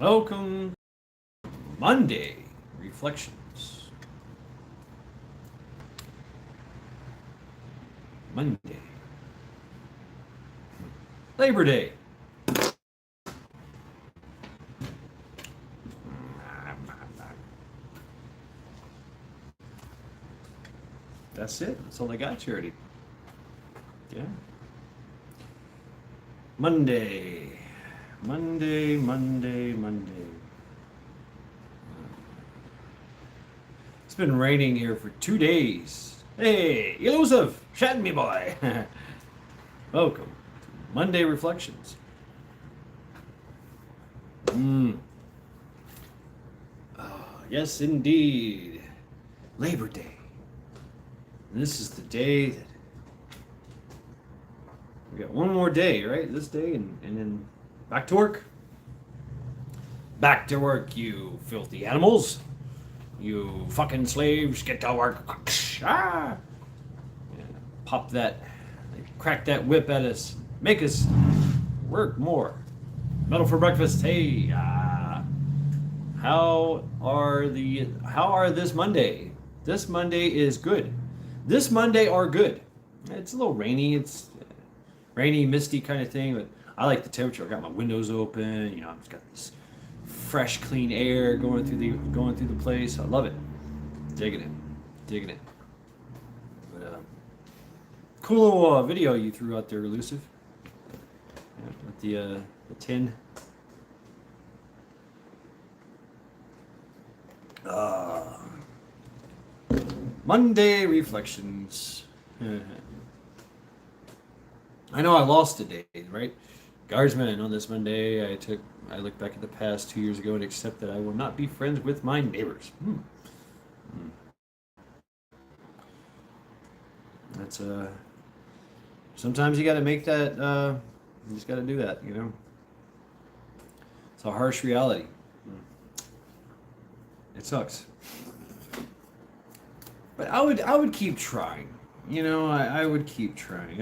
Welcome Monday Reflections. Monday. Labor Day. That's it. That's all I got, Charity. Yeah. Monday. It's been raining here for 2 days. Hey, elusive, chat me boy. Welcome to Monday Reflections. Yes, indeed. Labor Day. And this is the day that we got one more day, right? This day, and then back to work. Back to work, you filthy animals. You fucking slaves, get to work. Ah! Yeah, pop that, crack that whip at us. Make us work more. Metal for breakfast. Hey, how are this Monday? This Monday is good. This Monday are good. It's a little rainy. It's rainy, misty kind of thing, but I like the temperature. I got my windows open. You know, I've just got this fresh, clean air going through the place. I love it. Digging it. But cool little video you threw out there, Elusive. Yeah, with the tin. Monday reflections. I know I lost a day, right? Guardsman, on this Monday, I look back at the past 2 years ago and accept that I will not be friends with my neighbors. That's sometimes you got to make that. You just got to do that, you know. It's a harsh reality. It sucks. But I would keep trying. You know, I would keep trying.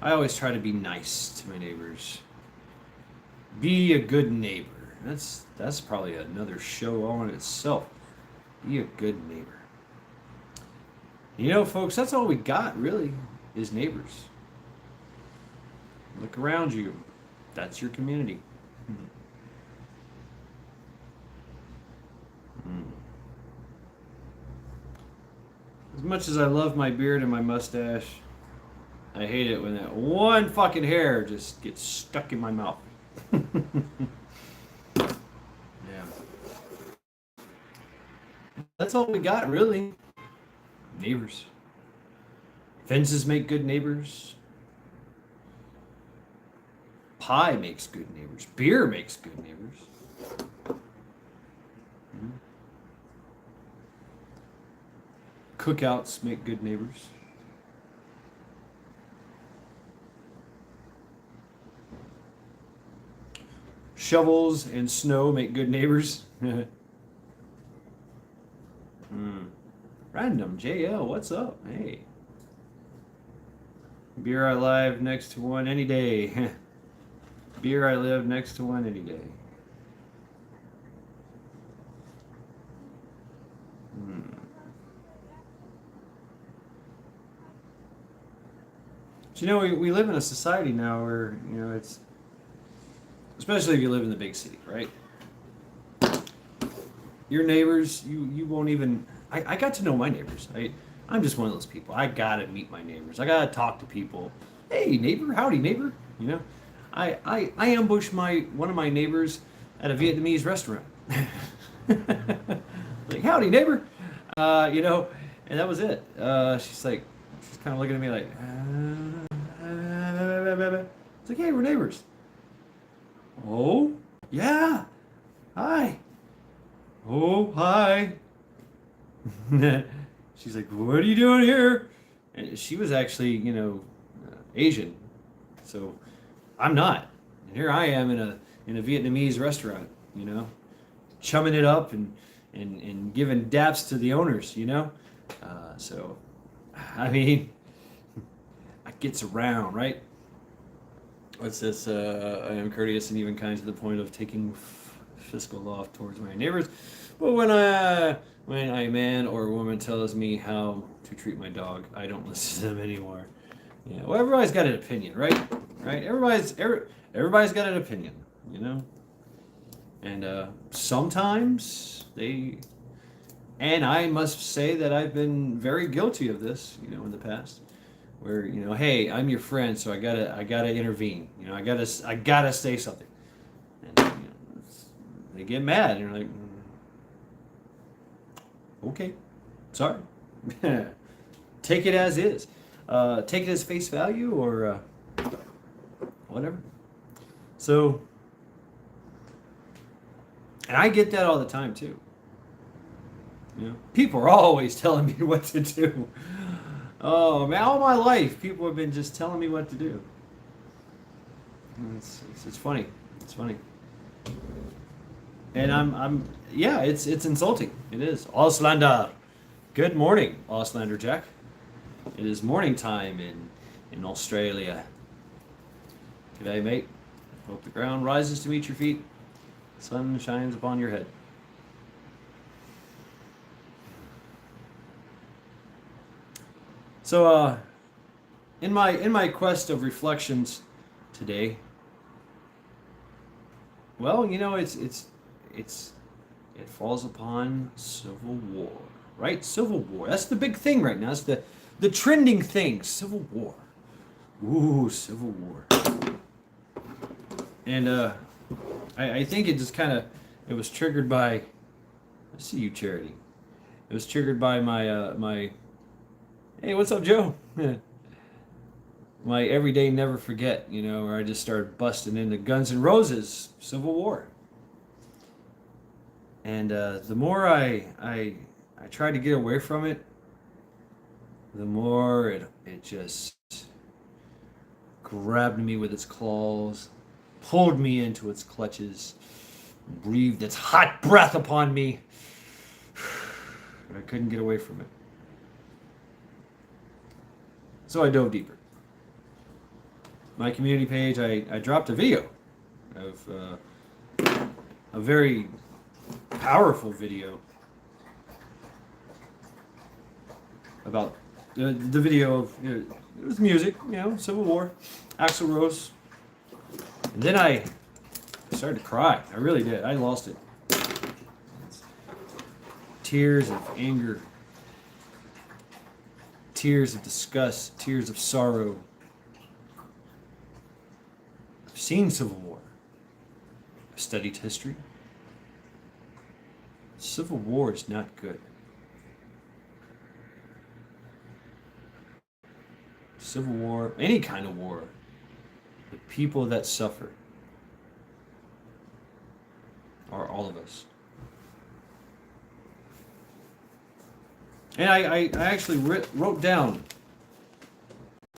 I always try to be nice to my neighbors. Be a good neighbor. That's probably another show all in itself. Be a good neighbor. You know, folks, that's all we got really is neighbors. Look around you. That's your community. As much as I love my beard and my mustache, I hate it when that one fucking hair just gets stuck in my mouth. Yeah. That's all we got, really. Neighbors. Fences make good neighbors. Pie makes good neighbors. Beer makes good neighbors. Cookouts make good neighbors. Shovels and snow make good neighbors. Random JL, what's up? Hey. Beer I live next to one any day. Beer I live next to one any day. But you know, we live in a society now where, you know, it's, especially if you live in the big city, right? Your neighbors, you won't even, I got to know my neighbors. I'm just one of those people. I gotta meet my neighbors. I gotta talk to people. Hey, neighbor, howdy, neighbor. You know, I ambushed one of my neighbors at a Vietnamese restaurant. Like, howdy, neighbor. You know, and that was it. She's kind of looking at me like, it's like, hey, we're neighbors. Oh, yeah. Hi. Oh, hi. She's like, what are you doing here? And she was actually, you know, Asian. So I'm not. And here I am in a Vietnamese restaurant, you know, chumming it up and giving daps to the owners, you know. So, I mean, it gets around, right? What's this? I am courteous and even kind to the point of taking fiscal law towards my neighbors. But when a man or a woman tells me how to treat my dog, I don't listen to them anymore. Yeah, well, everybody's got an opinion, right? Right? Everybody's got an opinion, you know. And sometimes they, and I must say that I've been very guilty of this, you know, in the past, where hey, I'm your friend, so I gotta intervene. I gotta say something, and they get mad, and you're like, okay, sorry, take it as is, take it as face value, or whatever. So, and I get that all the time too. People are always telling me what to do. Oh man, all my life people have been just telling me what to do. It's funny. It's funny. And yeah, it's insulting. It is. Auslander. Good morning, Auslander Jack. It is morning time in Australia. G'day, mate. Hope the ground rises to meet your feet. Sun shines upon your head. So, in my quest of reflections today, well, it falls upon Civil War, right? Civil War. That's the big thing right now. That's the trending thing. Civil War. Ooh, Civil War. And I think it just it was triggered by. I see you, Charity. It was triggered by my. Hey, what's up, Joe? My everyday never forget, where I just started busting into Guns N' Roses, Civil War. And the more I tried to get away from it, the more it just grabbed me with its claws, pulled me into its clutches, breathed its hot breath upon me. I couldn't get away from it. So I dove deeper. My community page, I dropped a video of a very powerful video about the video of, it was music, Civil War, Axl Rose. And then I started to cry. I really did. I lost it. Tears of anger, tears of disgust, tears of sorrow. I've seen Civil War. I've studied history. Civil War is not good. Civil War, any kind of war, the people that suffer are all of us. And I actually wrote down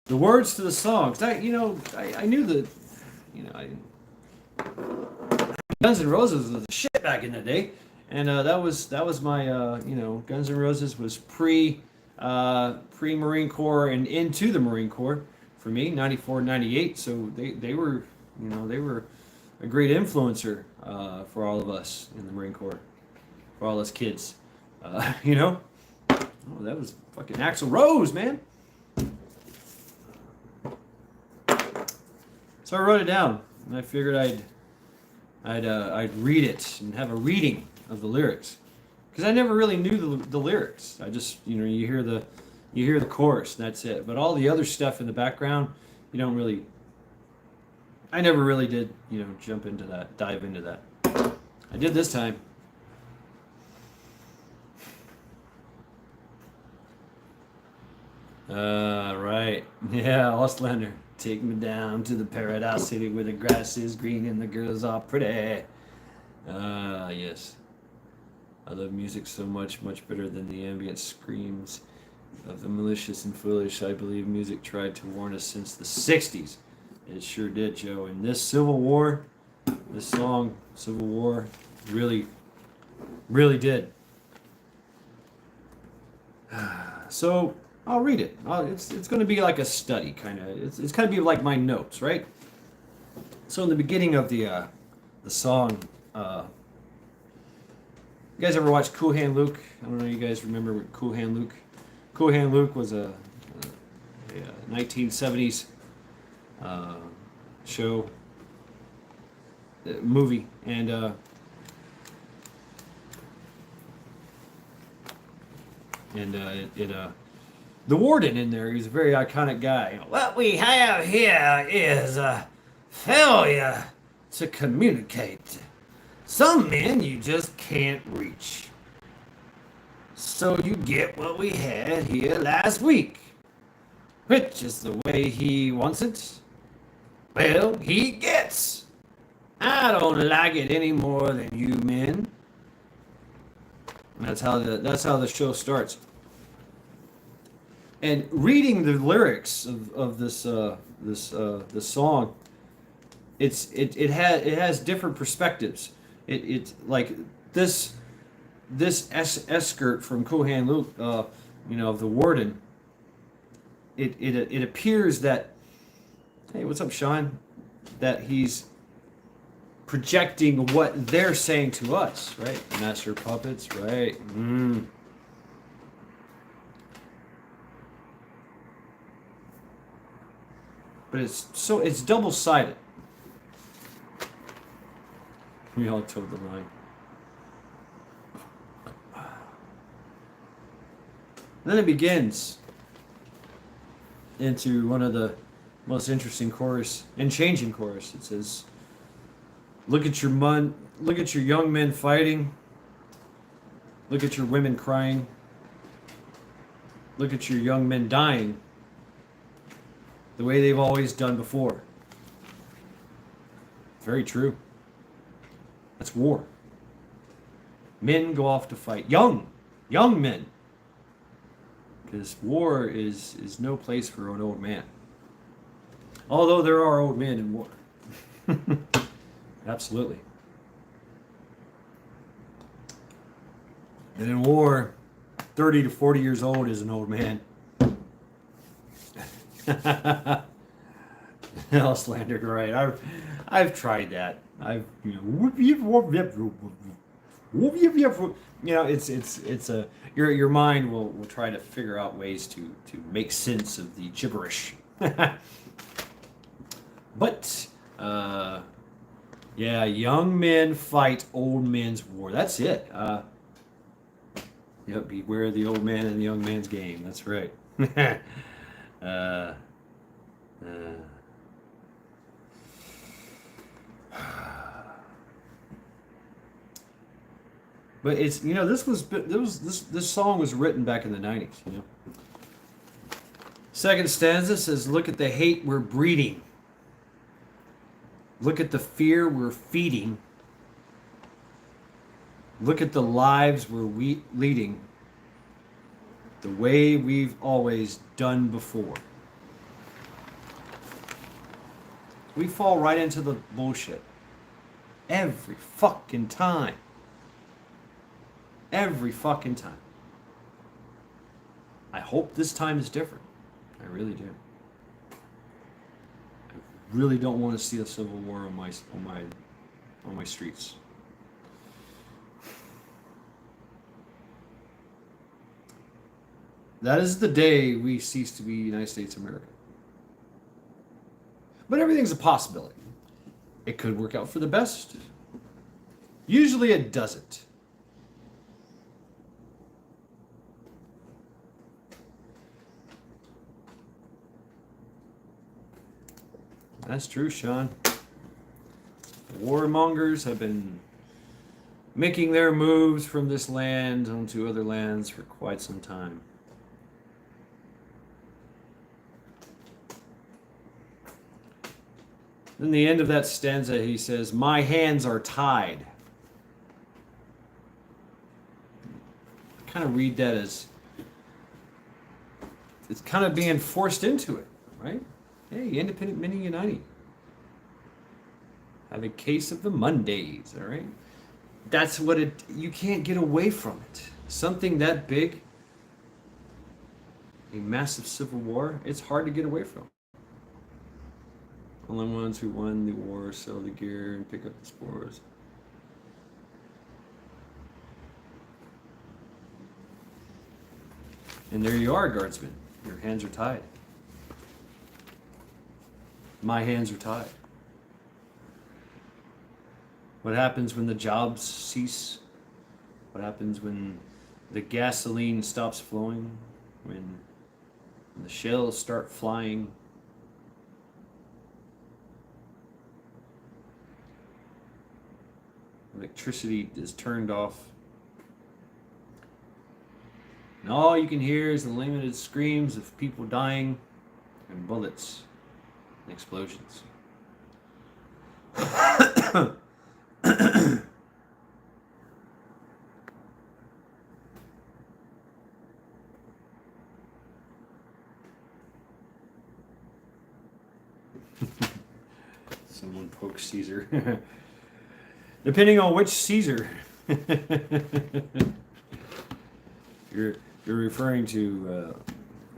the words to the songs. I knew that, Guns N' Roses was the shit back in the day, and that was my Guns N' Roses was pre Marine Corps and into the Marine Corps for me, 94, 98. So they were they were a great influencer for all of us in the Marine Corps, for all us kids, Oh, that was fucking Axl Rose, man. So I wrote it down, and I figured I'd read it and have a reading of the lyrics, because I never really knew the lyrics. I just you hear the chorus, and that's it. But all the other stuff in the background, you don't really. I never really did jump into that, dive into that. I did this time. Right. Yeah, Ostlander. Take me down to the paradise city where the grass is green and the girls are pretty. Yes. I love music so much, much better than the ambient screams of the malicious and foolish. I believe music tried to warn us since the 60s. It sure did, Joe. And this Civil War, this song, Civil War, really, really did. So I'll read it. It's going to be like a study, kind of. It's going to be like my notes, right? So in the beginning of the song, you guys ever watch Cool Hand Luke? I don't know. You guys remember Cool Hand Luke? Cool Hand Luke was a 1970s uh, show, movie, and the warden in there, he's a very iconic guy. You know, what we have here is a failure to communicate. Some men you just can't reach. So you get what we had here last week, which is the way he wants it. Well, he gets. I don't like it any more than you men. That's how the show starts. And reading the lyrics of this song, it has different perspectives. It's like this escort from Cool Hand Luke, of the warden. It appears that, hey, what's up, Sean? That he's projecting what they're saying to us, right? Master puppets, right? But it's double-sided. We all told the line. Then it begins into one of the most interesting chorus and changing chorus. It says, look at your young men fighting. Look at your women crying. Look at your young men dying the way they've always done before. Very true. That's war. Men go off to fight. Young men. Because war is no place for an old man. Although there are old men in war. Absolutely. And in war, 30 to 40 years old is an old man. Hellslander, right? I've tried that. It's a your mind will try to figure out ways to make sense of the gibberish. But yeah, young men fight old men's war. That's it. Yep, beware the old man and the young man's game. That's right. But it's this song was written back in the 90s. Second stanza says, "Look at the hate we're breeding. Look at the fear we're feeding. Look at the lives we're leading. The way we've always done before." We fall right into the bullshit. Every fucking time. Every fucking time. I hope this time is different. I really do. I really don't want to see a civil war on my streets. That is the day we cease to be United States of America. But everything's a possibility. It could work out for the best. Usually it doesn't. That's true, Sean. The warmongers have been making their moves from this land onto other lands for quite some time. In the end of that stanza, he says, "My hands are tied." I kind of read that as it's kind of being forced into it, right? Hey, independent mini uniting. Have a case of the Mondays, all right? That's what you can't get away from it. Something that big, a massive civil war, it's hard to get away from. Only ones who won the war sell the gear and pick up the spoils. And there you are, guardsmen. Your hands are tied. My hands are tied. What happens when the jobs cease? What happens when the gasoline stops flowing? When the shells start flying? Electricity is turned off. And all you can hear is the limited screams of people dying and bullets and explosions. Someone pokes Caesar. Depending on which Caesar. You're referring to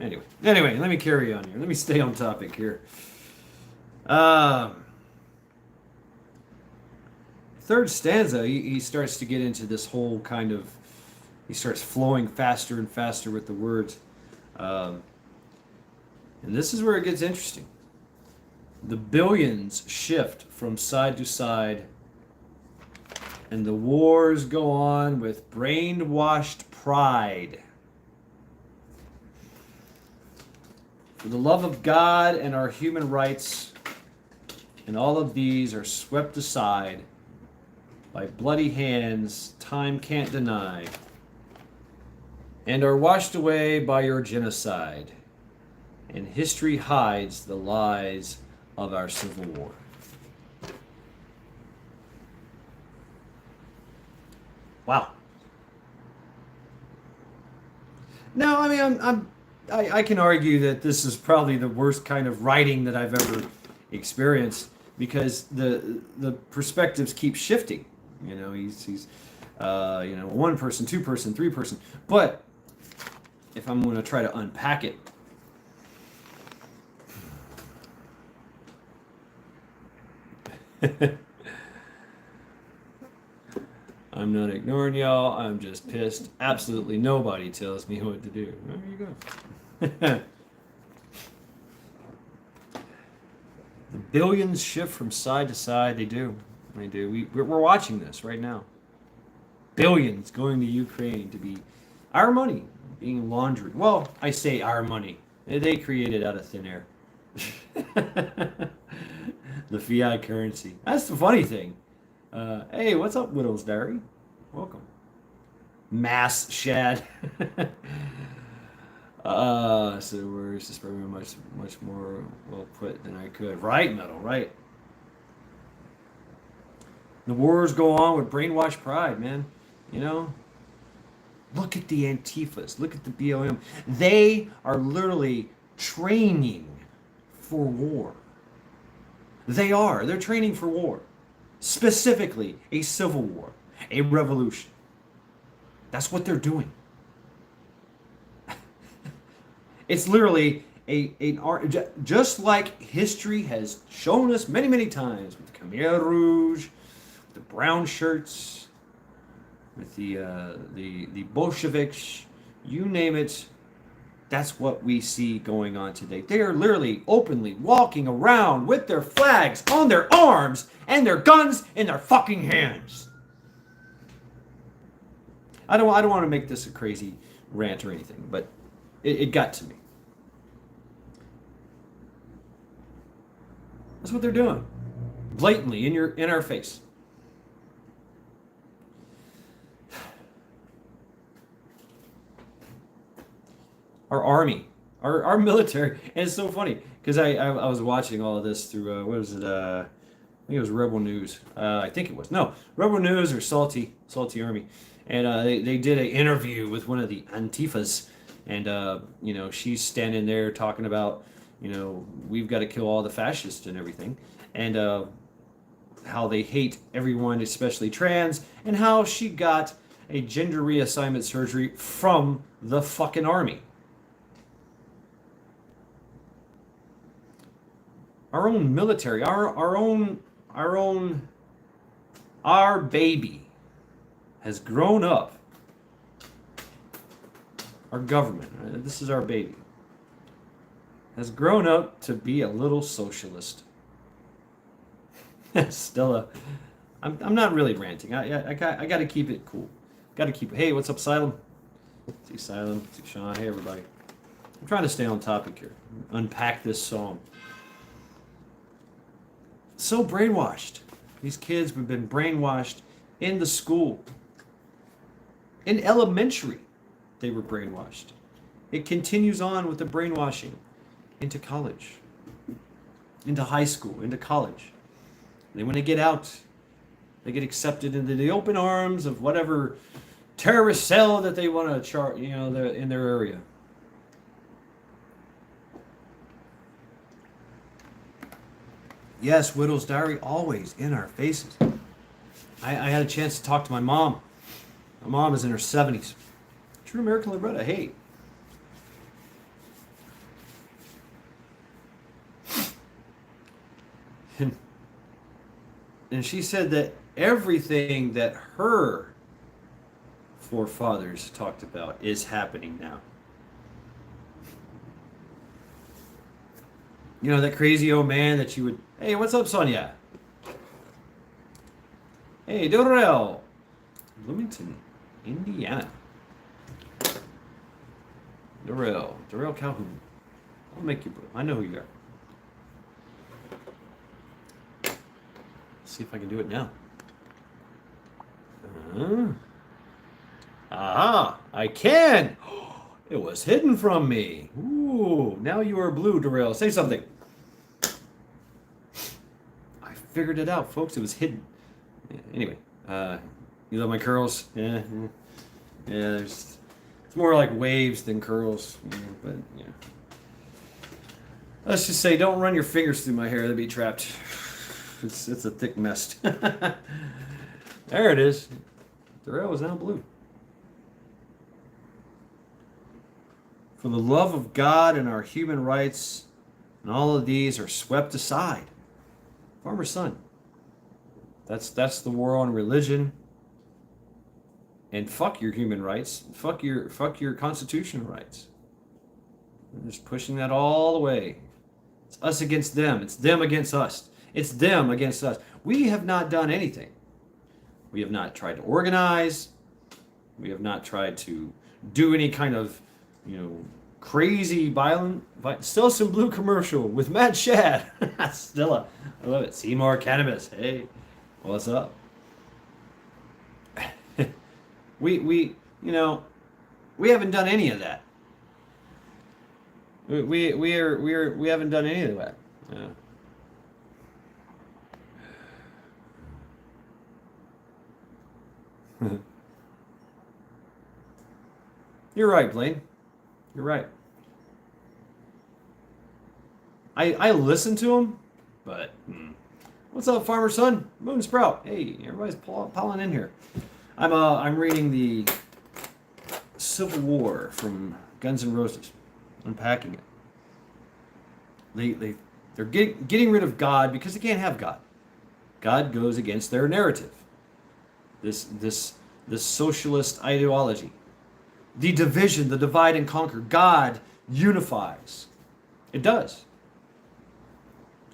anyway, let me carry on here. Let me stay on topic here. Third stanza, he starts to get into this whole kind of, he starts flowing faster and faster with the words. And this is where it gets interesting. The billions shift from side to side, and the wars go on with brainwashed pride. For the love of God and our human rights, and all of these are swept aside by bloody hands time can't deny, and are washed away by your genocide, and history hides the lies of our civil war. Wow. No, I mean, I can argue that this is probably the worst kind of writing that I've ever experienced, because the perspectives keep shifting. You know, he's one person, two person, three person. But if I'm going to try to unpack it, I'm not ignoring y'all. I'm just pissed. Absolutely nobody tells me what to do. There you go. The billions shift from side to side. They do. They do. We're watching this right now. Billions going to Ukraine to be our money being laundered. Well, I say our money. They created out of thin air. The fiat currency. That's the funny thing. Hey, what's up, Widow's Diary? Welcome. Mass Shad. So words is probably much more well put than I could. Right, Metal, right. The wars go on with brainwashed pride, man. You know? Look at the Antifas. Look at the BLM. They are literally training for war. They are. They're training for war. Specifically, a civil war, a revolution. That's what they're doing. It's literally an art, just like history has shown us many, many times, with the Khmer Rouge, with the brown shirts, with the Bolsheviks, you name it. That's what we see going on today. They are literally openly walking around with their flags on their arms and their guns in their fucking hands. I don't want to make this a crazy rant or anything, but it got to me. That's what they're doing, blatantly in our face. Our army, our military, and it's so funny because I was watching all of this through what was it? I think it was Rebel News. I think it was Rebel News or Salty Army, and they did an interview with one of the Antifas, and she's standing there talking about we've got to kill all the fascists and everything, and how they hate everyone, especially trans, and how she got a gender reassignment surgery from the fucking army. our own military, our baby has grown up. Our government, this is our baby, has grown up to be a little socialist. Stella, I'm not really ranting. I got to keep it cool. Got to keep it. Hey, what's up, Silem? See Silem, see Sean. Hey, everybody. I'm trying to stay on topic here. Unpack this song. So brainwashed. These kids have been brainwashed in the school. In elementary, they were brainwashed. It continues on with the brainwashing into college, into high school, into college. And then when they get out, they get accepted into the open arms of whatever terrorist cell that they want to chart, in their area. Yes, Widow's Diary, always in our faces. I had a chance to talk to my mom. My mom is in her 70s. True American Libretta, hey. And she said that everything that her forefathers talked about is happening now. You know, that crazy old man that you would, hey, what's up, Sonia? Hey, Dorel. Bloomington, Indiana. Dorel Calhoun. I'll make you blue. I know who you are. See if I can do it now. Aha! I can! It was hidden from me. Ooh, now you are blue, Darrell. Say something. I figured it out, folks. It was hidden. Anyway, you love my curls? Yeah. It's more like waves than curls. But yeah. Let's just say, don't run your fingers through my hair. They'll be trapped. It's a thick mess. There it is. Darrell is now blue. For the love of God and our human rights, and all of these are swept aside. Farmer's son. That's the war on religion. And fuck your human rights. Fuck your constitutional rights. They're just pushing that all away. It's us against them. It's them against us. It's them against us. We have not done anything. We have not tried to organize. We have not tried to do any kind of, crazy violent. Still some blue commercial with Matt Shad. Stella, I love it. Seymour Cannabis. Hey, what's up? we haven't done any of that. We haven't done any of that. Yeah. You're right, Blaine. You're right. I listen to him, but what's up, Farmer Son? Moon Sprout. Hey, everybody's piling in here. I'm reading the Civil War from Guns N' Roses, unpacking it. They're getting rid of God because they can't have God. God goes against their narrative. This socialist ideology. The division, the divide and conquer. God unifies. It does.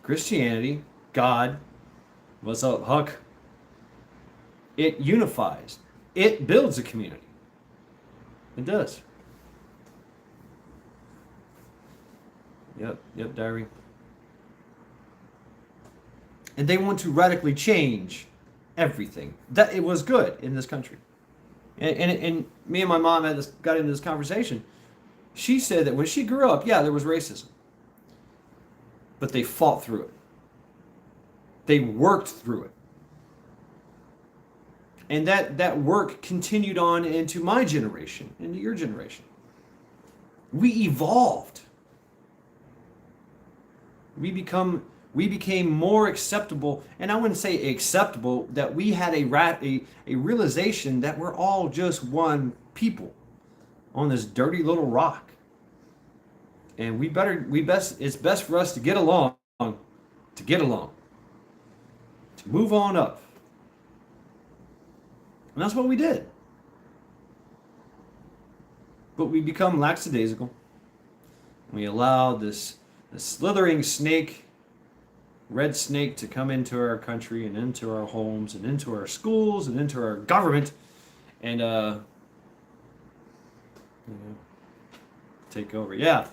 Christianity, God, what's up, Huck? It unifies. It builds a community. It does. Yep, diary. And they want to radically change everything. That it was good in this country. And me and my mom got into this conversation. She said that when she grew up, yeah, there was racism. But they fought through it. They worked through it. And that work continued on into my generation, into your generation. We evolved. We became more acceptable, and I wouldn't say acceptable, that we had a realization that we're all just one people on this dirty little rock. And it's best for us to get along to get along, to move on up. And that's what we did. But we become lackadaisical. We allowed this slithering snake, red snake, to come into our country and into our homes and into our schools and into our government and take over. Yeah,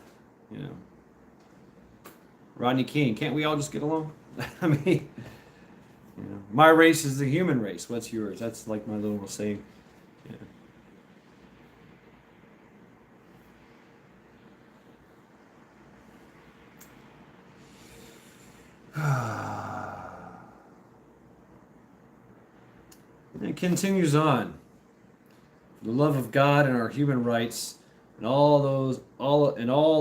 Rodney King. Can't we all just get along? I mean, my race is the human race. What's yours? That's like my little saying. It continues on. The love of God and our human rights, and all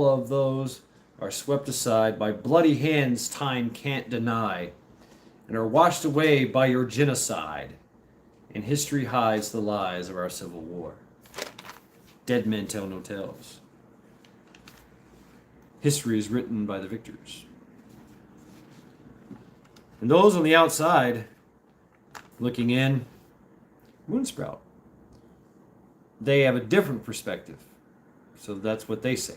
of those are swept aside by bloody hands time can't deny, and are washed away by your genocide. And history hides the lies of our civil war. Dead men tell no tales. History is written by the victors. And those on the outside, looking in, Moonsprout, they have a different perspective. So that's what they say.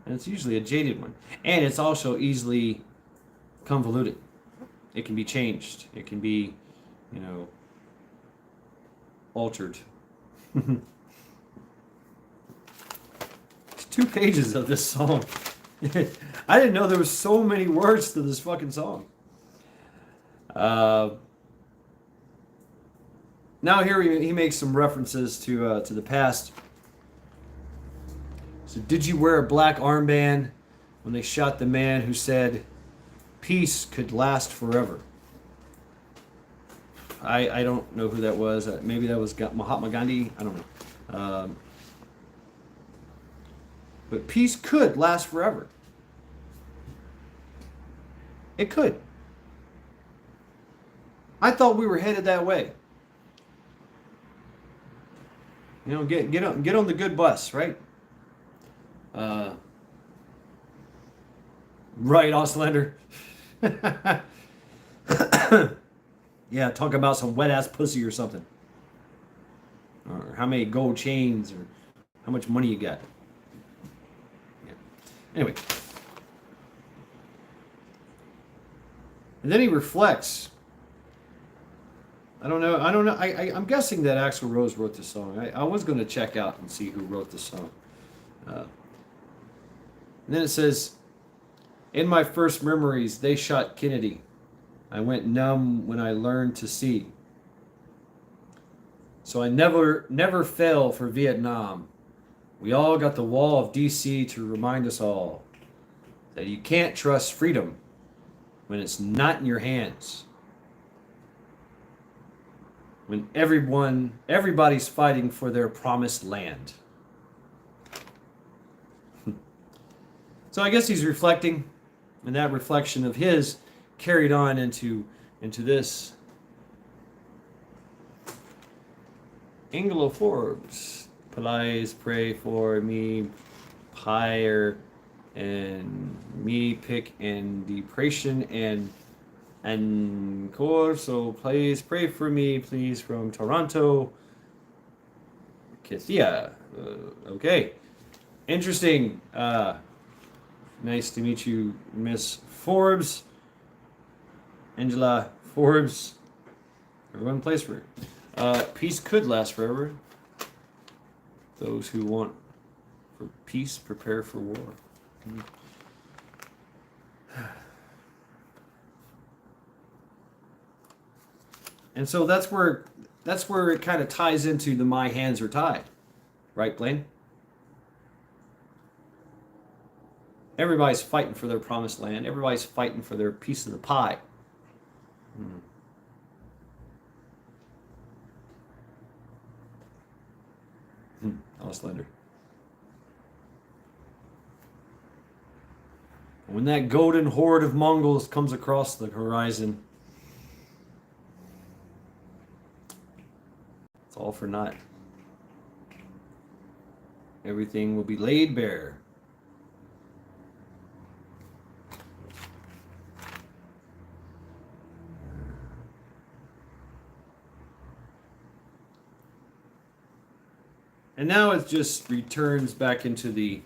And it's usually a jaded one. And it's also easily convoluted. It can be changed. It can be, altered. It's 2 pages of this song. I didn't know there was so many words to this fucking song. Now here he makes some references to the past. So, did you wear a black armband when they shot the man who said peace could last forever? I don't know who that was. Maybe that was Mahatma Gandhi. I don't know. But peace could last forever. It could. I thought we were headed that way. Get on the good bus, right? Right, Auslander. Yeah, talk about some wet ass pussy or something, or how many gold chains, or how much money you got. Yeah. Anyway, and then he reflects. I don't know. I'm guessing that Axl Rose wrote this song. I was going to check out and see who wrote this song. And then it says, in my first memories, they shot Kennedy. I went numb when I learned to see. So I never fell for Vietnam. We all got the wall of DC to remind us all that you can't trust freedom when it's not in your hands. When everybody's fighting for their promised land. So I guess he's reflecting, and that reflection of his carried on into this. Angelo Forbes, please pray for me, pyre, and me pick and depression and core. So please pray for me, please, from Toronto. Kithia. Okay. Interesting. Nice to meet you, Miss Forbes. Angela Forbes. Everyone plays for her. Peace could last forever. Those who want for peace prepare for war. And so that's where it kind of ties into the my hands are tied. Right, Blaine? Everybody's fighting for their promised land. Everybody's fighting for their piece of the pie. Auslander. When that golden horde of Mongols comes across the horizon, it's all for naught. Everything will be laid bare. And now it just returns back into the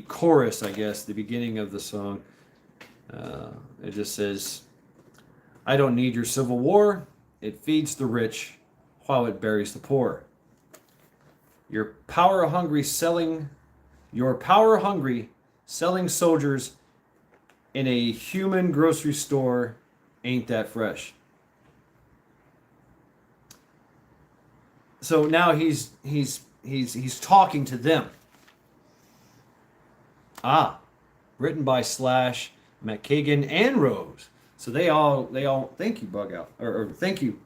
chorus, I guess, the beginning of the song. It just says, I don't need your civil war. It feeds the rich while it buries the poor. Your power hungry selling soldiers in a human grocery store ain't that fresh. So now he's talking to them. Written by Slash, McKagan, and Rose. So they all thank you, Bug Out, or thank you.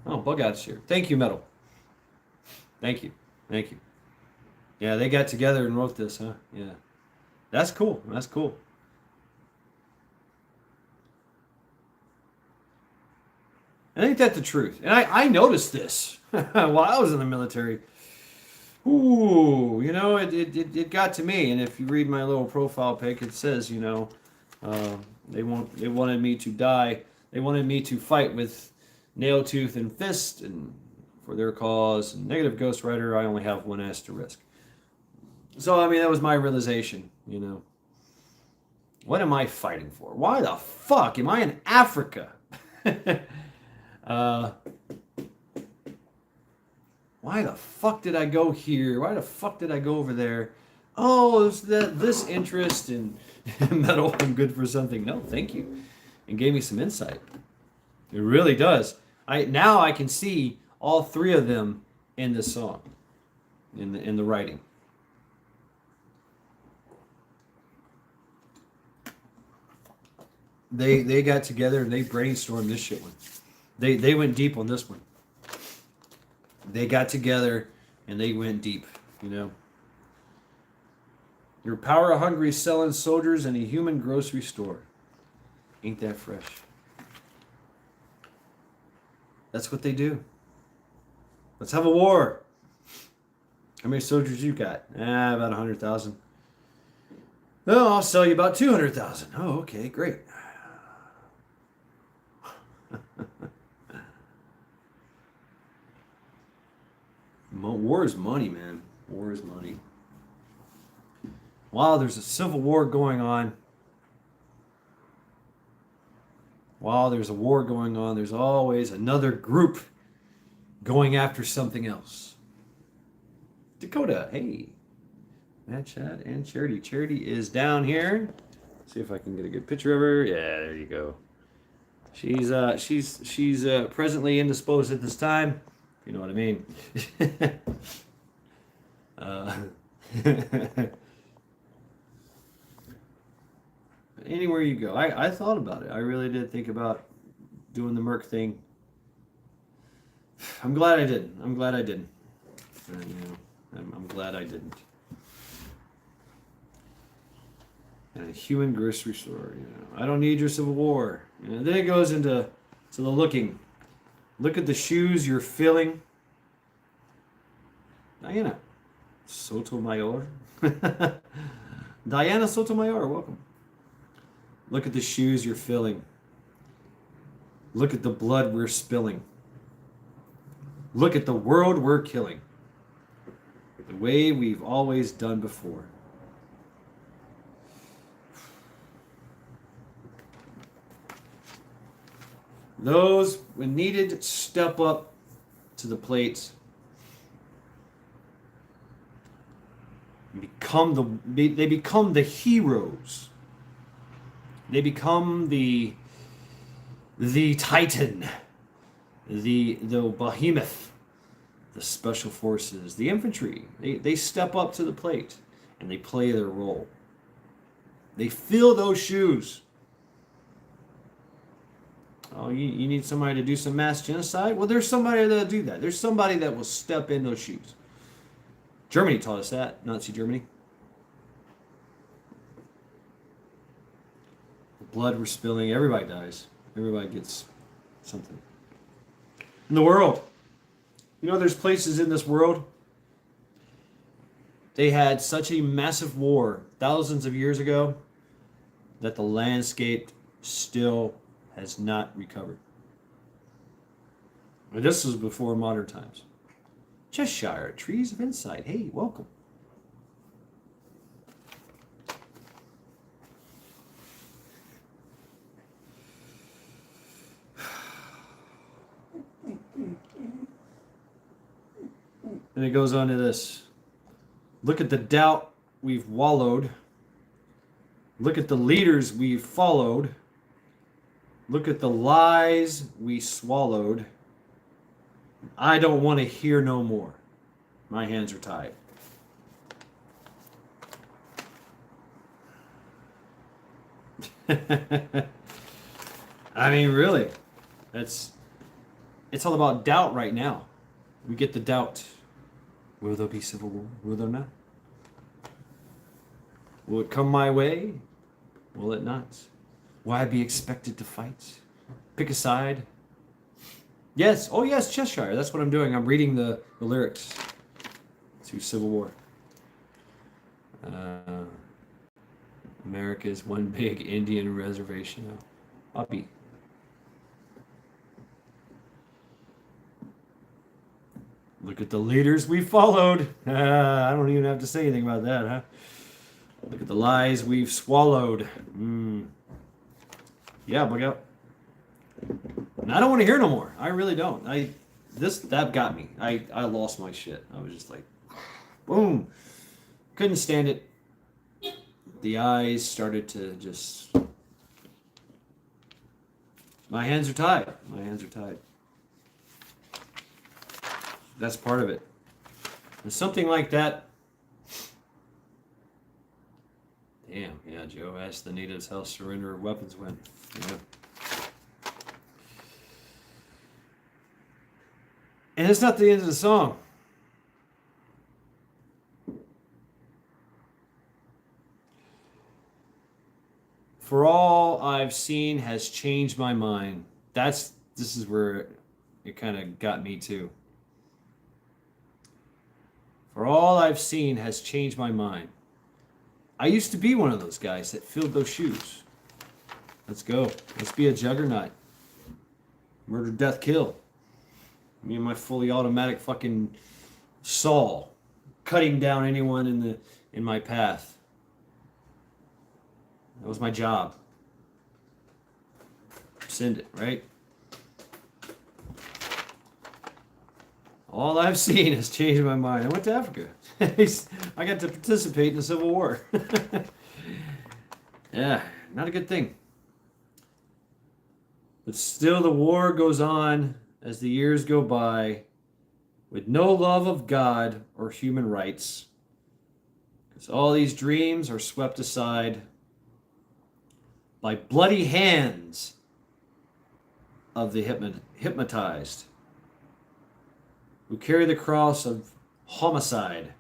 Oh, Bug Out's here. Thank you, Metal. Thank you. Yeah, they got together and wrote this, huh? Yeah, that's cool. And ain't that the truth? And I noticed this while I was in the military. Ooh, it got to me. And if you read my little profile pic, it says, they wanted me to die. They wanted me to fight with nail, tooth, and fist, and for their cause. And negative Ghost Rider, I only have one ass to risk. So, I mean, that was my realization, What am I fighting for? Why the fuck am I in Africa? Why the fuck did I go here? Why the fuck did I go over there? Oh, it's this interest in metal and good for something. No, thank you. And gave me some insight. It really does. Now I can see all three of them in this song, in the writing. They got together and they brainstormed this shit one. They went deep on this one. They got together and they went deep, Your power hungry selling soldiers in a human grocery store. Ain't that fresh? That's what they do. Let's have a war. How many soldiers you got? About 100,000. Oh, I'll sell you about 200,000. Oh, okay, great. War is money, man. War is money. While there's a civil war going on, there's always another group going after something else. Dakota, hey. Matt, Chad, and Charity. Charity is down here. Let's see if I can get a good picture of her. Yeah, there you go. She's presently indisposed at this time. You know what I mean? Anywhere you go, I thought about it. I really did think about doing the Merc thing. I'm glad I didn't. I'm glad I didn't. I'm glad I didn't. And a human grocery store. I don't need your civil war. Then it goes into the looking. Look at the shoes you're filling. Diana Sotomayor. Diana Sotomayor, welcome. Look at the shoes you're filling. Look at the blood we're spilling. Look at the world we're killing. The way we've always done before. Those, when needed, step up to the plate. They become the heroes. They become the Titan, the behemoth, the special forces, the infantry. They step up to the plate and they play their role. They fill those shoes. Oh, you need somebody to do some mass genocide? Well, there's somebody that'll do that. There's somebody that will step in those shoes. Germany taught us that, Nazi Germany. The blood we're spilling, everybody dies. Everybody gets something. In the world, there's places in this world, they had such a massive war thousands of years ago that the landscape still has not recovered. And this was before modern times. Cheshire, Trees of Insight. Hey, welcome. And it goes on to this. Look at the doubt we've wallowed. Look at the leaders we've followed. Look at the lies we swallowed. I don't want to hear no more. My hands are tied. I mean, really, it's all about doubt right now. We get the doubt. Will there be civil war? Will there not? Will it come my way? Will it not? Will I be expected to fight? Pick a side? Yes. Oh, yes, Cheshire. That's what I'm doing. I'm reading the lyrics to Civil War. America's one big Indian reservation. Uppy. Look at the leaders we followed. I don't even have to say anything about that, huh? Look at the lies we've swallowed. Yeah, look out. And I don't want to hear no more. I really don't. That got me. I lost my shit. I was just like, boom. Couldn't stand it. The eyes started to just... My hands are tied. My hands are tied. That's part of it. And something like that. Damn, yeah, Joe asked the natives how surrender of weapons went. Yeah. And it's not the end of the song. For all I've seen has changed my mind. This is where it kind of got me too. For all I've seen has changed my mind. I used to be one of those guys that filled those shoes. Let's go. Let's be a juggernaut. Murder, death, kill. Me and my fully automatic fucking saw, cutting down anyone in my path. That was my job. Send it, right? All I've seen has changed my mind. I went to Africa. I got to participate in the Civil War. Yeah, not a good thing. But still the war goes on as the years go by with no love of God or human rights. Because all these dreams are swept aside by bloody hands of the hypnotized, who carry the cross of homicide,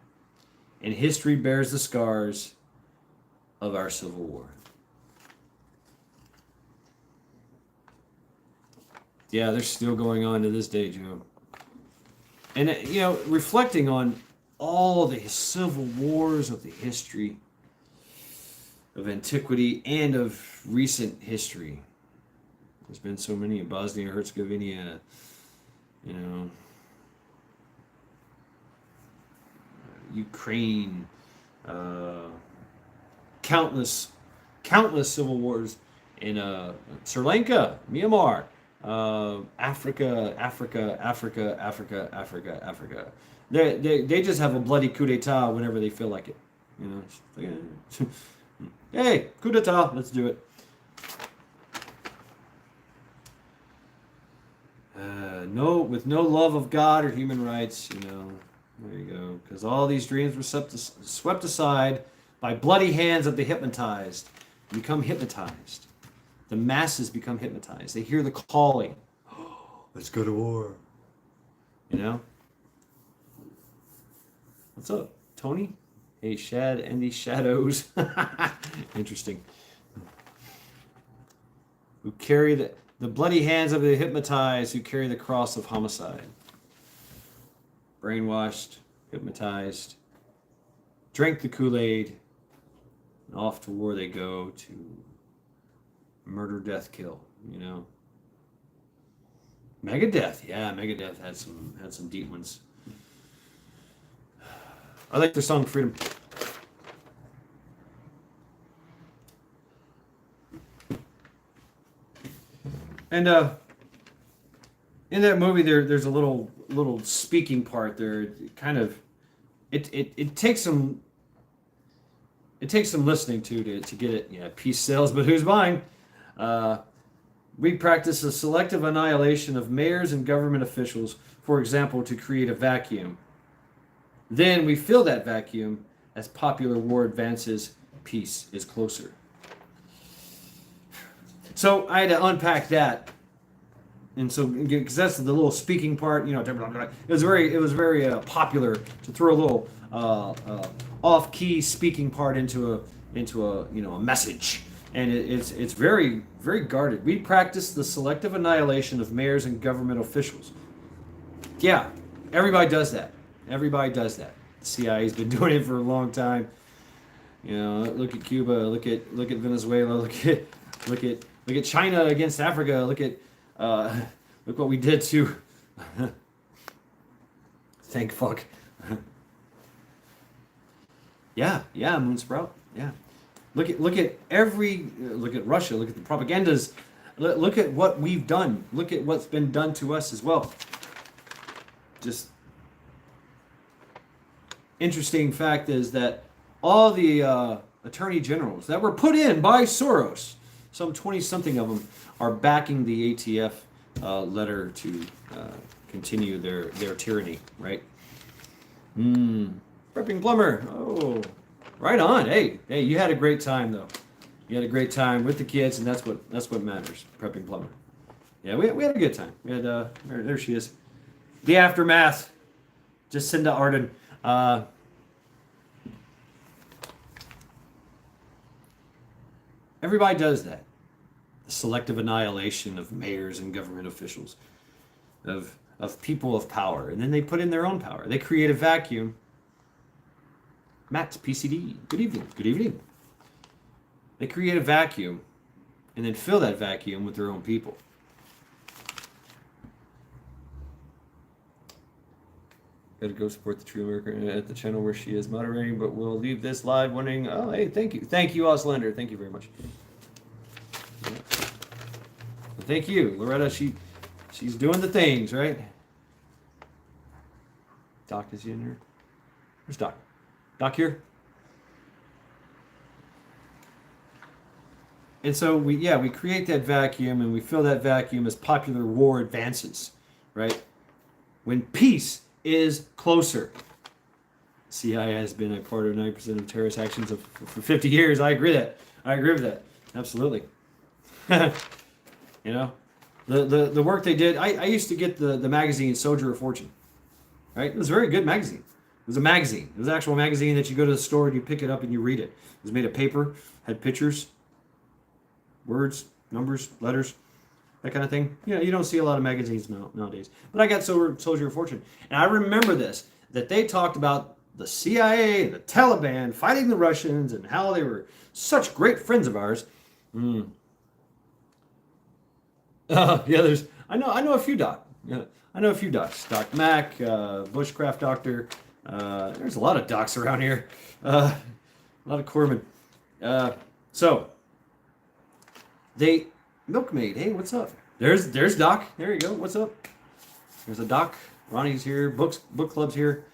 and history bears the scars of our Civil War. Yeah, they're still going on to this day, Joe. And, reflecting on all the civil wars of the history of antiquity and of recent history. There's been so many in Bosnia, Herzegovina, Ukraine, countless civil wars in Sri Lanka, Myanmar, Africa. They just have a bloody coup d'etat whenever they feel like it. Hey, coup d'etat, let's do it. With no love of God or human rights, there you go. Because all these dreams were swept aside by bloody hands of the hypnotized. You become hypnotized. The masses become hypnotized. They hear the calling. Let's go to war. What's up, Tony? Hey, Shad and these shadows. Interesting. Who carry the bloody hands of the hypnotized, who carry the cross of homicide. Brainwashed, hypnotized, drank the Kool-Aid, and off to war they go to murder, death, kill. Megadeth, yeah, Megadeth had some deep ones. I like their song Freedom. And in that movie, there's a little speaking part there. It kind of it takes some listening to get it. Yeah, peace sells, but who's buying? We practice a selective annihilation of mayors and government officials, for example, to create a vacuum. Then we fill that vacuum as popular war advances. Peace is closer. So I had to unpack that, and so because that's the little speaking part, you know, it was very popular to throw a little off-key speaking part into a a message, and it's very very guarded. We practice the selective annihilation of mayors and government officials. Yeah, everybody does that. Everybody does that. The CIA's been doing it for a long time. You know, look at Cuba, look at Venezuela, look at China against Africa. Look what we did to. Thank fuck. Yeah, Moonsprout. Yeah, look at Russia. Look at the propagandas. Look at what we've done. Look at what's been done to us as well. Just interesting fact is that all the attorney generals that were put in by Soros, some 20-something of them, are backing the ATF letter to continue their tyranny, right? Prepping Plumber. Oh, right on. Hey, you had a great time, though. You had a great time with the kids, and that's what matters. Prepping Plumber. Yeah, we had a good time. We had there she is. The aftermath. Jacinda Ardern. Everybody does that. The selective annihilation of mayors and government officials, of people of power, and then they put in their own power. They create a vacuum. Matt, PCD. Good evening. Good evening. They create a vacuum, and then fill that vacuum with their own people. Gotta go support the True America at the channel where she is moderating, but we'll leave this live wondering. Oh, hey, thank you, Oslander. Thank you very much. Yeah. Well, thank you, Loretta. She's doing the things, right? Doc, is he in here? Where's Doc? Doc here. And so we create that vacuum, and we fill that vacuum as popular war advances, right? When peace is closer. CIA has been a part of 90% of terrorist actions for 50 years. I agree with that. Absolutely. You know, the work they did. I used to get the magazine Soldier of Fortune. Right? It was a very good magazine. It was a magazine. It was an actual magazine that you go to the store and you pick it up and you read it. It was made of paper, had pictures, words, numbers, letters, that kind of thing. You know, you don't see a lot of magazines nowadays. But I got Soldier of Fortune. And I remember that they talked about the CIA and the Taliban fighting the Russians and how they were such great friends of ours. Yeah, I know a few docs. Yeah, I know a few docs. Doc Mack, Bushcraft Doctor. There's a lot of docs around here. A lot of corpsmen. So they Milkmaid, hey, what's up? There's Doc. There you go. What's up? There's a Doc. Ronnie's here. Book club's here.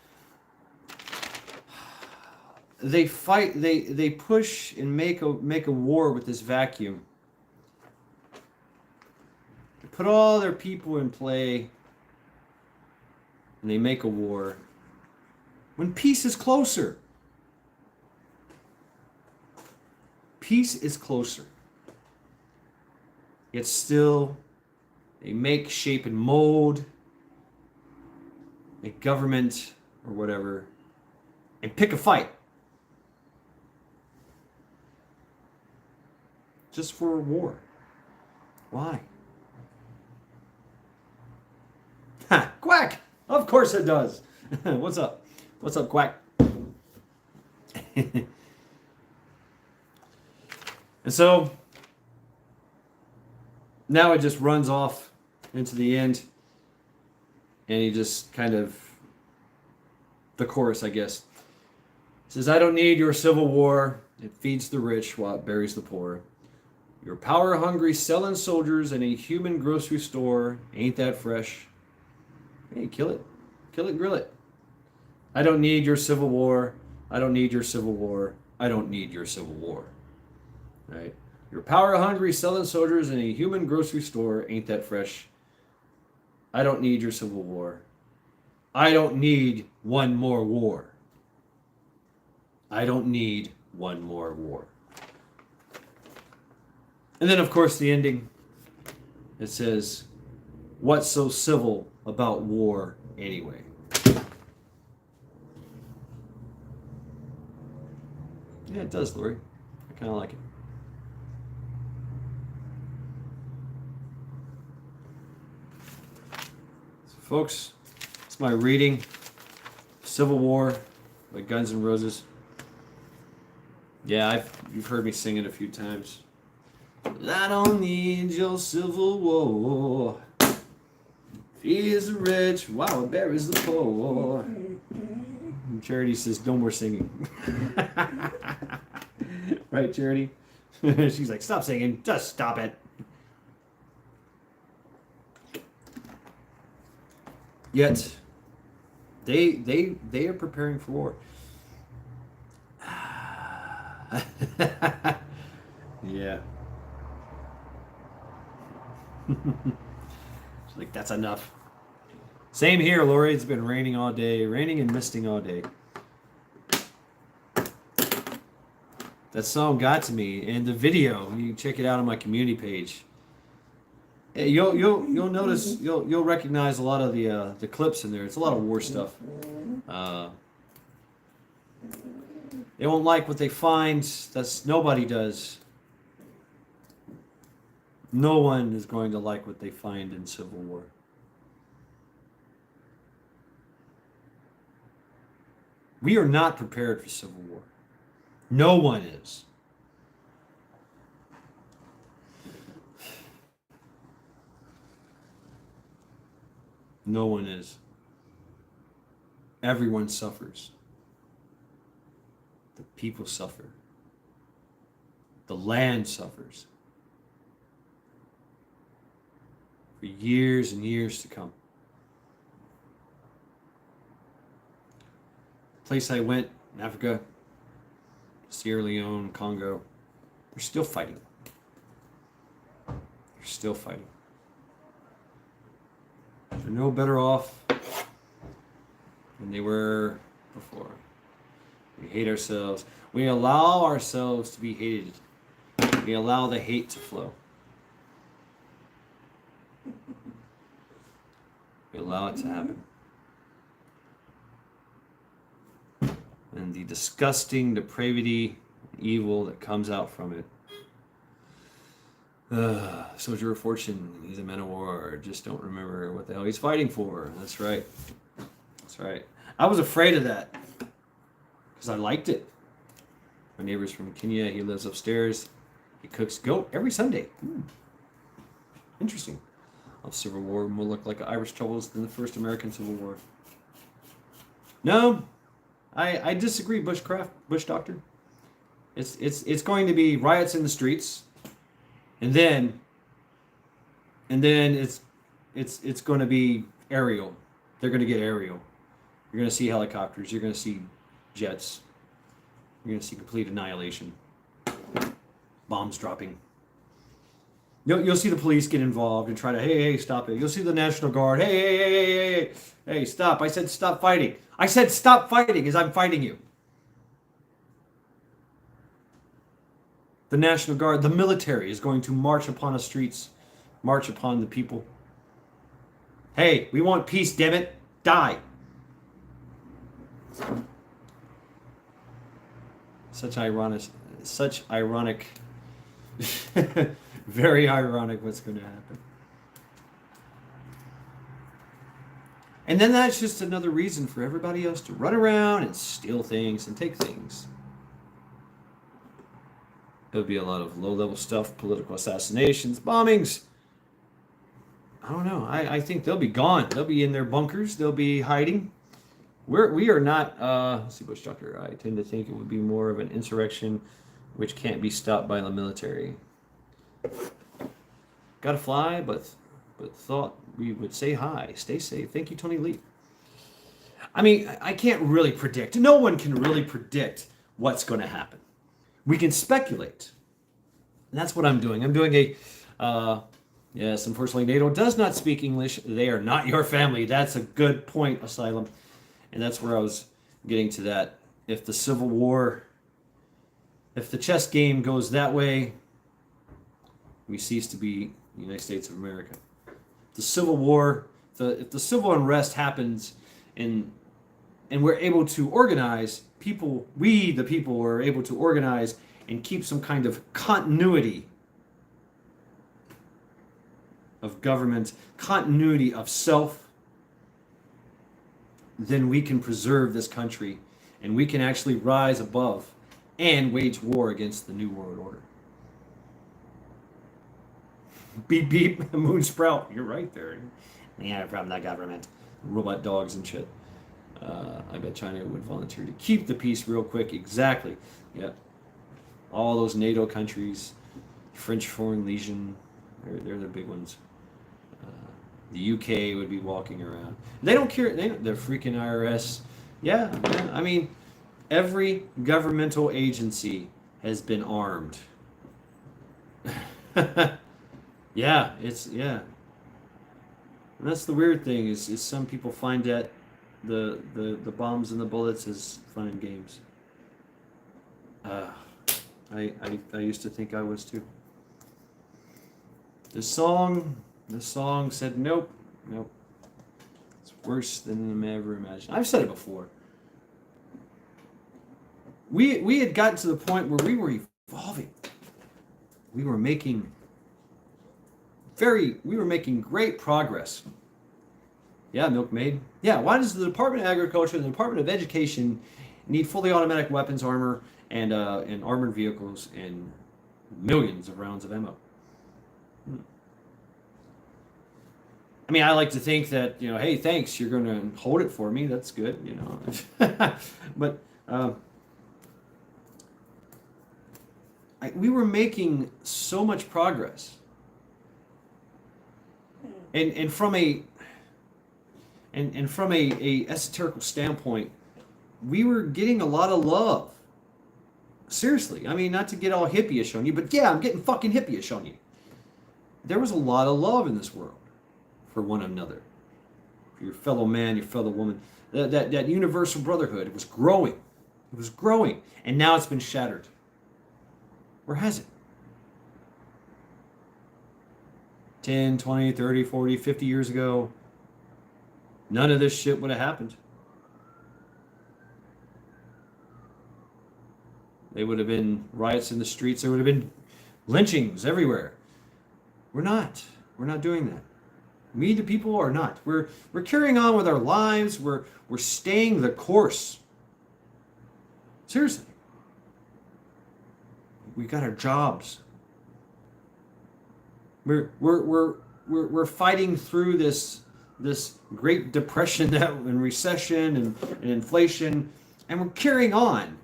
They fight. They push and make a war with this vacuum. They put all their people in play, and they make a war. When peace is closer. Peace is closer. Yet still, they make, shape, and mold a government or whatever, and pick a fight. Just for a war. Why? Ha! Quack! Of course it does. What's up? What's up, Quack? And so now it just runs off into the end, and he just kind of the chorus, I guess. says, I don't need your civil war. It feeds the rich while it buries the poor. Your power-hungry selling soldiers in a human grocery store. Ain't that fresh? Hey, kill it. Kill it, grill it. I don't need your civil war. I don't need your civil war. I don't need your civil war. Right? Your power-hungry selling soldiers in a human grocery store. Ain't that fresh? I don't need your civil war. I don't need one more war. I don't need one more war. And then, of course, the ending. It says, what's so civil about war anyway? Yeah, it does, Lori. I kind of like it. So, folks, it's my reading. Civil War by Guns N' Roses. Yeah, you've heard me sing it a few times. I don't need your civil war. Feeds the rich while it buries the poor. And Charity says, no more singing. Right, Charity? She's like, stop singing. Just stop it. Yet, they are preparing for war. Yeah. She's like, that's enough. Same here, Lori. It's been raining all day. Raining and misting all day. That song got to me. And the video, you can check it out on my community page. You'll notice, you'll recognize a lot of the clips in there. It's a lot of war stuff. They won't like what they find. That's nobody does. No one is going to like what they find in Civil War. We are not prepared for Civil War. No one is. No one is. Everyone suffers. The people suffer. The land suffers. For years and years to come. The place I went in Africa, Sierra Leone, Congo, they're still fighting. They're still fighting. They're no better off than they were before. We hate ourselves. We allow ourselves to be hated. We allow the hate to flow. We allow it to happen. And the disgusting depravity, evil that comes out from it. Soldier of Fortune, he's a man of war. Just don't remember what the hell he's fighting for. That's right. That's right. I was afraid of that because I liked it. My neighbor's from Kenya. He lives upstairs. He cooks goat every Sunday. Interesting. Civil War will look like Irish troubles than the first American Civil War. No, I disagree, Bush Doctor. It's going to be riots in the streets, and then it's going to be aerial. They're going to get aerial. You're going to see helicopters. You're going to see jets. You're going to see complete annihilation. Bombs dropping. You'll see the police get involved and try to, hey, stop it. You'll see the National Guard, hey, stop. I said stop fighting. I said stop fighting as I'm fighting you. The National Guard, the military is going to march upon the streets, march upon the people. Hey, we want peace, damn it. Die. Such ironic. Very ironic what's going to happen. And then that's just another reason for everybody else to run around and steal things and take things. There'll be a lot of low-level stuff, political assassinations, bombings. I don't know. I think they'll be gone. They'll be in their bunkers. They'll be hiding. We are not. Let's see, Bush Doctor. I tend to think it would be more of an insurrection, which can't be stopped by the military. Got to fly, but thought we would say hi. Stay safe. Thank you, Tony Lee. I mean, I can't really predict. No one can really predict what's going to happen. We can speculate. And that's what I'm doing. I'm doing yes, unfortunately, NATO does not speak English. They are not your family. That's a good point, Asylum. And that's where I was getting to that. If the Civil War, if the chess game goes that way, we cease to be the United States of America. The Civil War, if the civil unrest happens and we're able to organize, we the people are able to organize and keep some kind of continuity of government, continuity of self, then we can preserve this country and we can actually rise above and wage war against the New World Order. Beep beep, Moon Sprout. You're right there. Yeah, from the government. Robot dogs and shit. I bet China would volunteer to keep the peace real quick. Exactly. Yeah. All those NATO countries, French Foreign Legion, they're the big ones. The UK would be walking around. They don't care. The freaking IRS. Yeah, I mean, every governmental agency has been armed. Yeah. And that's the weird thing is some people find that the bombs and the bullets is fun and games. I used to think I was too. The song said nope. It's worse than I ever imagined. I've said it before. We had gotten to the point where we were evolving. We were making great progress. Yeah, Milkmaid. Yeah, why does the Department of Agriculture and the Department of Education need fully automatic weapons, armor, and armored vehicles and millions of rounds of ammo? I mean, I like to think that, hey, thanks, you're going to hold it for me. That's good, But we were making so much progress. And from a esoterical standpoint, we were getting a lot of love. Seriously, I mean, not to get all hippie-ish on you, but yeah, I'm getting fucking hippie-ish on you. There was a lot of love in this world for one another, for your fellow man, your fellow woman. That universal brotherhood, it was growing. And now it's been shattered. Where has it? 10, 20, 30, 40, 50 years ago, none of this shit would have happened. There would have been riots in the streets. There would have been lynchings everywhere. We're not doing that. We, the people, are not. We're carrying on with our lives. We're staying the course. Seriously. We got our jobs. We're fighting through this Great Depression and recession and inflation, and we're carrying on.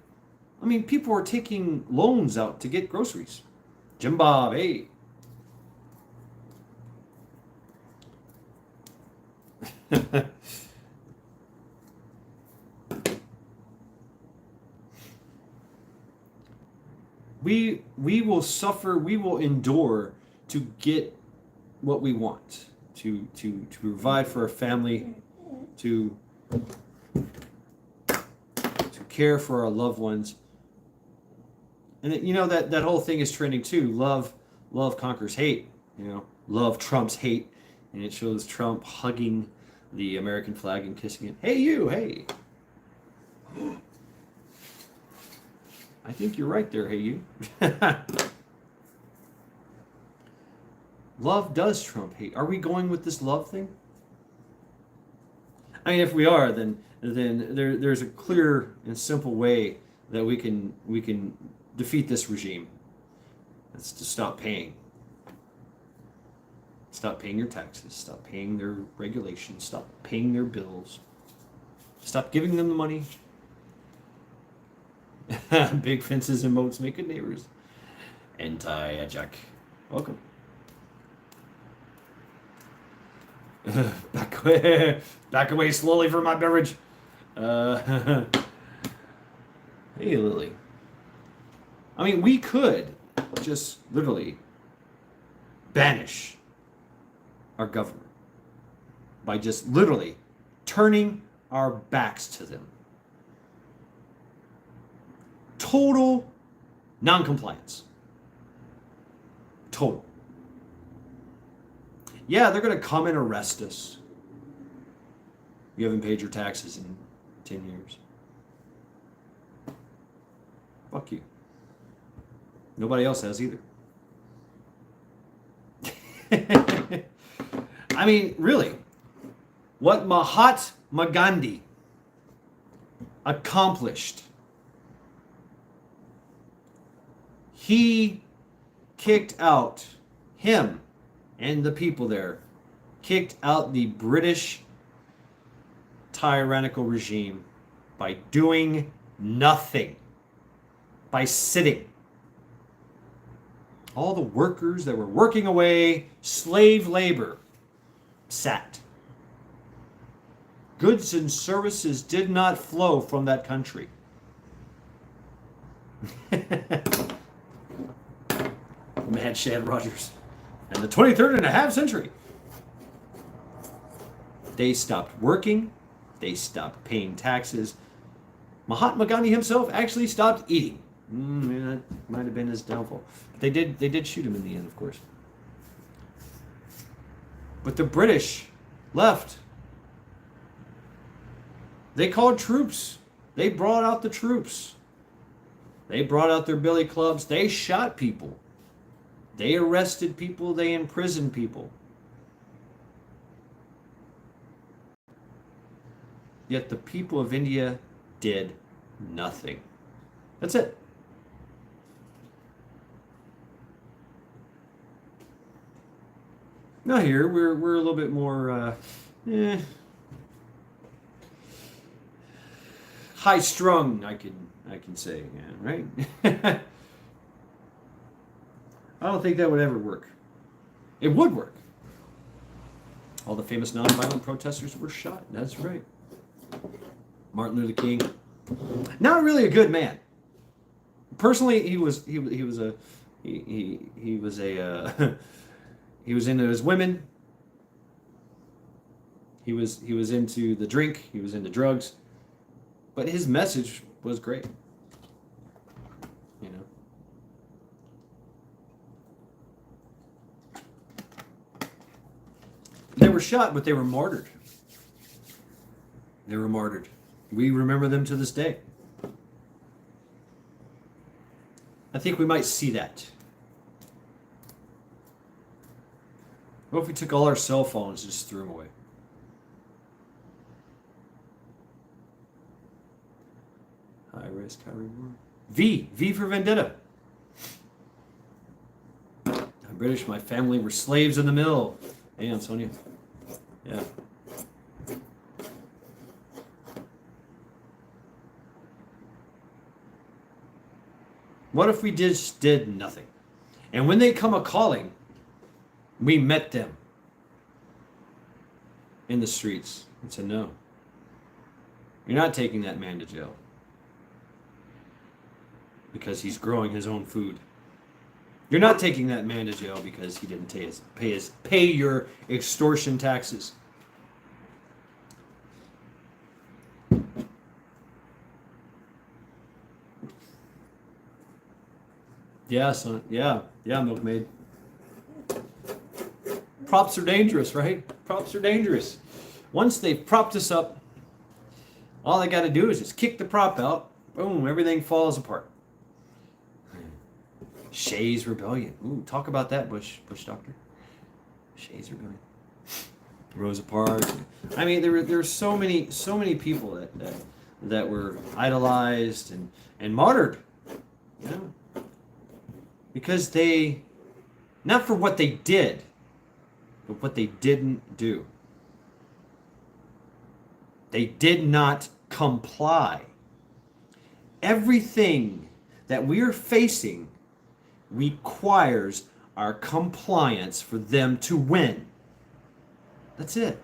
I mean, people are taking loans out to get groceries. Jim Bob, hey. We will suffer, we will endure to get what we want, to provide for our family, to care for our loved ones. And that whole thing is trending too. Love conquers hate. Love trumps hate, and it shows Trump hugging the American flag and kissing it. Hey you, hey. I think you're right there, hey you. Love does trump hate. Are we going with this love thing? I mean, if we are, then there's a clear and simple way that we can defeat this regime. It's to stop paying. Stop paying your taxes. Stop paying their regulations. Stop paying their bills. Stop giving them the money. Big fences and moats make good neighbors. Anti-Ajak. Welcome. Back away slowly from my beverage. Hey, Lily. I mean, we could just literally banish our government by just literally turning our backs to them. Total non-compliance. Total. Yeah, they're going to come and arrest us. You haven't paid your taxes in 10 years. Fuck you. Nobody else has either. I mean, really, what Mahatma Gandhi accomplished, he kicked out, him and the people there, kicked out the British tyrannical regime by doing nothing, by sitting. All the workers that were working away, slave labor, sat. Goods and services did not flow from that country. Mad Shad Rogers. In the 23rd and a half century, they stopped working. They stopped paying taxes. Mahatma Gandhi himself actually stopped eating. That might have been his downfall. They did shoot him in the end, of course. But the British left. They called troops. They brought out the troops. They brought out their billy clubs. They shot people. They arrested people. They imprisoned people. Yet the people of India did nothing. That's it. Now here we're a little bit more high strung. I can say, yeah, right? I don't think that would ever work. It would work. All the famous nonviolent protesters were shot. That's right. Martin Luther King, not really a good man. Personally, he was into his women. He was into the drink. He was into drugs, but his message was great. You know. They were shot, but they were martyred. They were martyred. We remember them to this day. I think we might see that. What if we took all our cell phones and just threw them away? High risk, high reward. V for Vendetta. I'm British. My family were slaves in the mill. Hey, Ansonia. Yeah. What if we just did nothing? And when they come a-calling, we met them in the streets and said, no, you're not taking that man to jail because he's growing his own food. You're not taking that man to jail because he didn't pay your extortion taxes. Yeah, son. Yeah, milkmaid. Props are dangerous, right? Props are dangerous. Once they've propped us up, all they got to do is just kick the prop out. Boom, everything falls apart. Shays Rebellion. Ooh, talk about that, Bush Doctor. Shays Rebellion. Rosa Parks. I mean, there were so many people that were idolized and martyred. You know? Because they, not for what they did, but what they didn't do. They did not comply. Everything that we are facing requires our compliance for them to win. That's it.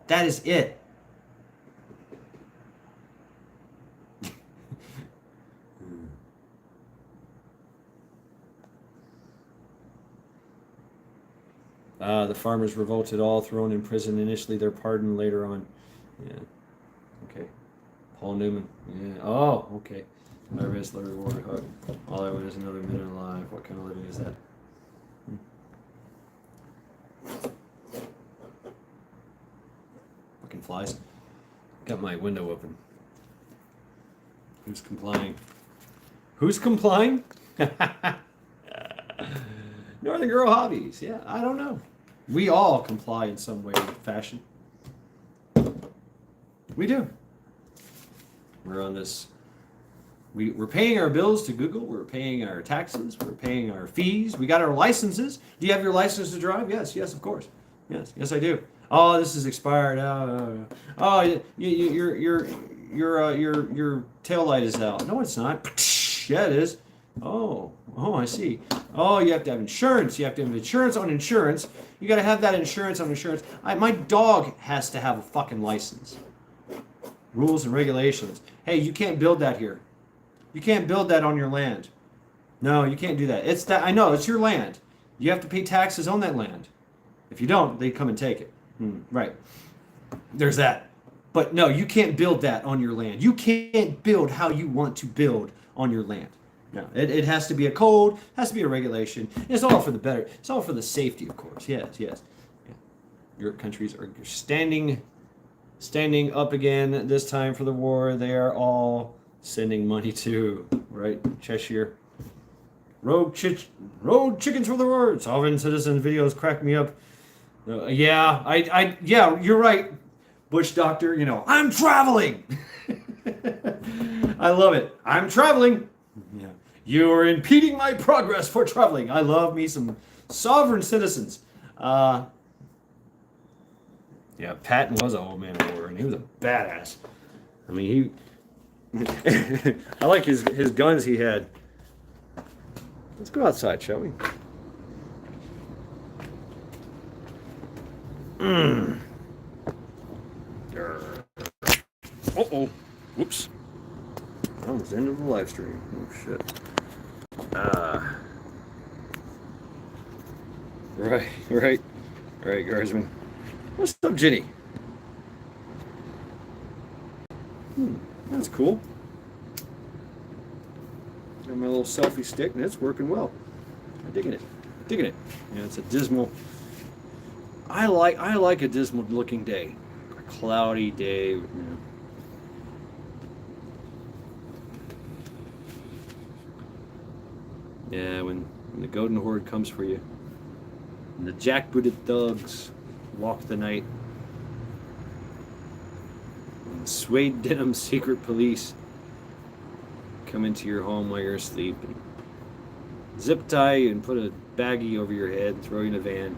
That is it. The farmers revolted, all thrown in prison. Initially, they're pardoned later on. Yeah. Okay. Paul Newman. Yeah. Oh, okay. My wrist, let reward hug. All I want is another minute alive. What kind of living is that? Fucking flies. Got my window open. Who's complying? Who's complying? Northern Girl Hobbies. Yeah, I don't know. We all comply in some way or fashion. We do. We're on this. We're paying our bills to Google. We're paying our taxes. We're paying our fees. We got our licenses. Do you have your license to drive? Yes, of course. Yes, I do. Oh, this is expired. Oh, your tail light is out. No, it's not. Yeah, it is. Oh, I see. Oh, you have to have insurance. You have to have insurance on insurance. You got to have that insurance on insurance. My dog has to have a fucking license. Rules and regulations. Hey, you can't build that here. You can't build that on your land. No, you can't do that. It's that. I know, it's your land. You have to pay taxes on that land. If you don't, they come and take it. Right. There's that. But no, you can't build that on your land. You can't build how you want to build on your land. No, it has to be a code, has to be a regulation. It's all for the better. It's all for the safety, of course. Yes. Yeah. Europe countries are standing up again, this time for the war. They are all sending money to, right, Cheshire. Rogue chickens for the word. Sovereign citizen videos crack me up. Yeah, you're right, Bush Doctor. I'm traveling. I love it. I'm traveling. Yeah. You are impeding my progress for traveling. I love me some sovereign citizens. Yeah, Patton was an old man of war, and he was a badass. I mean, I like his guns he had. Let's go outside, shall we? Uh-oh. Whoops. That was the end of the live stream. Oh, shit. Right, Guardsman. What's up, Jenny? That's cool. Got my little selfie stick, and it's working well. I'm digging it. Yeah, it's a dismal. I like a dismal looking day, a cloudy day. Yeah, when the Golden Horde comes for you, and the jackbooted thugs walk the night, and the suede denim secret police come into your home while you're asleep and zip tie you and put a baggie over your head and throw you in a van.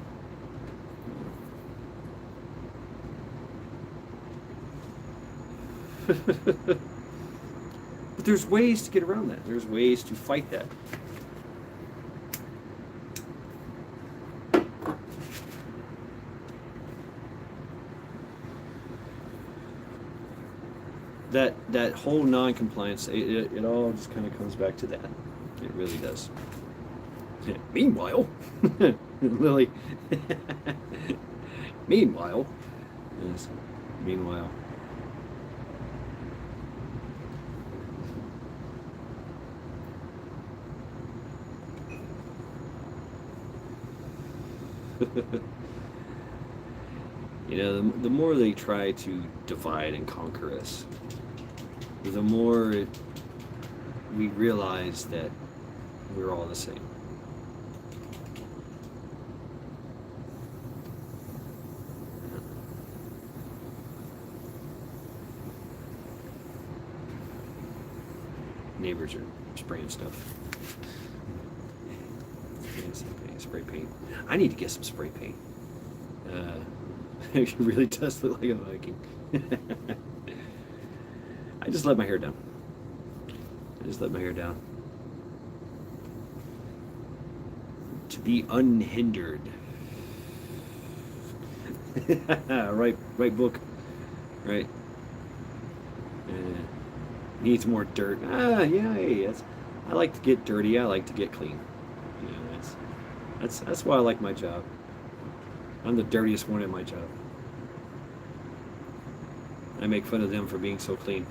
But there's ways to get around that. There's ways to fight that. That whole non-compliance, it all just kind of comes back to that. It really does. Meanwhile, Lily. Meanwhile, yes. Meanwhile. The more they try to divide and conquer us, the more we realize that we're all the same. Neighbors are spraying stuff. Spray paint. I need to get some spray paint. He really does look like a Viking. I just let my hair down. I just let my hair down. To be unhindered. Right book. Right. Needs more dirt. Yeah, hey, I like to get dirty. I like to get clean. You know, that's why I like my job. I'm the dirtiest one at my job. I make fun of them for being so clean.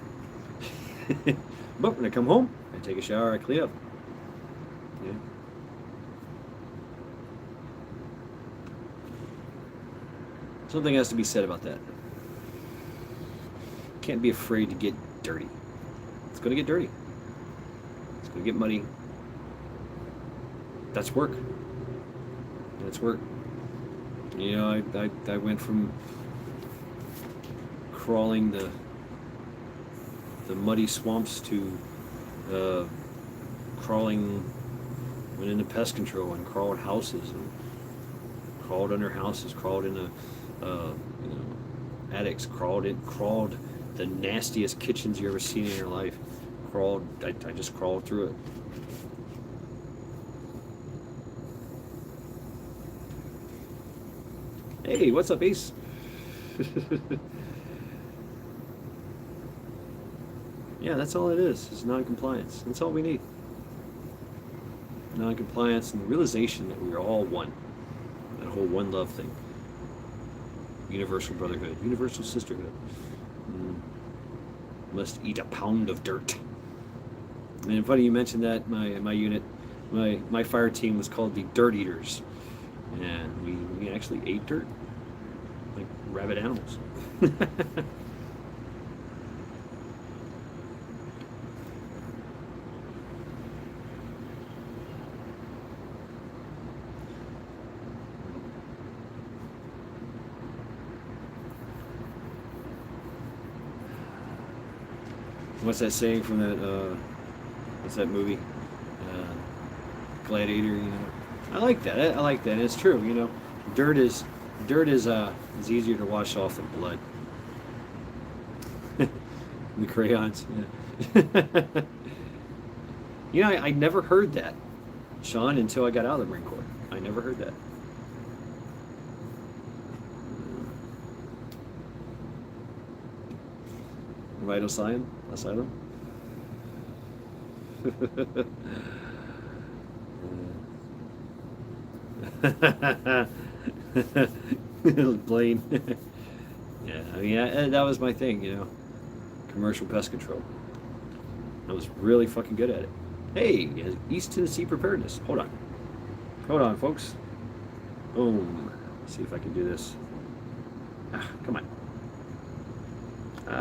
But when I come home, I take a shower, I clean up. Yeah. Something has to be said about that. Can't be afraid to get dirty. It's going to get dirty. It's going to get muddy. That's work. That's work. You know, I went from crawling the muddy swamps to went into pest control and crawled houses and crawled under houses, crawled into attics, crawled the nastiest kitchens you ever seen in your life. I just crawled through it. Hey, what's up, Ace? Yeah, that's all it is non-compliance. That's all we need. Non-compliance and the realization that we are all one. That whole one love thing. Universal brotherhood, universal sisterhood. Must eat a pound of dirt. And funny you mentioned that. My unit, my fire team was called the Dirt Eaters, and we actually ate dirt, like rabid animals. What's that saying from that? What's that movie? Gladiator. You know, I like that. I like that. It's true. You know, dirt is easier to wash off than blood. The crayons. Yeah. You know, I never heard that, Sean, until I got out of the Marine Corps. I never heard that. Right, Asylum? Blaine. Yeah, I mean, that was my thing, you know. Commercial pest control. I was really fucking good at it. Hey, East Tennessee preparedness. Hold on, folks. Boom. Let's see if I can do this. Come on.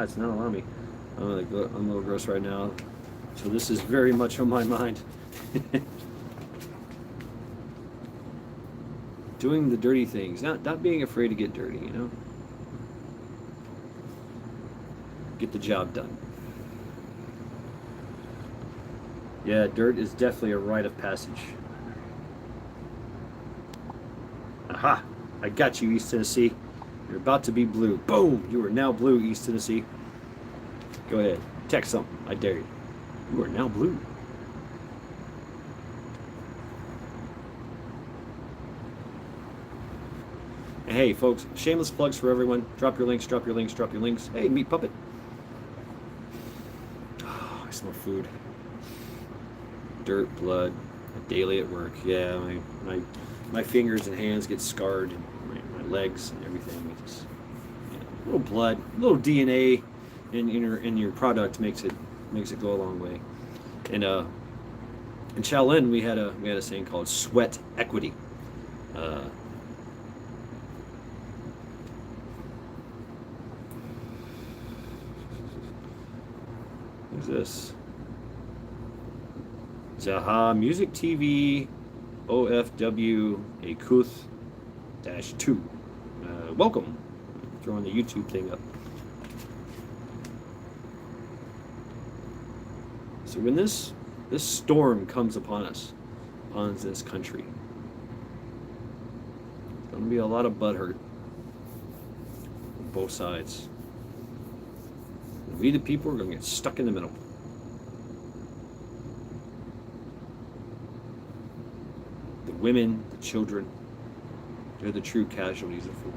It's not allowing me. I'm a little gross right now. So this is very much on my mind. Doing the dirty things, not being afraid to get dirty, you know. Get the job done. Yeah, dirt is definitely a rite of passage. Aha! I got you, East Tennessee. You're about to be blue. Boom! You are now blue, East Tennessee. Go ahead. Text something. I dare you. You are now blue. And hey, folks, shameless plugs for everyone. Drop your links. Hey, Meat Puppet. Oh, I smell food. Dirt, blood, daily at work. Yeah, my fingers and hands get scarred, and my legs and everything. Just, yeah, a little blood, a little DNA in your product makes it go a long way. And in Shaolin we had a saying called sweat equity. Who's this? Zaha Music TV OFW Akuth -2. Welcome. Throwing the YouTube thing up. So when this storm comes upon us, upon this country, it's going to be a lot of butthurt. both sides. We the people are going to get stuck in the middle. The women, the children, they're the true casualties of war.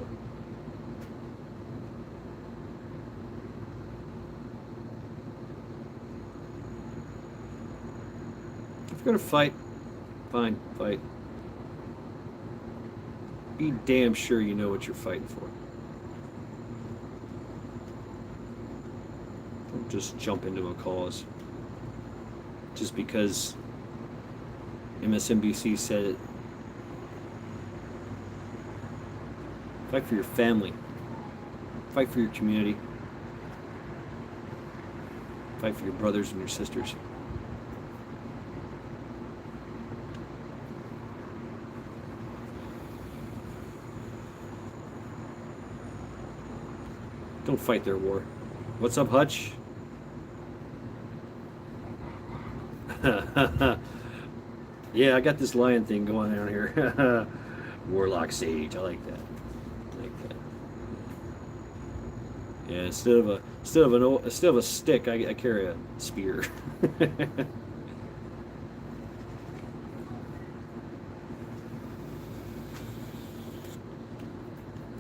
If you're going to fight, fine, fight. Be damn sure you know what you're fighting for. Don't just jump into a cause just because MSNBC said it. Fight for your family. Fight for your community. Fight for your brothers and your sisters. Don't fight their war. What's up, Hutch? Yeah, I got this lion thing going on here. Warlock Sage. I like that. I like that. Yeah, instead of a stick, I carry a spear.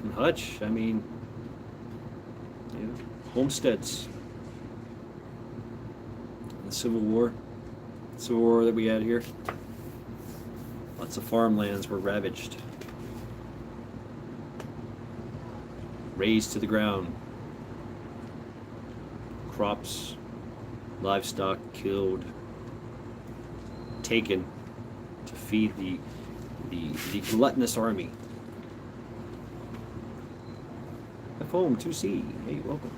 And Hutch, I mean, you know, homesteads. The Civil War that we had here. Lots of farmlands were ravaged, razed to the ground, crops, livestock killed, taken to feed the gluttonous army. F home 2C. Hey, welcome.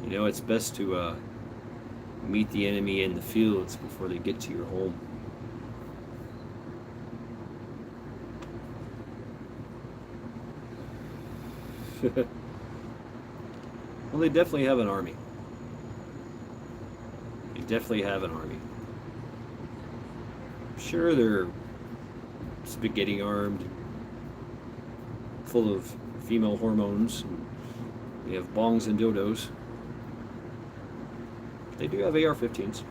You know, it's best to meet the enemy in the fields before they get to your home. Well, they definitely have an army. They definitely have an army. Sure, they're spaghetti armed, full of female hormones. They have bongs and dildos. They do have AR-15s.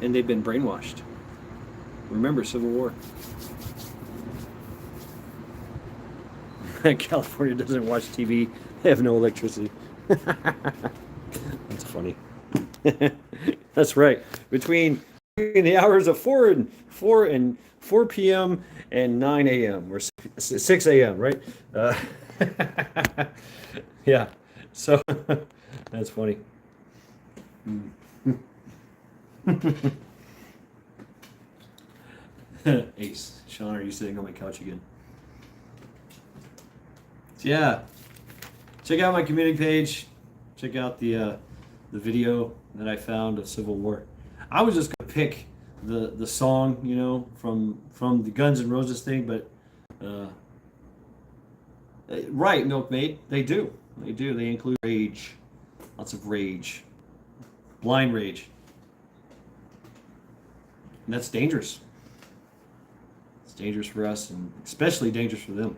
And they've been brainwashed. Remember, Civil War. California doesn't watch TV. They have no electricity. That's funny. That's right. Between the hours of 4 p.m. and 9 a.m. or 6 a.m., right? Yeah. So that's funny. Ace, Sean, are you sitting on my couch again? So yeah, check out my community page. Check out the video that I found of Civil War. I was just gonna pick the song, you know, from the Guns N' Roses thing, but right, Milkmaid, they do. They include rage, lots of rage, blind rage, and that's dangerous. It's dangerous for us, and especially dangerous for them.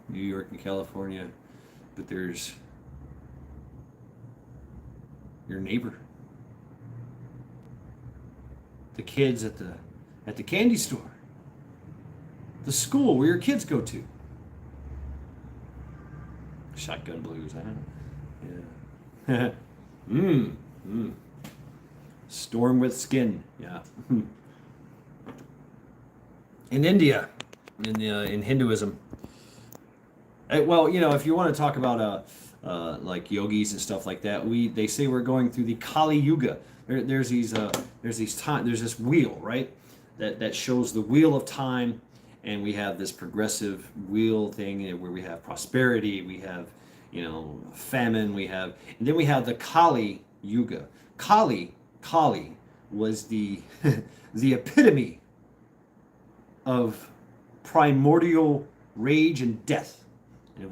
New York and California, but there's your neighbor, the kids at the candy store, the school where your kids go to. Shotgun blues, huh? Yeah. Storm with skin, yeah. In India, in Hinduism. Well, you know, if you want to talk about like yogis and stuff like that, they say we're going through the Kali Yuga. There's this wheel, right? That shows the wheel of time. And we have this progressive wheel thing where we have prosperity, we have, you know, famine, and then we have the Kali Yuga. Kali was the the epitome of primordial rage and death. It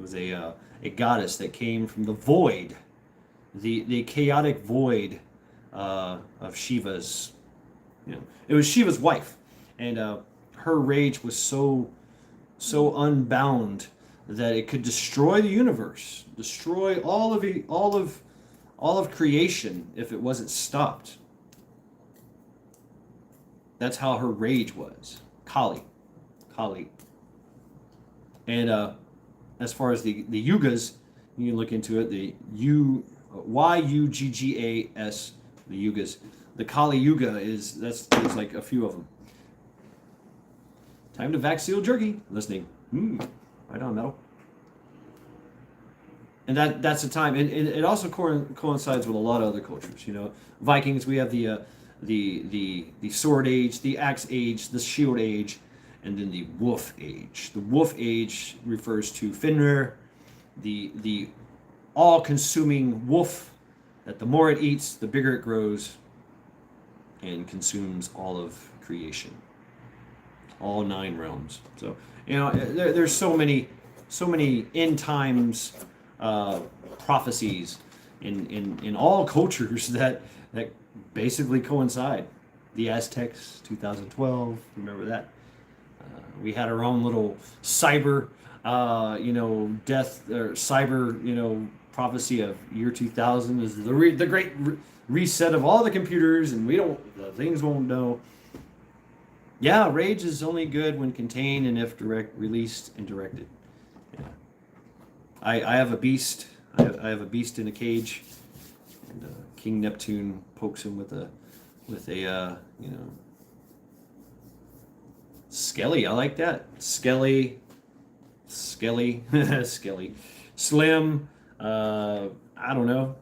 was a goddess that came from the void, the chaotic void of Shiva's. It was Shiva's wife, and her rage was so unbound that it could destroy the universe, destroy all of creation if it wasn't stopped. That's how her rage was. Kali. And as far as the yugas, you can look into it. The Yuggas, the yugas. The Kali Yuga there's like a few of them. Time to vac seal jerky. Listening. Right on, metal. And that's the time, and it also coincides with a lot of other cultures. Vikings. We have the sword age, the axe age, the shield age, and then the wolf age. The wolf age refers to Fenrir, the all-consuming wolf. That the more it eats, the bigger it grows, and consumes all of creation, all 9 realms. So there's so many end times prophecies in all cultures that basically coincide. The Aztecs, 2012, remember that? We had our own little cyber, death or cyber, prophecy of year 2000 is the great reset of all the computers, and the things won't know. Yeah, rage is only good when contained and if released and directed. Yeah. I have a beast. I have a beast in a cage, and King Neptune pokes him with a Skelly. I like that. Skelly, Skelly, Slim. I don't know.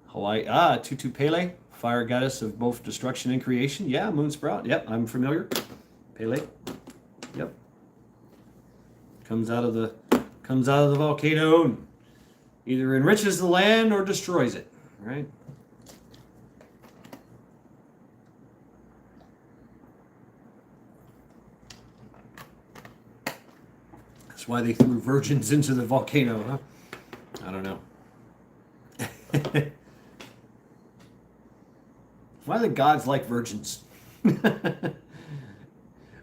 Hawaii. Tutu Pele, fire goddess of both destruction and creation. Yeah, Moonsprout. Yep, I'm familiar. Pele. Yep. Comes out of the volcano and either enriches the land or destroys it. Right. That's why they threw virgins into the volcano, huh? I don't know. Why do the gods like virgins?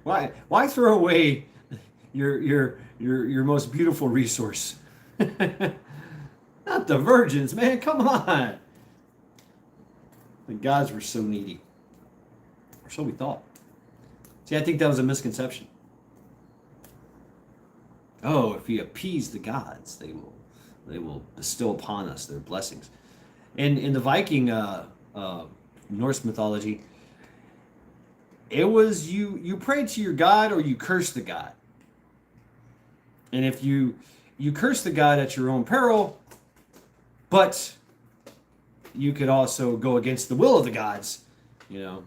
Why throw away your most beautiful resource? Not the virgins, man. Come on. The gods were so needy, or so we thought. See, I think that was a misconception. Oh, if we appease the gods, they will bestow upon us their blessings. And in the Viking Norse mythology, it was you pray to your god or you curse the god. And if you curse the god at your own peril, but you could also go against the will of the gods, and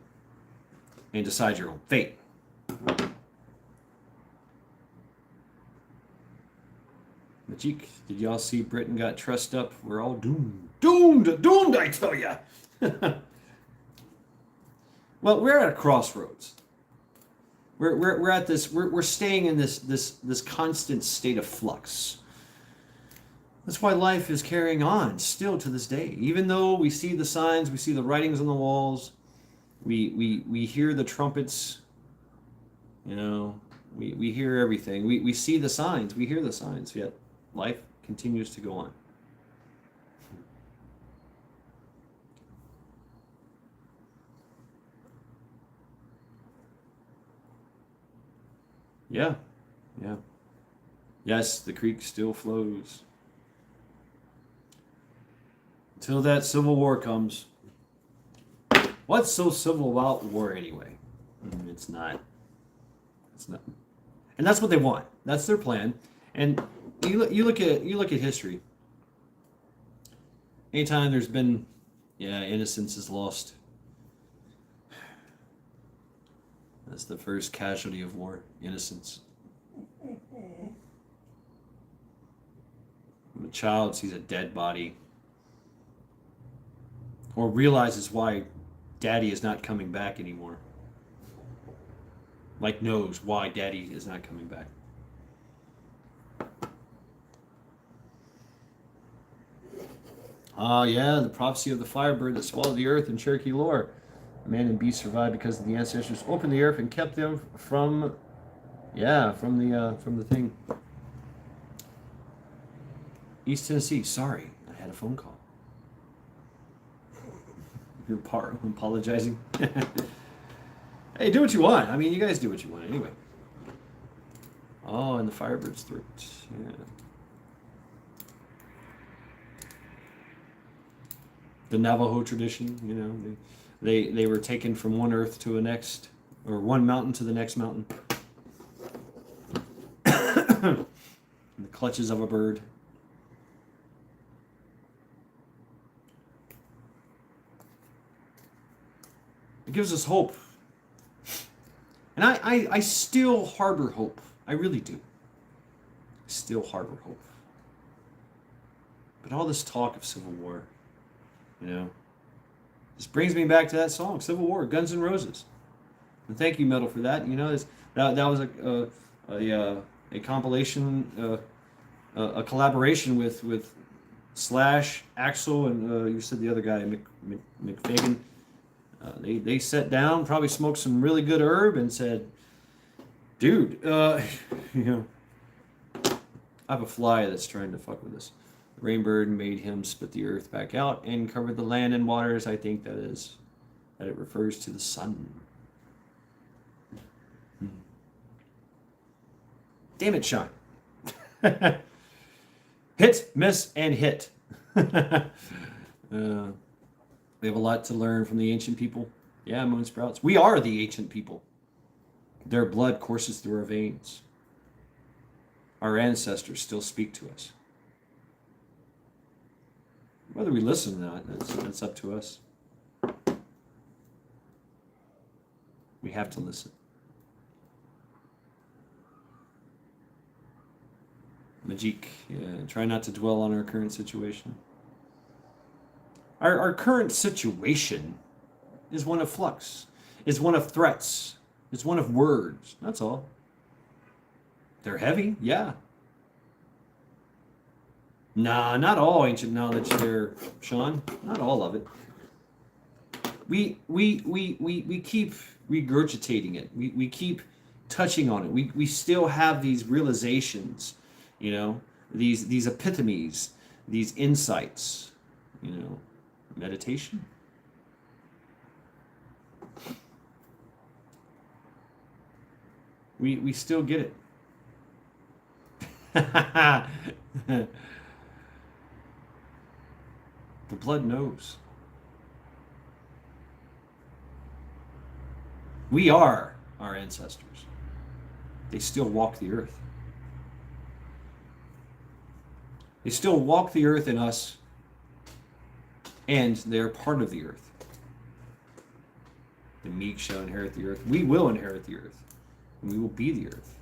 decide your own fate. Majik, did y'all see Britain got trussed up? We're all doomed. Doomed, I tell ya. Well, we're at a crossroads. We're at this. We're staying in this constant state of flux. That's why life is carrying on still to this day. Even though we see the signs, we see the writings on the walls, we hear the trumpets. We hear everything. We see the signs. We hear the signs. Yet life continues to go on. Yeah. Yes, the creek still flows. Until that civil war comes. What's so civil about war anyway? It's not. And that's what they want. That's their plan. And you look at history. Anytime there's been, innocence is lost. That's the first casualty of war, innocence. When a child sees a dead body or realizes why daddy is not coming back anymore, knows why daddy is not coming back. Ah, yeah, the prophecy of the firebird that swallowed the earth in Cherokee lore. Man and beast survived because the ancestors opened the earth and kept them from, yeah, from the thing. East Tennessee. Sorry, I had a phone call. You're apologizing. Hey, do what you want. I mean, you guys do what you want anyway. Oh, and the firebird's throat. Yeah. The Navajo tradition, you know, they were taken from one earth to the next, or one mountain to the next mountain. In the clutches of a bird. It gives us hope. And I still harbor hope. I really do. Still harbor hope. But all this talk of civil war, you know, this brings me back to that song, Civil War, Guns N' Roses. And thank you, Metal, for that. You know, that was a compilation, a collaboration with Slash, Axl, and you said the other guy, McFagan. They sat down, probably smoked some really good herb, and said, "Dude, you know, I have a fly that's trying to fuck with us." The rainbird made him spit the earth back out and covered the land and waters. I think that it refers to the sun. Damn it, Sean. Hit, miss, and hit. We have a lot to learn from the ancient people. Yeah, Moon Sprouts. We are the ancient people. Their blood courses through our veins. Our ancestors still speak to us. Whether we listen or not, that's up to us. We have to listen. Majik, yeah, try not to dwell on our current situation. Our current situation is one of flux, is one of threats, is one of words. That's all. They're heavy, yeah. Nah, not all ancient knowledge there, Sean. Not all of it. We keep regurgitating it. We keep touching on it. We still have these realizations, you know, these epithomes, these insights, you know. Meditation. We still get it. The blood knows. We are our ancestors. They still walk the earth. They still walk the earth in us, and they're part of the earth. The meek shall inherit the earth. We will inherit the earth, and we will be the earth.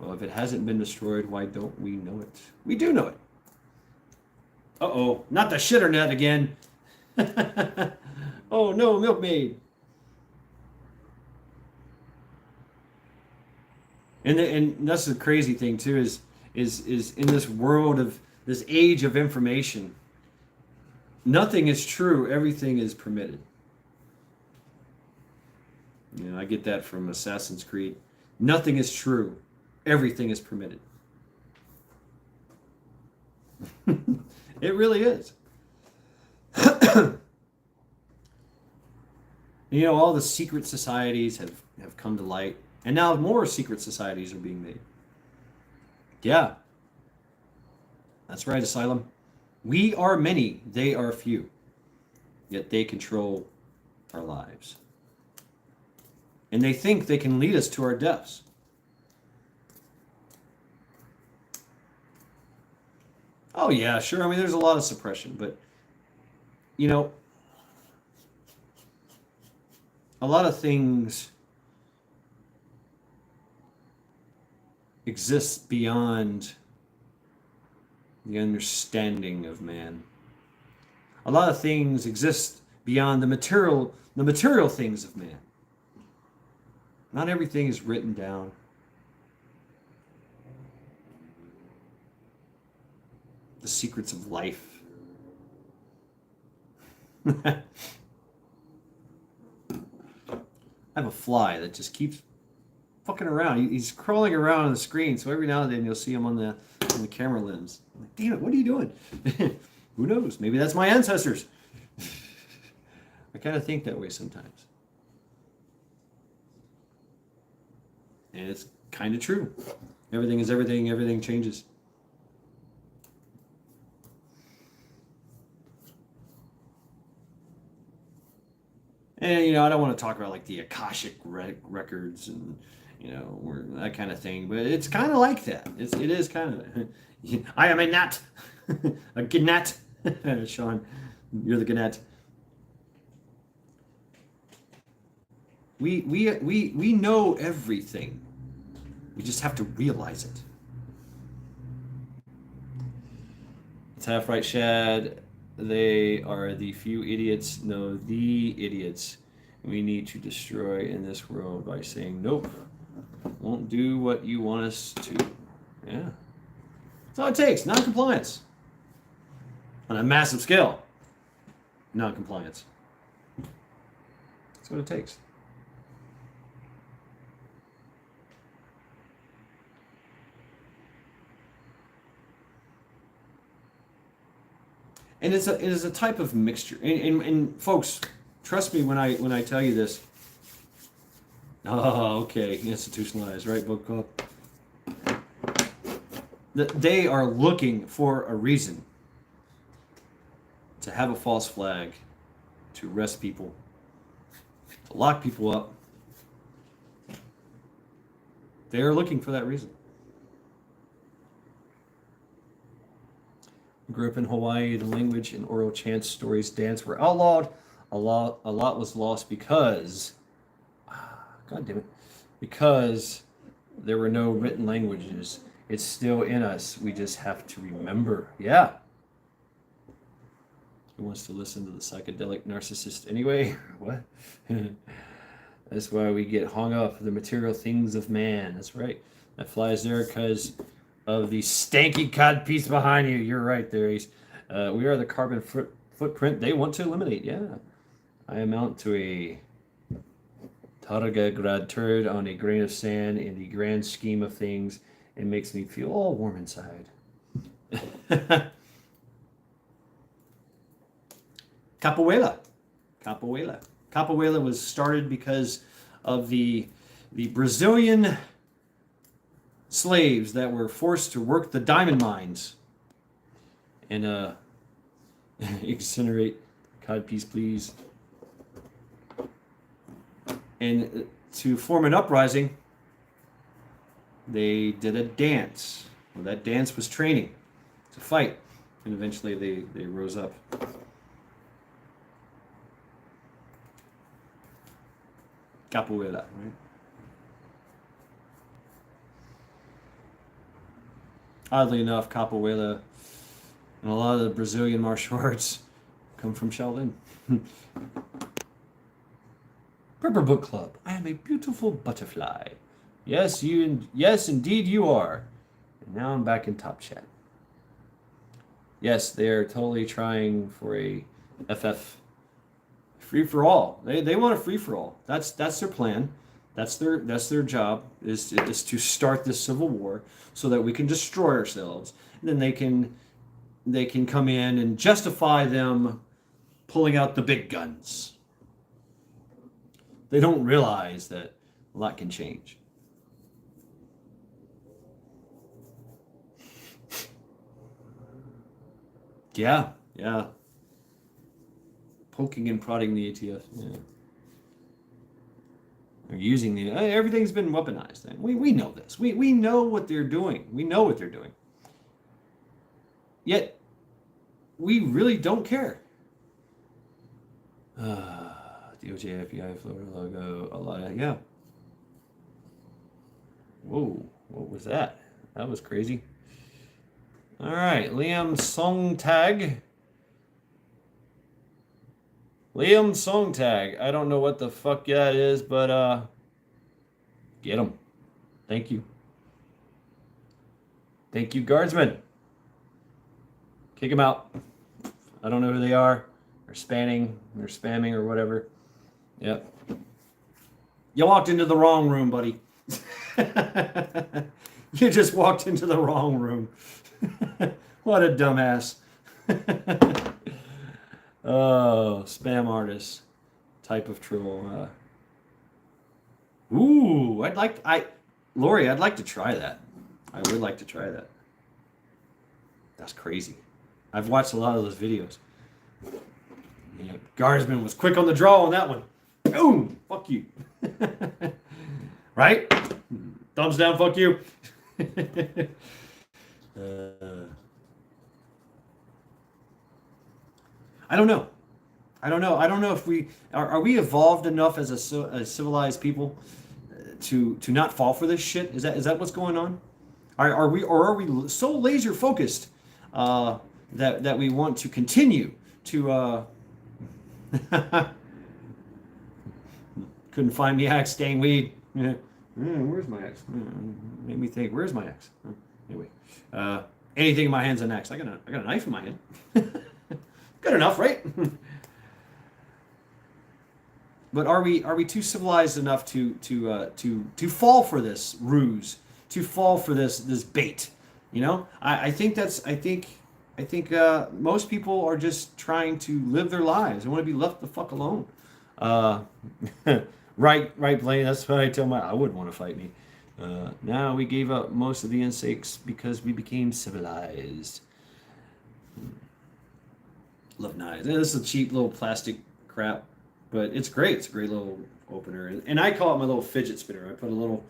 Well, if it hasn't been destroyed, why don't we know it? We do know it. Uh-oh, not the shitter net again. Oh no, milkmaid. And that's the crazy thing too, is in this world of this age of information, nothing is true, everything is permitted. You know, I get that from Assassin's Creed. Nothing is true, everything is permitted. It really is. You know, all the secret societies have come to light, and now more secret societies are being made. Yeah. That's right, Asylum. We are many, they are few. Yet they control our lives. And they think they can lead us to our deaths. Oh yeah, sure. I mean, there's a lot of suppression, but you know, a lot of things exist beyond the understanding of man. A lot of things exist beyond the material things of man. Not everything is written down. The secrets of life I have a fly that just keeps fucking around. He's crawling around on the screen, so every now and then you'll see him on the camera lens. I'm like, damn it, what are you doing? Who knows? Maybe that's my ancestors. I kind of think that way sometimes. And it's kind of true. Everything is everything. Everything changes. And, I don't want to talk about like the Akashic records and, or that kind of thing, but it's kind of like that. It is kind of, I am a gnat, a gnat. Sean, you're the gnat. We know everything. We just have to realize it. It's half right, Shad. They are the few idiots. No, the idiots we need to destroy in this world by saying nope. Won't do what you want us to. Yeah. That's all it takes. Non-compliance. On a massive scale. Non-compliance. That's what it takes. And it is a type of mixture. And folks, trust me when I tell you this. Oh, okay. Institutionalized, right, book club? They are looking for a reason to have a false flag, to arrest people, to lock people up. They are looking for that reason. Grew up in Hawaii. The language and oral chants, stories, dance were outlawed. A lot was lost because, God damn it, because there were no written languages. It's still in us. We just have to remember. Yeah. Who wants to listen to the psychedelic narcissist anyway? What? That's why we get hung up the material things of man. That's right. That flies there because of the stanky codpiece behind you. You're right there, Ace. We are the carbon footprint they want to eliminate. Yeah. I amount to a Tardigrade turd on a grain of sand in the grand scheme of things. It makes me feel all warm inside. Capoeira. Capoeira was started because of the Brazilian slaves that were forced to work the diamond mines and incinerate codpiece, please. And to form an uprising, they did a dance. Well, that dance was training to fight, and eventually they rose up. Capoeira, right? Oddly enough, capoeira and a lot of the Brazilian martial arts come from Shaolin. Purple Book Club. I am a beautiful butterfly. Yes, yes, indeed you are. And now I'm back in Top Chat. Yes, they are totally trying for a FF free for all. They want a free for all. That's their plan. That's their job is to start this civil war so that we can destroy ourselves. And then they can come in and justify them pulling out the big guns. They don't realize that a lot can change. Yeah. Poking and prodding the ATF. Yeah. They're using everything's been weaponized. And we know this. We know what they're doing. We know what they're doing. Yet, we really don't care. DOJ, FBI, Florida logo, a lot of, yeah. Whoa, what was that? That was crazy. All right, Liam Songtag. Liam Songtag. I don't know what the fuck that is, but get him. Thank you. Thank you, guardsmen. Kick them out. I don't know who they are. or spamming or whatever. Yep. You walked into the wrong room, buddy. You just walked into the wrong room. What a dumbass. Oh, spam artist type of troll. Ooh, Lori, I'd like to try that. I would like to try that. That's crazy. I've watched a lot of those videos. Yeah, Guardsman was quick on the draw on that one. Boom! Fuck you. Right? Thumbs down, fuck you. I don't know. I don't know if we are we evolved enough as a civilized people to not fall for this shit. Is that what's going on? Are we so laser focused that we want to continue to couldn't find the axe, dang weed. Yeah. Where's my axe? Made me think, where's my axe? Anyway, anything in my hand's an axe. I got a knife in my hand. Good enough, right? But are we too civilized enough to fall for this ruse, to fall for this bait? You know, I think most people are just trying to live their lives. They want to be left the fuck alone. Right, Blaine. That's what I tell I wouldn't want to fight me. Now we gave up most of the insects because we became civilized. Love knives. This is a cheap little plastic crap, but it's great. It's a great little opener, and I call it my little fidget spinner. I put a little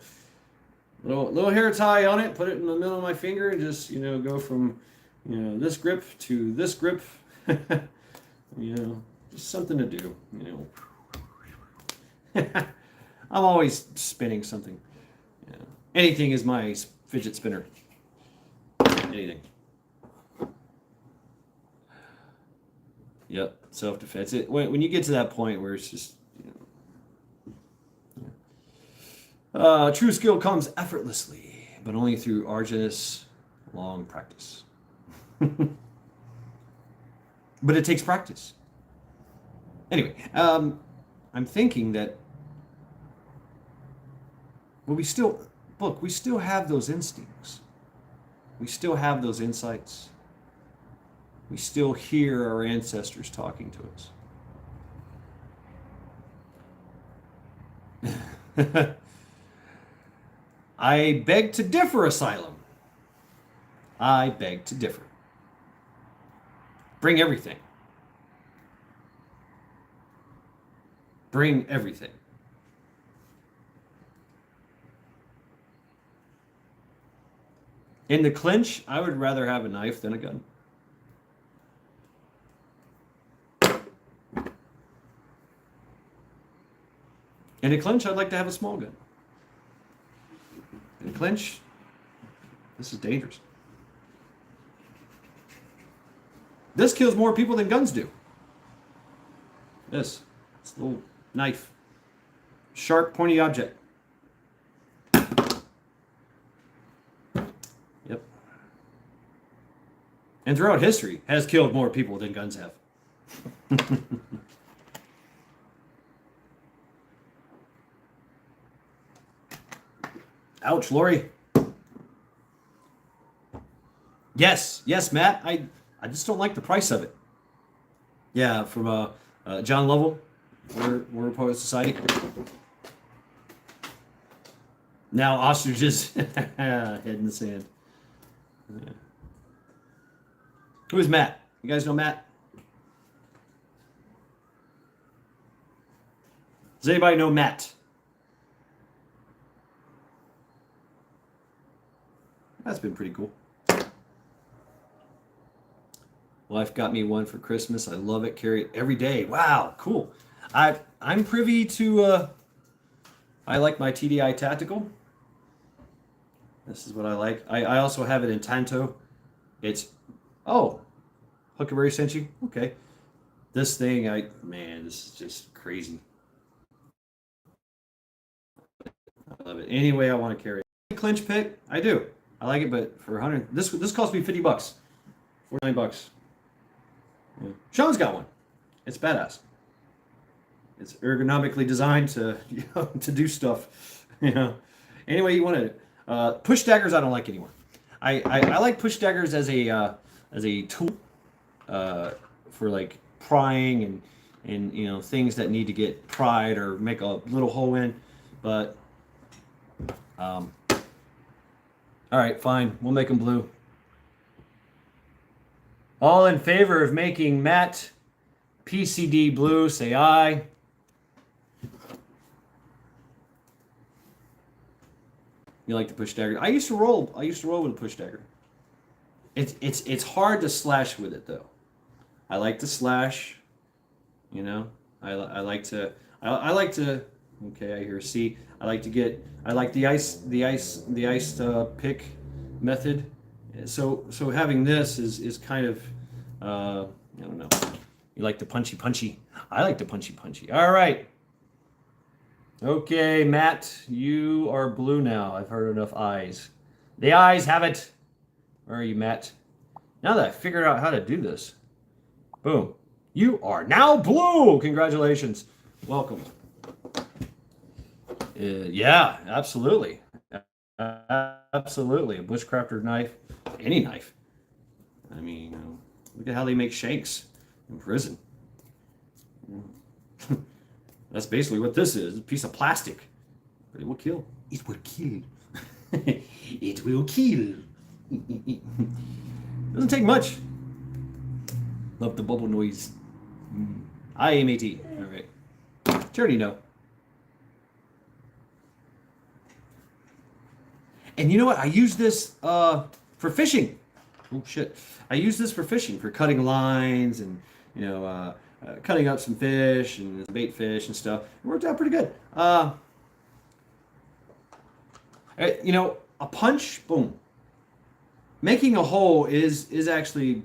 hair tie on it, put it in the middle of my finger, and just go from this grip to this grip. Just something to do. I'm always spinning something. Anything is my fidget spinner. Anything. Yep, self-defense. When you get to that point where it's just, true skill comes effortlessly, but only through arduous, long practice. But it takes practice. Anyway, I'm thinking that, well, we still have those instincts. We still have those insights. We still hear our ancestors talking to us. I beg to differ, Asylum. I beg to differ. Bring everything. Bring everything. In the clinch, I would rather have a knife than a gun. In a clinch, I'd like to have a small gun. In a clinch, this is dangerous. This kills more people than guns do. This little knife. Sharp, pointy object. Yep. And throughout history, has killed more people than guns have. Ouch, Lori. Yes, Matt. I just don't like the price of it. Yeah, from John Lovell, War Poet Society. Now ostriches head in the sand. Who is Matt? You guys know Matt? Does anybody know Matt? That's been pretty cool. Wife got me one for Christmas. I love it. Carry it every day. Wow, cool. I'm privy to. I like my TDI Tactical. This is what I like. I also have it in Tanto. It's Huckleberry sent you. Okay, this thing this is just crazy. I love it. Any way I want to carry it. Clinch pick, I do. I like it, but for 100, this cost me $50, $49. Yeah. Sean's got one, It's badass. It's ergonomically designed to to do stuff. Anyway you want to. Push daggers I don't like anymore. I like push daggers as a tool for like prying and things that need to get pried or make a little hole in. But all right, fine. We'll make them blue. All in favor of making matte PCD blue, say aye. You like the push dagger? I used to roll with a push dagger. It's hard to slash with it though. I like to slash. I like to. Okay, I hear C. I like the ice pick method. So having this is kind of I don't know. You like the punchy. I like the punchy. All right. Okay, Matt, you are blue now. I've heard enough eyes. The eyes have it. Where are you, Matt? Now that I figured out how to do this. Boom. You are now blue. Congratulations. Welcome. Yeah, absolutely. Absolutely. A bushcrafter knife. Any knife. I mean, look at how they make shanks in prison. That's basically what this is. A piece of plastic. But it will kill. It will kill. It will kill. Doesn't take much. Love the bubble noise. IMAT. All right. You already know. And you know what? I use this for fishing. Oh shit! I use this for fishing, for cutting lines and cutting up some fish and bait fish and stuff. It worked out pretty good. A punch, boom. Making a hole is actually,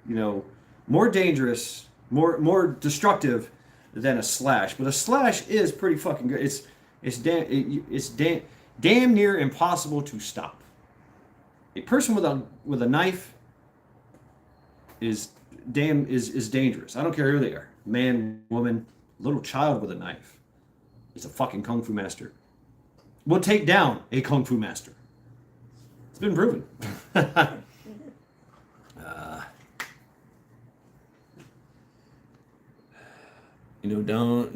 more dangerous, more destructive than a slash. But a slash is pretty fucking good. It's damn near impossible to stop. A person with a knife is dangerous. I don't care who they are. Man, woman, little child with a knife is a fucking kung fu master. Will take down a kung fu master. It's been proven.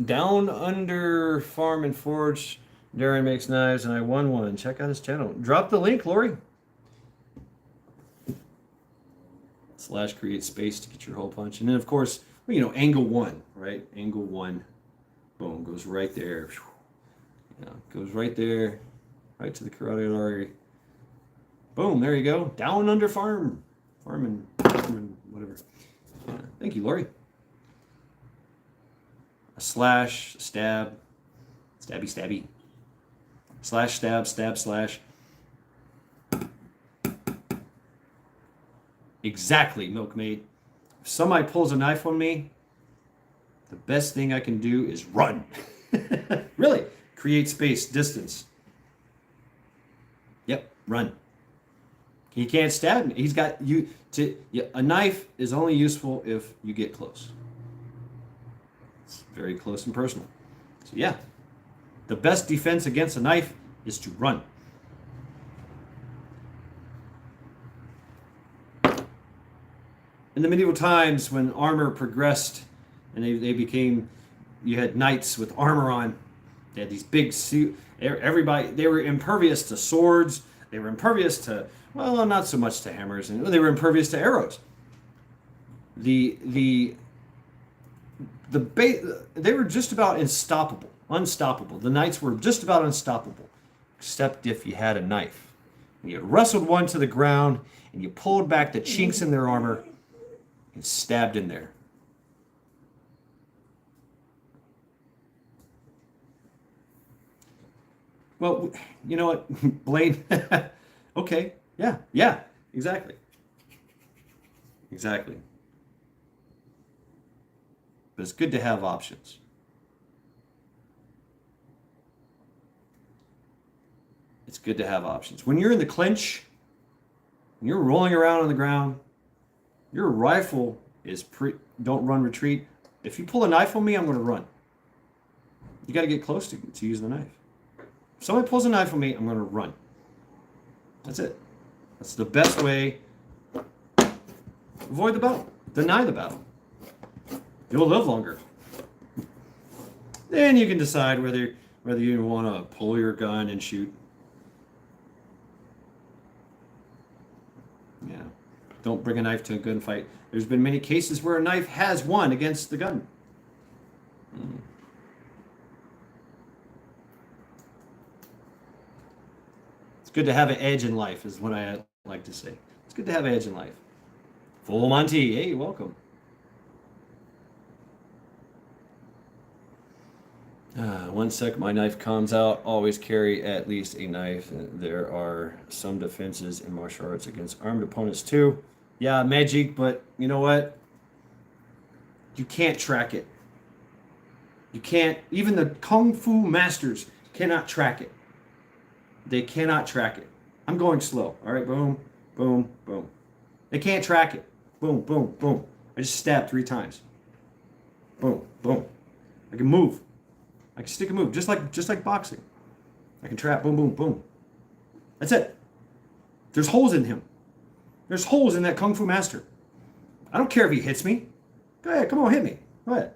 Down under Farm and Forge, Darren makes knives, and I won one. Check out his channel. Drop the link, Lori. Slash create space to get your hole punch. And then, of course, angle one, right? Angle one. Boom, goes right there. Goes right there. Right to the carotid artery. Boom, there you go. Down under farm. Farm and whatever. Yeah. Thank you, Lori. A slash, stab, stabby. Slash, stab, slash. Exactly, Milkmaid. If somebody pulls a knife on me, the best thing I can do is run. Really. Create space, distance. Yep, run. He can't stab me. He's got you to. A knife is only useful if you get close. It's very close and personal. So yeah, the best defense against a knife is to run. In the medieval times, when armor progressed and they became, you had knights with armor on. They had these big suit. Everybody, they were impervious to swords. They were impervious to, well, not so much to hammers, and they were impervious to arrows. They were just about unstoppable. The knights were just about unstoppable, except if you had a knife. You wrestled one to the ground, and you pulled back the chinks in their armor and stabbed in there. Well, you know what, Blaine? Okay, yeah, exactly. But it's good to have options. It's good to have options. When you're in the clinch, when you're rolling around on the ground, your rifle is don't run, retreat. If you pull a knife on me, I'm going to run. You got to get close to use the knife. If somebody pulls a knife on me, I'm going to run. That's it. That's the best way. Avoid the battle. Deny the battle. You'll live longer. Then you can decide whether you want to pull your gun and shoot. Yeah. Don't bring a knife to a gunfight. There's been many cases where a knife has won against the gun. It's good to have an edge in life, is what I like to say. It's good to have an edge in life. Full Monty, hey, welcome. One sec, my knife comes out. Always carry at least a knife. There are some defenses in martial arts against armed opponents too. Yeah, magic, but you know what? You can't track it. You can't, even the Kung Fu masters cannot track it. They cannot track it. I'm going slow. All right, boom, boom, boom. They can't track it. Boom, boom, boom. I just stabbed 3 times. Boom, boom. I can move. I can stick and move, just like boxing. I can trap, boom, boom, boom. That's it. There's holes in him. There's holes in that Kung Fu master. I don't care if he hits me. Go ahead, come on, hit me. Go ahead.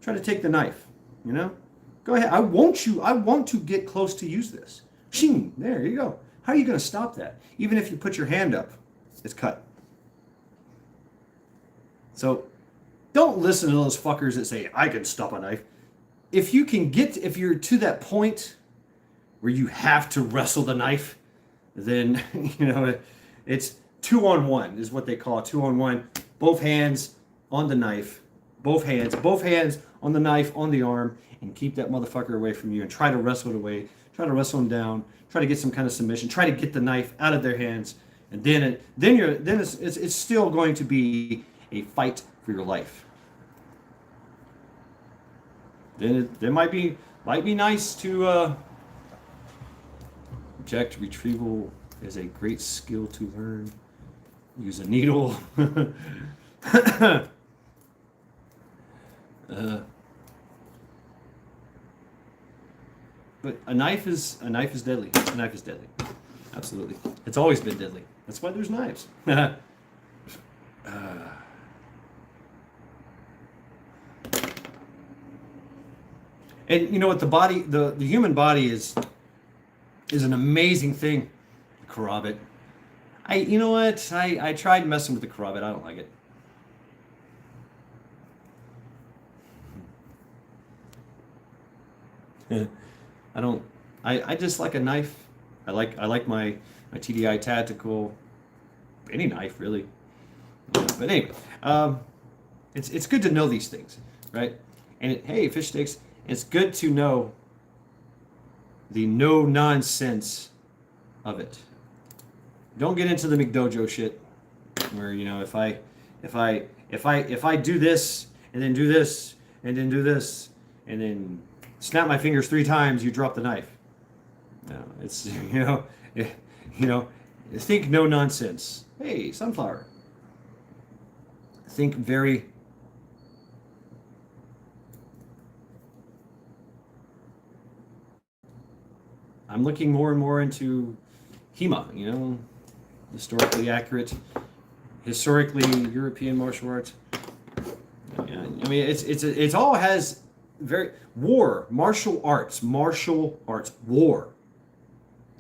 Try to take the knife, you know? Go ahead. I want to get close to use this. Shing, there you go. How are you going to stop that? Even if you put your hand up, it's cut. So don't listen to those fuckers that say, I can stop a knife. If you're to that point where you have to wrestle the knife, then, you know, it's 2-on-1 is what they call it. 2-on-1. Both hands on the knife. Both hands on the knife, on the arm, and keep that motherfucker away from you and try to wrestle it away. Try to wrestle him down. Try to get some kind of submission. Try to get the knife out of their hands. And then it's still going to be a fight for your life. Then it might be nice to object retrieval is a great skill to learn. Use a needle. But a knife is deadly. A knife is deadly. Absolutely. It's always been deadly. That's why there's knives. And you know what? The human body is an amazing thing. Karabit. You know what? I tried messing with the Karabit. I don't like it. I just like a knife. I like my TDI tactical, any knife really. But anyway, it's good to know these things, right? And hey, fish sticks. It's good to know the no nonsense of it. Don't get into the McDojo shit, where you know if I do this and then do this and then do this and then snap my fingers 3 times, you drop the knife. No, it's you know, think no nonsense. Hey, sunflower. Think very. I'm looking more and more into HEMA, you know, historically accurate, historically European martial arts. Yeah, I mean, it's all has very war, martial arts, war.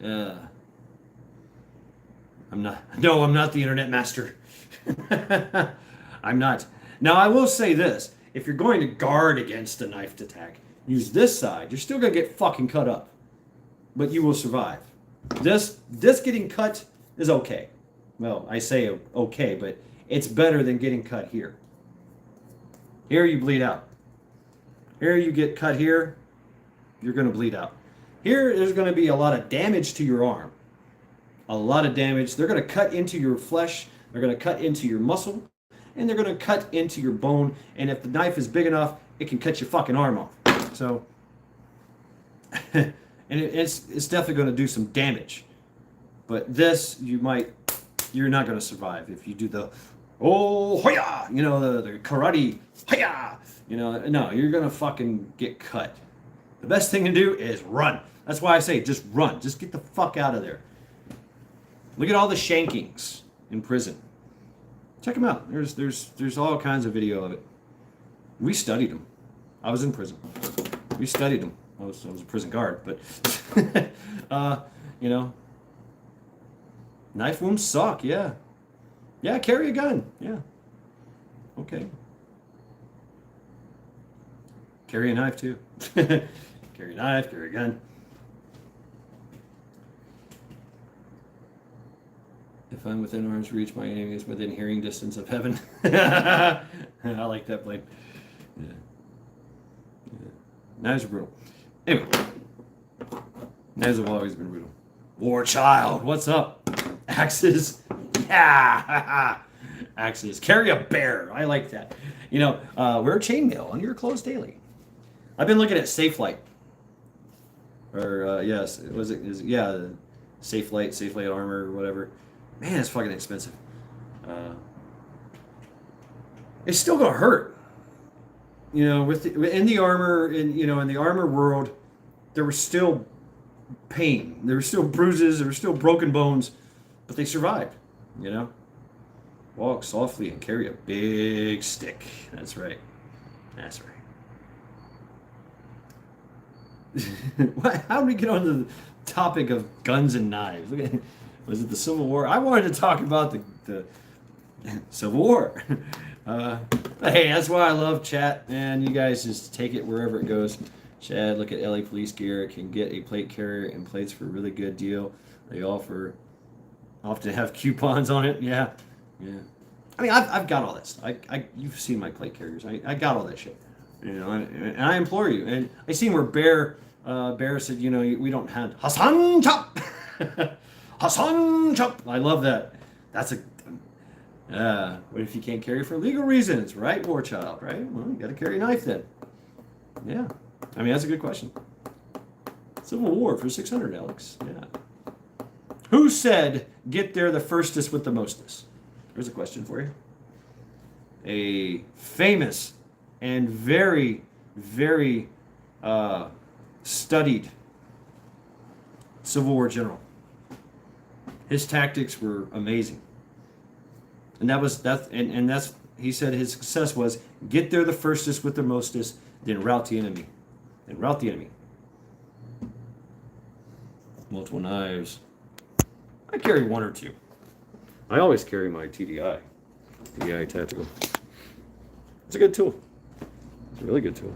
I'm not the internet master. I'm not. Now I will say this: if you're going to guard against a knifed attack, use this side. You're still gonna get fucking cut up, but you will survive. This getting cut is okay. Well, I say okay, but it's better than getting cut here. Here you bleed out. Here you get cut here, you're going to bleed out. Here there's going to be a lot of damage to your arm. A lot of damage. They're going to cut into your flesh, they're going to cut into your muscle, and they're going to cut into your bone. And if the knife is big enough, it can cut your fucking arm off. So, and it's definitely going to do some damage. But this, you're not going to survive if you do the Oh, hoya! You know, the karate, hoya! You know, no, you're going to fucking get cut. The best thing to do is run. That's why I say just run. Just get the fuck out of there. Look at all the shankings in prison. Check them out. There's all kinds of video of it. We studied them. I was in prison. We studied them. I was a prison guard, but you know, knife wounds suck. Yeah, yeah. Carry a gun. Yeah. Okay. Carry a knife too. Carry a knife. Carry a gun. If I'm within arm's reach, my enemy is within hearing distance of heaven. I like that blade. Yeah. Yeah. Knives are brutal. Anyway, knives have always been brutal. War child, what's up? Axes, yeah, axes. Carry a bear. I like that. You know, wear chainmail on your clothes daily. I've been looking at Safe Light. Or yes, yeah, Safe Light armor or whatever. Man, it's fucking expensive. It's still gonna hurt. You know, in the armor, in the armor world, there was still pain. There were still bruises. There were still broken bones, but they survived. You know, walk softly and carry a big stick. That's right. That's right. How did we get on the topic of guns and knives? Was it the Civil War? I wanted to talk about the Civil War. Hey, that's why I love chat, and you guys just take it wherever it goes. Chad, look at LA Police Gear. Can get a plate carrier and plates for a really good deal. They often have coupons on it. Yeah, yeah. I mean, I've got all this. You've seen my plate carriers. I got all that shit. You know, and I implore you. And I seen where Bear said, you know, we don't have Hassan Chop. Hassan Chop. I love that. That's a. What if you can't carry for legal reasons, right, War Child? Right? Well, you got to carry a knife then. Yeah. I mean, that's a good question. Civil War for 600, Alex. Yeah. Who said get there the firstest with the mostest? Here's a question for you. A famous and very, very studied Civil War general. His tactics were amazing. And he said his success was get there the firstest with the mostest, then rout the enemy. Multiple knives. I carry one or two. I always carry my TDI Tactical. It's a good tool. It's a really good tool.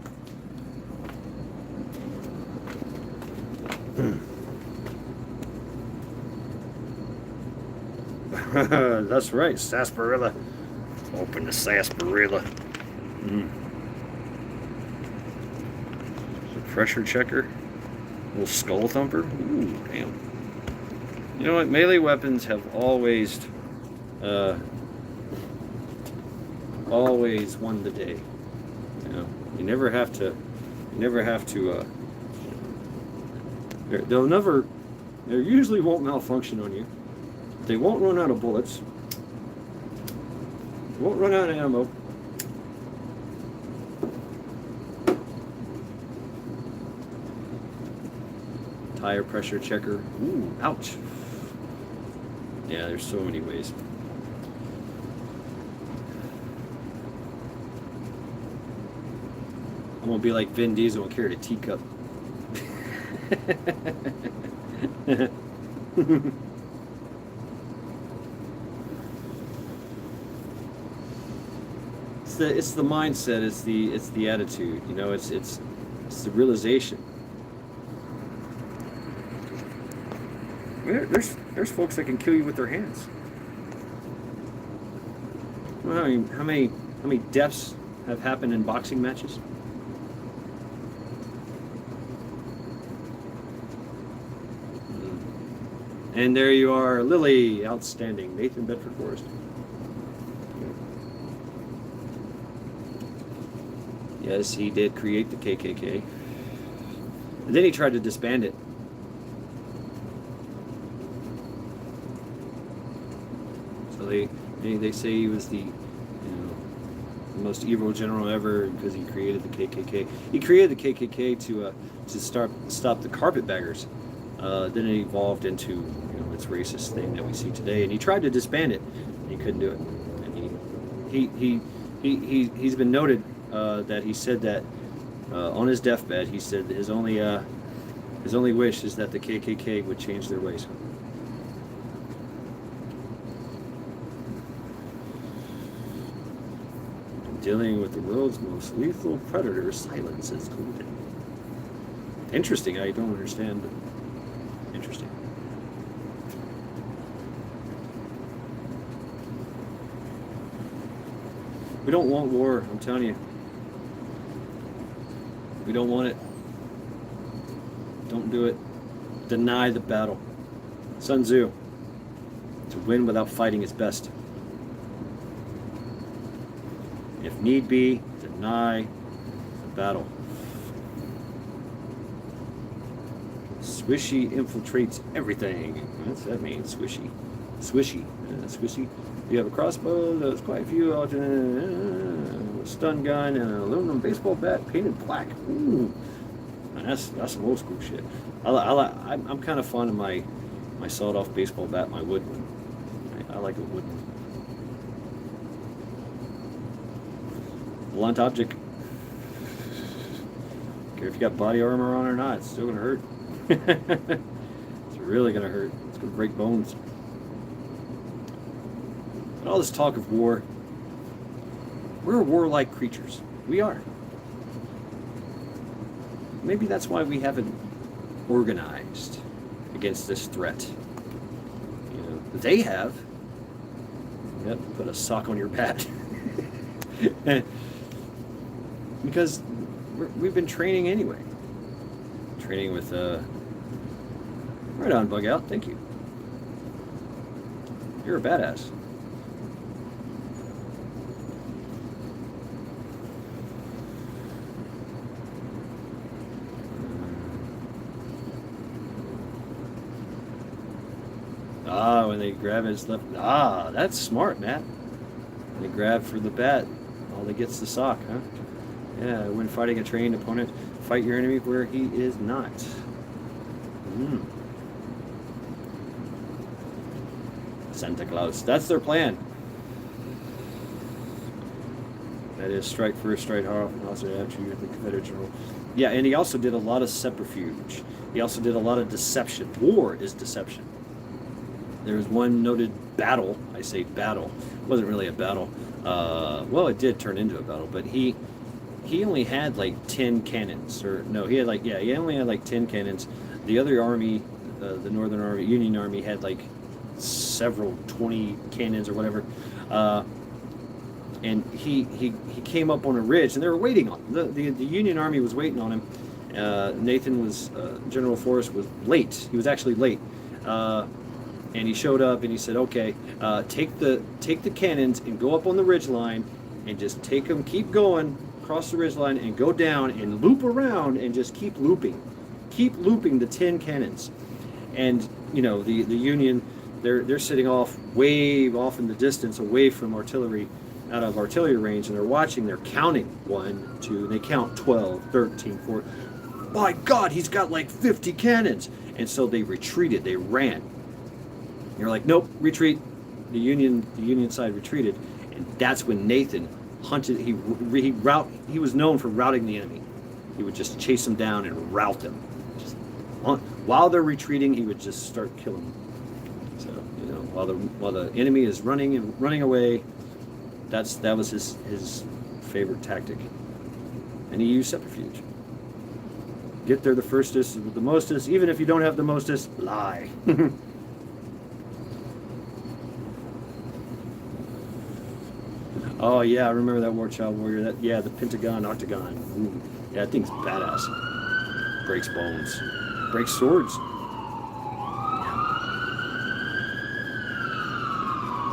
That's right, sarsaparilla. Open the sarsaparilla. The pressure checker. Little skull thumper. Ooh, damn. You know what? Melee weapons have always won the day. You know, you never have to. They usually won't malfunction on you. They won't run out of bullets. They won't run out of ammo. Tire pressure checker. Ooh, ouch. Yeah, there's so many ways. I'm gonna be like Vin Diesel and carry a teacup. It's the mindset. It's the attitude. You know, it's the realization. There's folks that can kill you with their hands. Well, how many deaths have happened in boxing matches? And there you are, Lily, outstanding. Nathan Bedford Forrest. Yes, he did create the KKK. And then he tried to disband it. So They say he was the most evil general ever because he created the KKK. He created the KKK to stop the carpetbaggers. Then it evolved into its racist thing that we see today, and he tried to disband it, and he couldn't do it. And he's been noted that he said that on his deathbed, he said that his only wish is that the KKK would change their ways. Dealing with the world's most lethal predator, silence is golden. Interesting. I don't understand, but interesting. We don't want war, I'm telling you. We don't want it. Don't do it. Deny the battle. Sun Tzu. To win without fighting is best. If need be, deny the battle. Swishy infiltrates everything. What's that mean? Swishy. Swishy. Swishy. You have a crossbow, there's quite a few alternate stun gun and an aluminum baseball bat painted black. Ooh. And that's some old school shit. I'm kind of fond of my sawed-off baseball bat, my wood one. I like a wood one. Blunt object. Care if you got body armor on or not, it's still gonna hurt. It's really gonna hurt. It's gonna break bones. But all this talk of war, we're warlike creatures. We are. Maybe that's why we haven't organized against this threat. They have. Yep, put a sock on your bat. Because we've been training anyway. Training with, right on, Bug Out, thank you. You're a badass. When they grab his left, that's smart, Matt. When they grab for the bat, all they get's the sock, huh? Yeah, when fighting a trained opponent, fight your enemy where he is not. Santa Claus. That's their plan. That is strike first, strike hard, and also after you the Confederate general. Yeah, and he also did a lot of subterfuge. He also did a lot of deception. War is deception. There was one noted battle. I say battle. It wasn't really a battle. Well, it did turn into a battle, but he only had like 10 cannons, or no, he only had like 10 cannons. The other army, the Northern Army, Union Army, had like several 20 cannons or whatever. And he came up on a ridge, and they were waiting on him. The Union Army was waiting on him. Nathan was General Forrest was late. He was actually late. And he showed up and he said, okay, take the cannons and go up on the ridge line and just take them, keep going across the ridge line and go down and loop around and just keep looping the 10 cannons. And the Union, they're sitting way off in the distance, away from artillery, out of artillery range, and they're watching, they're counting 1, 2, they count 12, 13, 14. My God, he's got like 50 cannons. And so they retreated, they ran. You're like, nope, retreat. The Union side retreated, and that's when Nathan hunted. He was known for routing the enemy. He would just chase them down and rout them. While they're retreating, he would just start killing them. So while the enemy is running away, that was his favorite tactic, and he used subterfuge. Get there the firstest with the mostest. Even if you don't have the mostest, lie. Oh yeah, I remember that War Child Warrior. The Pentagon Octagon. Ooh. Yeah, that thing's badass. Breaks bones. Breaks swords. Yeah.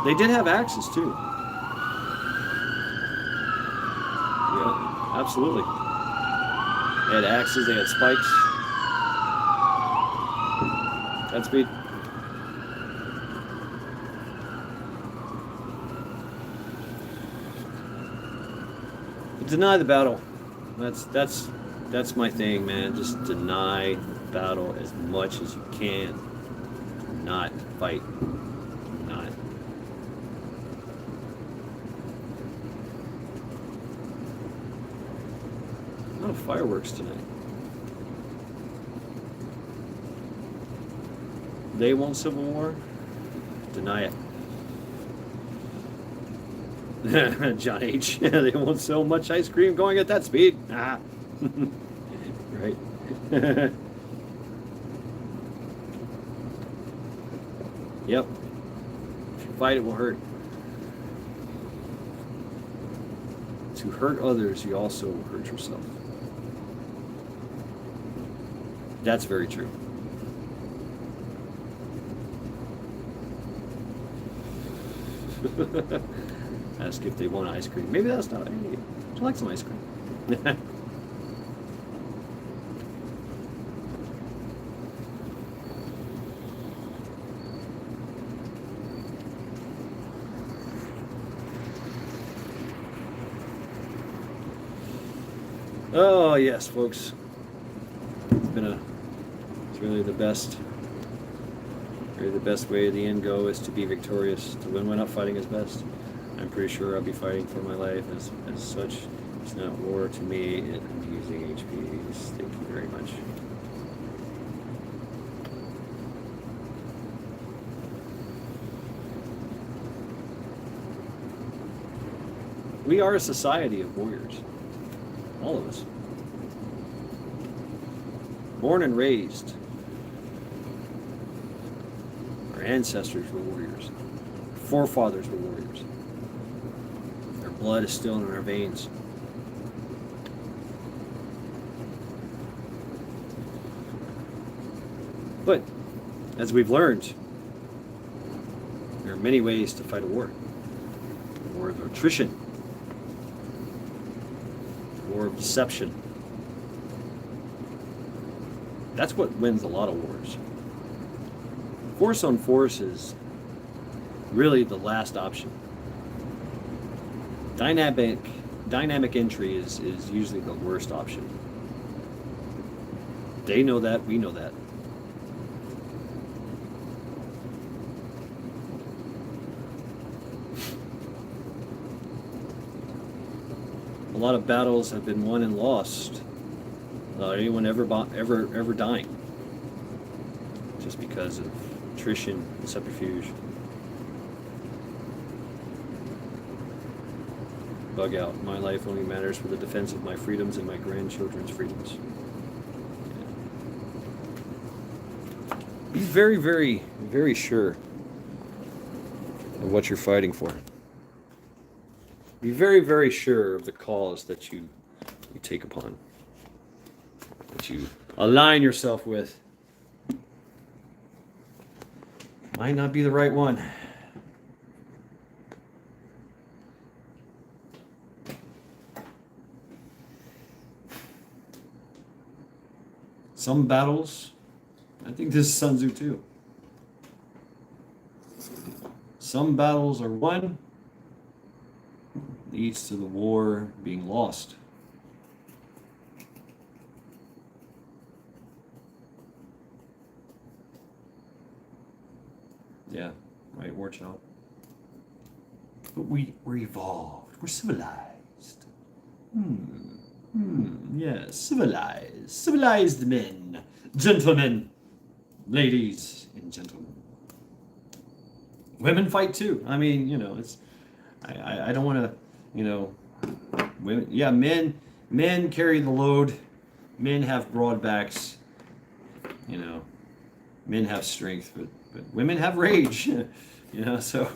They did have axes too. Yeah, absolutely. They had axes. They had spikes. Godspeed. Deny the battle. That's my thing, man. Just deny battle as much as you can. Do not fight. Do not. A lot of fireworks tonight. They want civil war? Deny it. John H. They won't sell much ice cream going at that speed. Ah. Right. Yep. If you fight, it will hurt. To hurt others, you also hurt yourself. That's very true. Ask if they want ice cream. Maybe that's not. Hey, would you like some ice cream? Oh yes, folks. It's really the best. Really the best way to the end go is to be victorious. To win when not fighting is best. I'm pretty sure I'll be fighting for my life as such. It's not war to me. I'm using HPs. Thank you very much. We are a society of warriors. All of us. Born and raised. Our ancestors were warriors. Our forefathers were warriors. Their blood is still in our veins. But, as we've learned, there are many ways to fight a war. A war of attrition. A war of deception. That's what wins a lot of wars. Force on force is really the last option. Dynamic entry is usually the worst option. They know that, we know that. A lot of battles have been won and lost without anyone ever dying, just because of attrition and subterfuge. Bug out. My life only matters for the defense of my freedoms and my grandchildren's freedoms. Yeah. Be very, very, very sure of what you're fighting for. Be very, very sure of the cause that you take upon, that you align yourself with. Might not be the right one. Some battles, I think this is Sun Tzu too. Some battles are won, leads to the war being lost. Yeah, right, war child. But we're evolved. We're civilized. Yes, civilized. Civilized men, gentlemen, ladies and gentlemen. Women fight too. I mean, it's. I don't want to, women. Yeah, men carry the load. Men have broad backs. Men have strength, but women have rage. So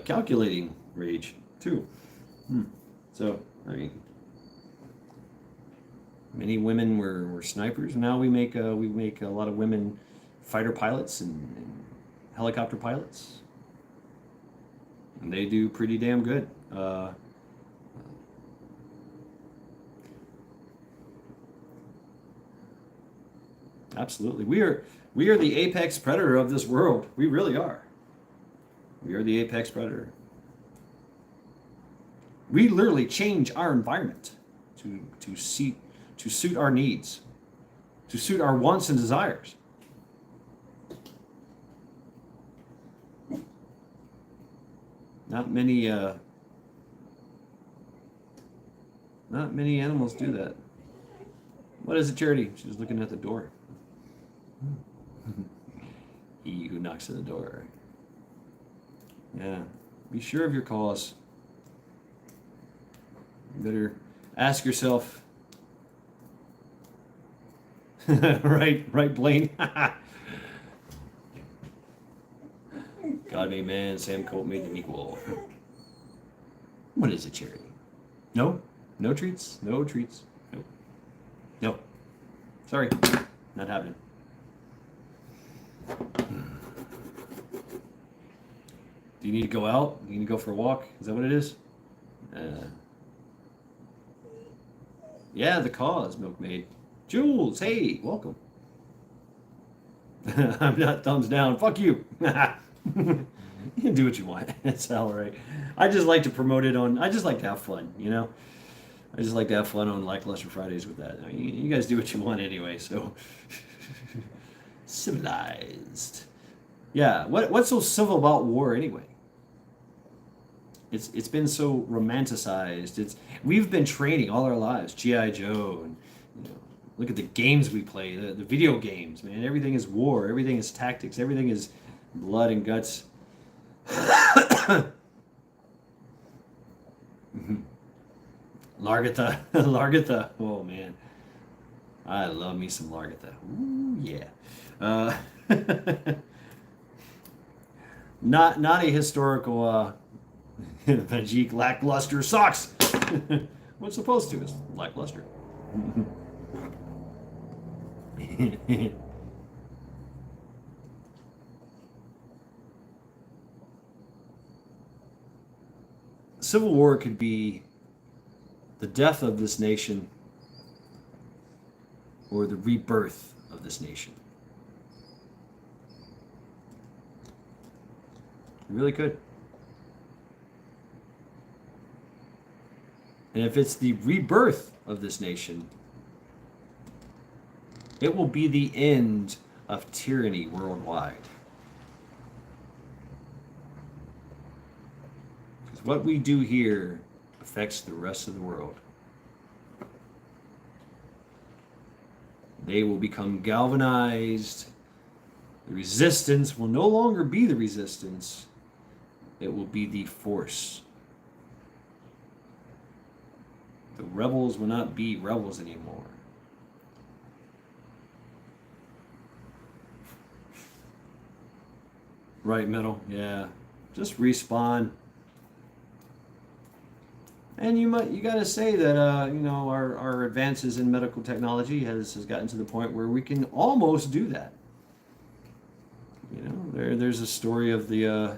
calculating rage too. So I mean, many women were snipers. Now we make a lot of women fighter pilots and helicopter pilots. And they do pretty damn good. Absolutely. We are the apex predator of this world. We really are. We are the apex predator. We literally change our environment to suit our needs, to suit our wants and desires. Not many animals do that. What is it, Charity? She's looking at the door. He who knocks at the door. Yeah. Be sure of your cause. You better ask yourself. right, Blaine. God made man, Sam Colt made them equal. What is it, Charity? No? No treats? No treats. Nope. Nope. Sorry. Not happening. Do you need to go out? Do you need to go for a walk? Is that what it is? Yeah, the cause, Milkmaid. Jules, hey, welcome. I'm not thumbs down. Fuck you. You can do what you want. That's all right. I just like to promote it on. I just like to have fun, you know. I just like to have fun on Lackluster Fridays with that. I mean, you guys do what you want anyway. So civilized. Yeah. What's so civil about war anyway? It's been so romanticized. We've been training all our lives. G.I. Joe, and you know, look at the games we play. The video games, man. Everything is war. Everything is tactics. Everything is blood and guts. Largatha. Largatha. Oh, man. I love me some Largatha. Ooh, yeah. Not a historical Vajik lackluster sucks. What's supposed to is lackluster. Civil war could be the death of this nation or the rebirth of this nation. It really could. And if it's the rebirth of this nation, it will be the end of tyranny worldwide. Because what we do here affects the rest of the world. They will become galvanized. The resistance will no longer be the resistance. It will be the force. The rebels will not be rebels anymore. Right, Metal. Yeah. Just respawn. And you gotta say that you know, our advances in medical technology has gotten to the point where we can almost do that. You know, there's a story of the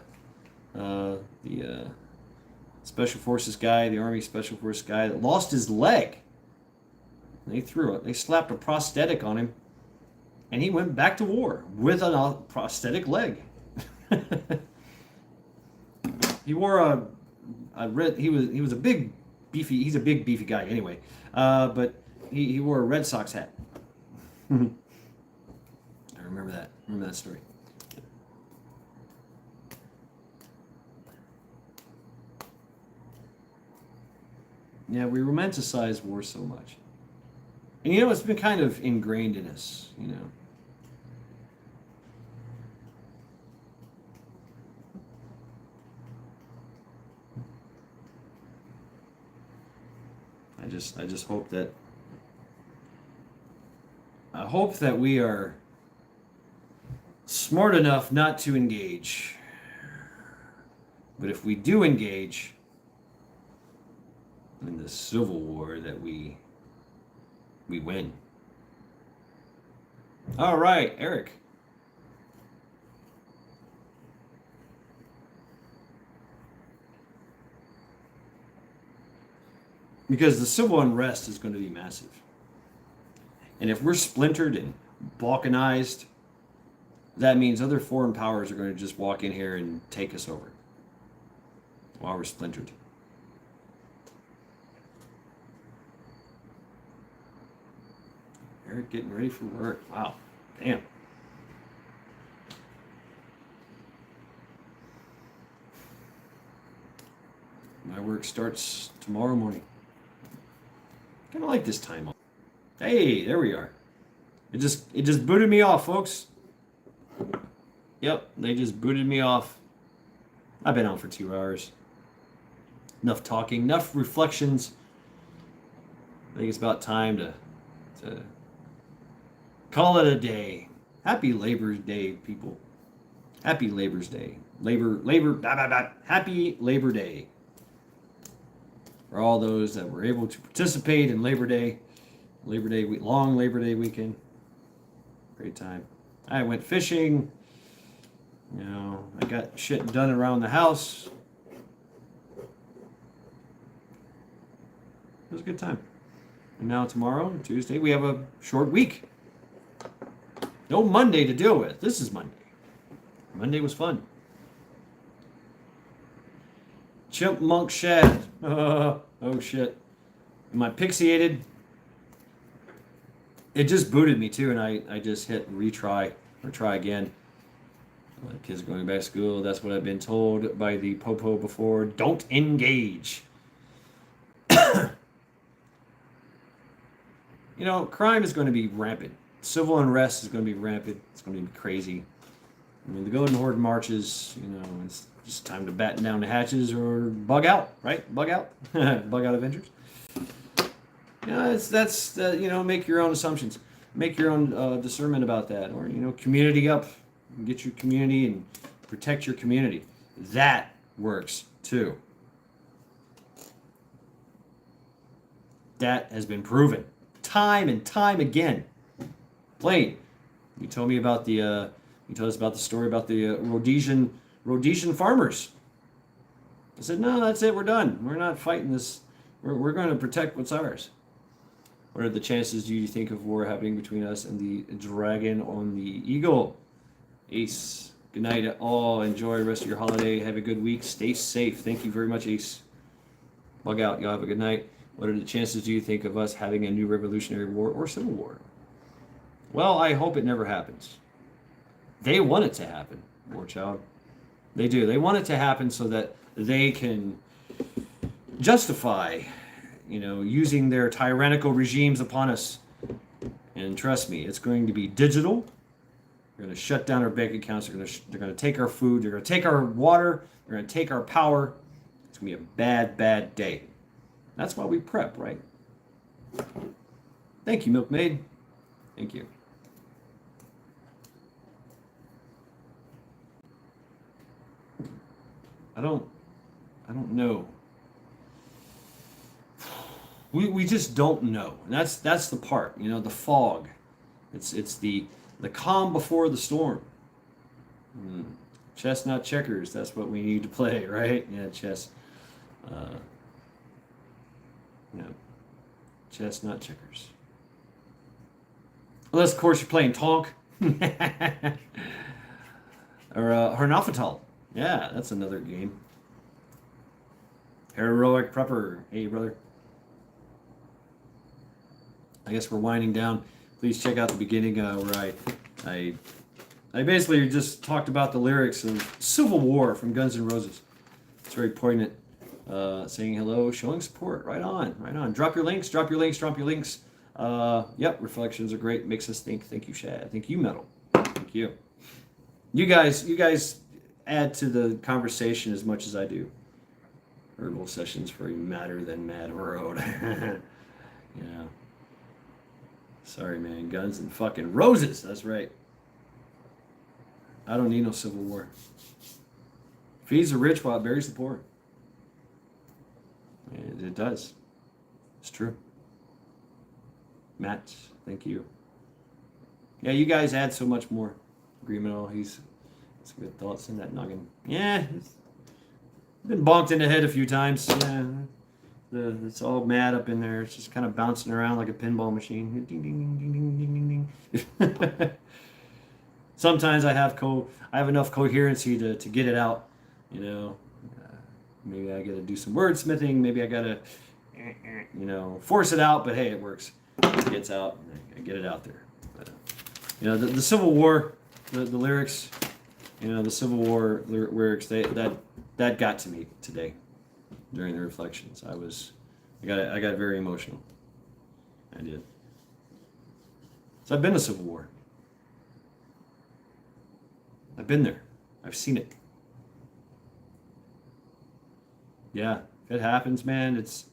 Special Forces guy, the Army Special Forces guy that lost his leg. They slapped a prosthetic on him, and he went back to war with a prosthetic leg. He wore he was a big beefy. He's a big beefy guy anyway, but he wore a Red Sox hat. I remember that. Remember that story. Yeah, we romanticize war so much. And you know, it's been kind of ingrained in us, you know. I just hope that we are smart enough not to engage. But if we do engage in the civil war, that we win. All right, Eric. Because the civil unrest is going to be massive. And if we're splintered and balkanized, that means other foreign powers are going to just walk in here and take us over while we're splintered. Eric getting ready for work. Wow. Damn. My work starts tomorrow morning. Kind of like this time. Hey, there we are. It just booted me off, folks. Yep, they just booted me off. I've been on for 2 hours. Enough talking, enough reflections. I think it's about time to call it a day. Happy Labor's Day, people. Happy Labor's Day. Happy Labor Day. For all those that were able to participate in Labor Day, long Labor Day weekend. Great time. I went fishing. You know, I got shit done around the house. It was a good time. And now tomorrow, Tuesday, we have a short week. No Monday to deal with. This is Monday. Monday was fun. Chipmunk Shad. Oh shit. Am I pixiated? It just booted me too, and I just hit retry or try again. My kids are going back to school. That's what I've been told by the popo before. Don't engage. You know, crime is going to be rampant. Civil unrest is going to be rampant. It's going to be crazy. I mean, the Golden Horde marches, you know, it's just time to batten down the hatches or bug out, right? Bug out. Bug out Avengers. You know, you know, make your own assumptions. Make your own discernment about that. Or, you know, community up. Get your community and protect your community. That works too. That has been proven. Time and time again. Blaine, you told me about the you told us about the story about the Rhodesian farmers. I said, no, that's it, we're done. We're not fighting this. We're going to protect what's ours. What are the chances do you think of war happening between us and the dragon on the eagle? Ace, good night all. Enjoy the rest of your holiday. Have a good week. Stay safe. Thank you very much, Ace. Bug out. Y'all have a good night. What are the chances do you think of us having a new Revolutionary War or Civil War? Well, I hope it never happens. They want it to happen, War Child. They do. They want it to happen so that they can justify, you know, using their tyrannical regimes upon us. And trust me, it's going to be digital. They're going to shut down our bank accounts. They're going to take our food. They're going to take our water. They're going to take our power. It's going to be a bad, bad day. That's why we prep, right? Thank you, Milkmaid. Thank you. I don't know. We just don't know. And that's the part, you know, the fog. It's the calm before the storm. Chess, not checkers. That's what we need to play, right? Yeah, chess. Yeah. Chess, not checkers. Unless, of course, you're playing Tonk. Or Hernafatal. Yeah, that's another game. Heroic Prepper. Hey, brother. I guess we're winding down. Please check out the beginning where I basically just talked about the lyrics of Civil War from Guns N' Roses. It's very poignant. Saying hello, showing support. Right on, right on. Drop your links, drop your links, drop your links. Yep, reflections are great. Makes us think. Thank you, Shad. Thank you, Metal. Thank you. You guys add to the conversation as much as I do. Herbal sessions for a madder than mad road. Yeah. Sorry, man. Guns and fucking roses. That's right. I don't need no civil war. Feeds the rich while it buries the poor. It does. It's true. Matt, thank you. Yeah, you guys add so much more. Agreement. He's some good thoughts in that noggin. Yeah, it's been bonked in the head a few times. Yeah, it's all mad up in there. It's just kind of bouncing around like a pinball machine. Ding, ding, ding, ding, ding, ding, ding, ding. Sometimes I have enough coherency to get it out. You know, maybe I got to do some wordsmithing. Maybe I got to, force it out. But hey, it works. gets out, and I get it out there. But, the Civil War, the lyrics, the Civil War lyrics, that got to me today during the reflections. I got very emotional. I did. So I've been to Civil War. I've been there. I've seen it. Yeah, if it happens, man, it's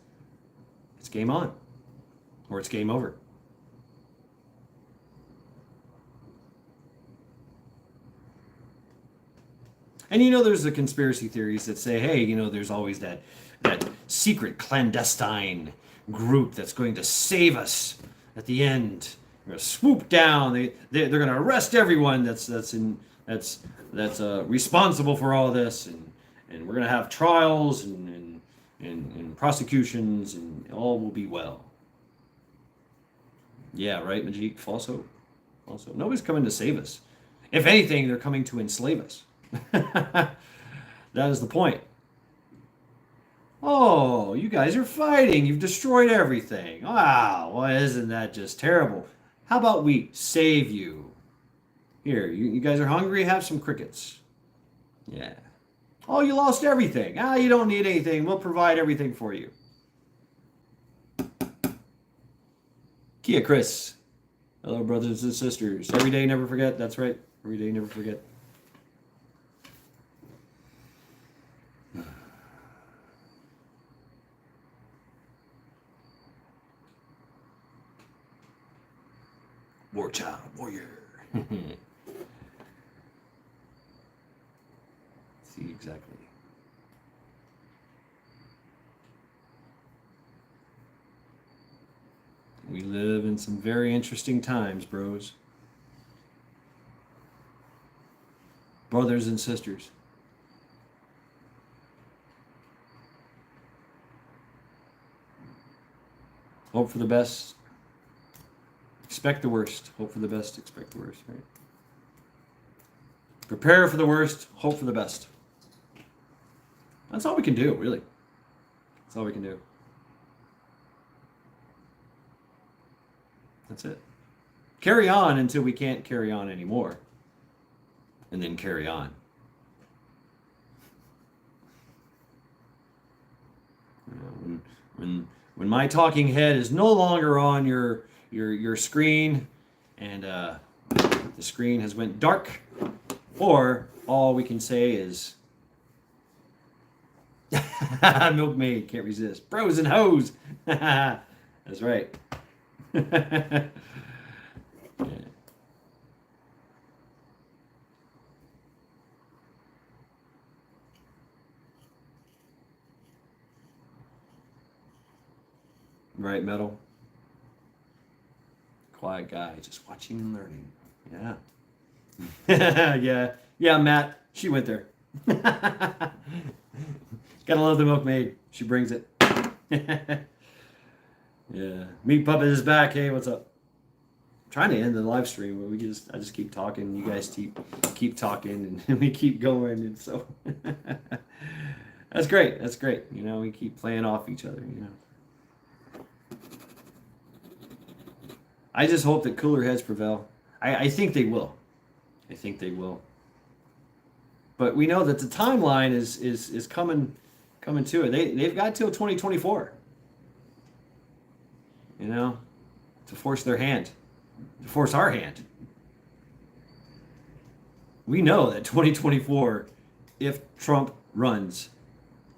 game on, or it's game over. And there's the conspiracy theories that say, hey, there's always that secret clandestine group that's going to save us at the end. They're going to swoop down. They're going to arrest everyone that's responsible for all this, and we're going to have trials and prosecutions, and all will be well. Yeah, right, Majik? False hope. Nobody's coming to save us. If anything, they're coming to enslave us. That is the point. Oh, you guys are fighting. You've destroyed everything. Wow, well, isn't that just terrible? How about we save you? Here, you guys are hungry? Have some crickets. Yeah. Oh, you lost everything. You don't need anything. We'll provide everything for you. Kia Chris. Hello, brothers and sisters. Every day, never forget. That's right. Every day, never forget. War child, warrior. See, exactly. We live in some very interesting times, bros. Brothers and sisters. Hope for the best. Expect the worst. Hope for the best. Expect the worst, right? Prepare for the worst. Hope for the best. That's all we can do, really. That's all we can do. That's it. Carry on until we can't carry on anymore. And then carry on. When my talking head is no longer on your screen, and the screen has went dark, or all we can say is milkmaid, can't resist, bros and hoes. That's right. Yeah. Right, Metal? Quiet guy, just watching and learning. Yeah. Yeah, Matt. She went there. Gotta love the milkmaid. She brings it. Yeah. Meat Puppet is back. Hey, what's up? I'm trying to end the live stream, but I just keep talking. You guys keep talking, and we keep going, and so that's great. That's great. We keep playing off each other. I just hope that cooler heads prevail. I think they will. I think they will. But we know that the timeline is coming to it. They've got till 2024. To force their hand, to force our hand. We know that 2024, if Trump runs,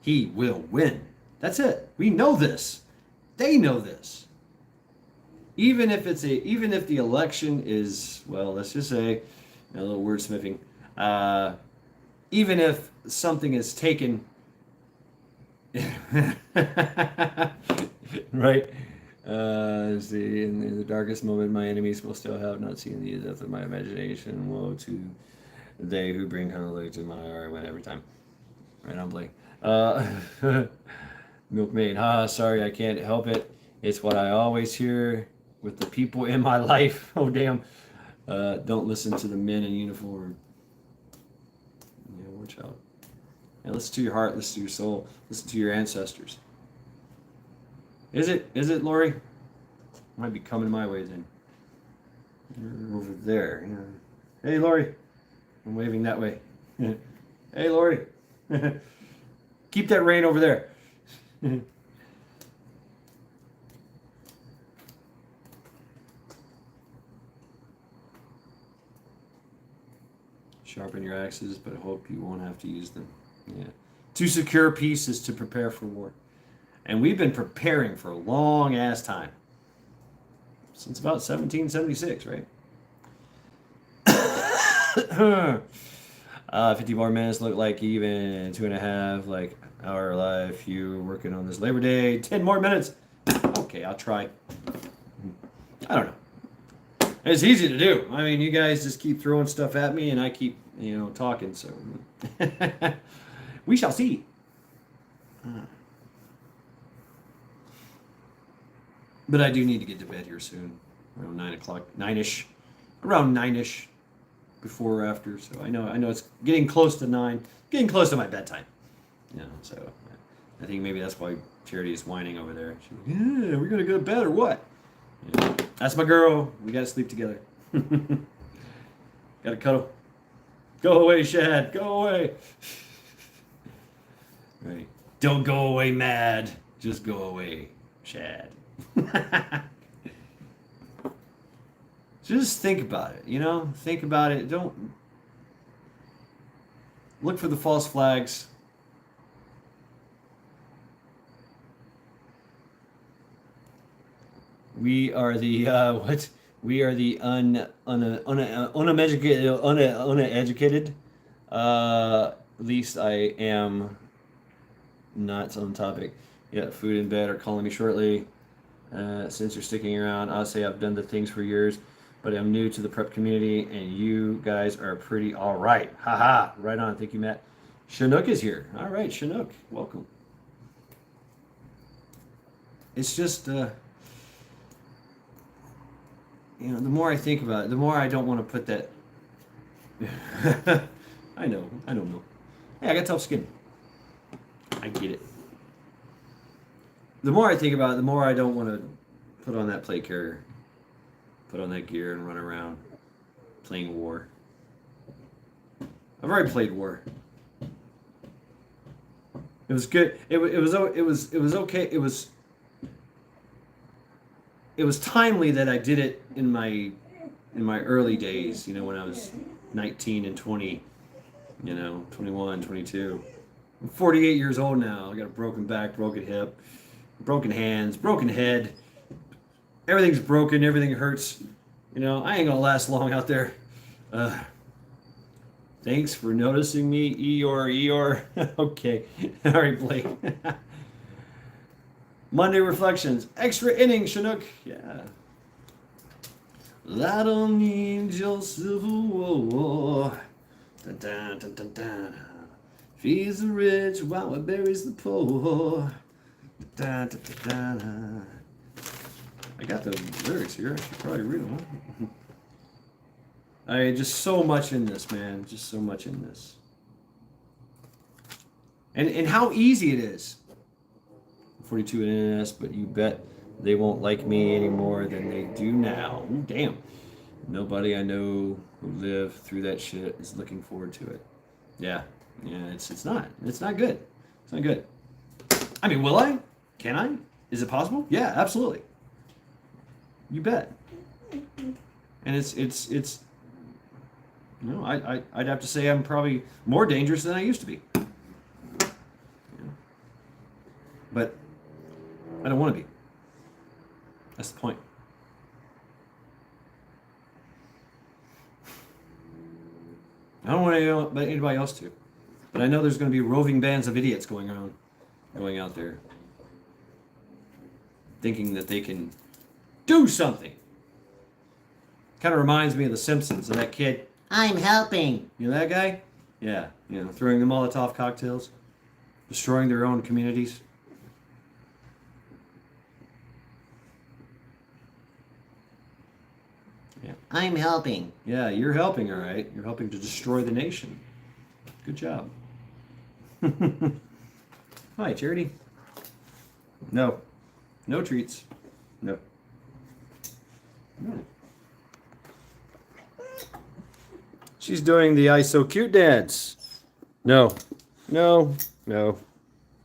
he will win. That's it. We know this. They know this. Even if the election is, well, let's just say, a little wordsmithing, even if something is taken, right? See, in the darkest moment, my enemies will still have not seen the depth of my imagination. Woe to they who bring conflict to my heart every time. Right on, Blake. Milkmaid, sorry, I can't help it. It's what I always hear with the people in my life. Oh, damn. Don't listen to the men in uniform. Yeah, watch out. Yeah, listen to your heart, listen to your soul, listen to your ancestors. Is it, Lori? Might be coming my way then. You're over there. Hey, Lori. I'm waving that way. Hey, Lori. Keep that rain over there. Sharpen your axes, but I hope you won't have to use them. Yeah. To secure peace is to prepare for war. And we've been preparing for a long ass time. Since about 1776, right? 50 more minutes look like even 2.5, like our life. You working on this Labor Day. 10 more minutes. Okay, I'll try. I don't know. It's easy to do. I mean, you guys just keep throwing stuff at me, and I keep, talking. So we shall see. But I do need to get to bed here soon, around 9 o'clock, 9ish, around 9ish, before or after. So I know it's getting close to 9, getting close to my bedtime. So I think maybe that's why Charity is whining over there. She's like, yeah, we're gonna go to bed or what? Yeah, that's my girl. We gotta sleep together. Gotta cuddle. Go away, Shad. Go away. Right. Don't go away mad. Just go away, Shad. Just think about it, think about it. Don't look for the false flags. We are the what? We are the uneducated. At least I am not on topic. Yeah, food in bed are calling me shortly. Since you're sticking around, I'll say I've done the things for years, but I'm new to the prep community, and you guys are pretty all right. Haha, right on. Thank you, Matt. Chinook is here. All right, Chinook, welcome. It's just, the more I think about it, the more I don't want to put that. I don't know. Hey, I got tough skin. I get it. The more I think about it, the more I don't want to put on that plate carrier, put on that gear, and run around playing war. I've already played war. It was good. It was okay. It was timely that I did it in my early days. When I was 19 and 20. 21, 22. I'm 48 years old now. I got a broken back, broken hip. Broken hands, broken head. Everything's broken. Everything hurts. I ain't gonna last long out there. Thanks for noticing me, Eeyore. Okay. All right, Blake. Monday reflections. Extra inning, Chinook. Yeah. Light on the angel civil war. Dun, dun, dun, dun, dun. Feeds the rich while it buries the poor. Da, da, da, da. I got the lyrics here. I should probably read them. Just so much in this, man. Just so much in this. And how easy it is. 42 in NS, but you bet they won't like me any more than they do now. Ooh, damn. Nobody I know who lived through that shit is looking forward to it. Yeah. It's not. It's not good. It's not good. I mean, will I? Can I? Is it possible? Yeah, absolutely. You bet. And it's I'd have to say I'm probably more dangerous than I used to be. But I don't want to be. That's the point. I don't want anybody else to. But I know there's going to be roving bands of idiots going out there, thinking that they can do something. Kind of reminds me of The Simpsons and that kid. I'm helping. You know that guy? Yeah. Throwing the Molotov cocktails, destroying their own communities. Yeah. I'm helping. Yeah, you're helping, all right. You're helping to destroy the nation. Good job. Hi, Charity. No treats. No. She's doing the I so cute dance. No, no, no,